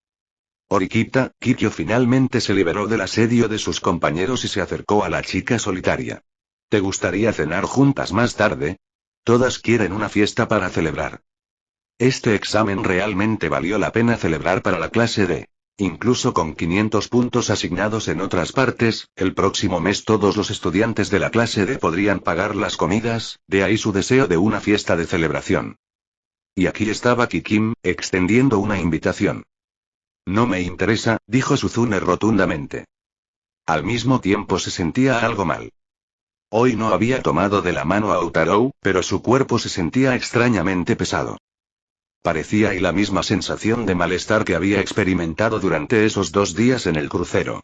Orikita, Kikyo finalmente se liberó del asedio de sus compañeros y se acercó a la chica solitaria. ¿Te gustaría cenar juntas más tarde? Todas quieren una fiesta para celebrar. Este examen realmente valió la pena celebrar para la clase D. Incluso con 500 puntos asignados en otras partes, el próximo mes todos los estudiantes de la clase D podrían pagar las comidas, de ahí su deseo de una fiesta de celebración. Y aquí estaba Kikin, extendiendo una invitación. No me interesa, dijo Suzune rotundamente. Al mismo tiempo se sentía algo mal. Hoy no había tomado de la mano a Outaro, pero su cuerpo se sentía extrañamente pesado. Parecía y la misma sensación de malestar que había experimentado durante esos 2 días en el crucero.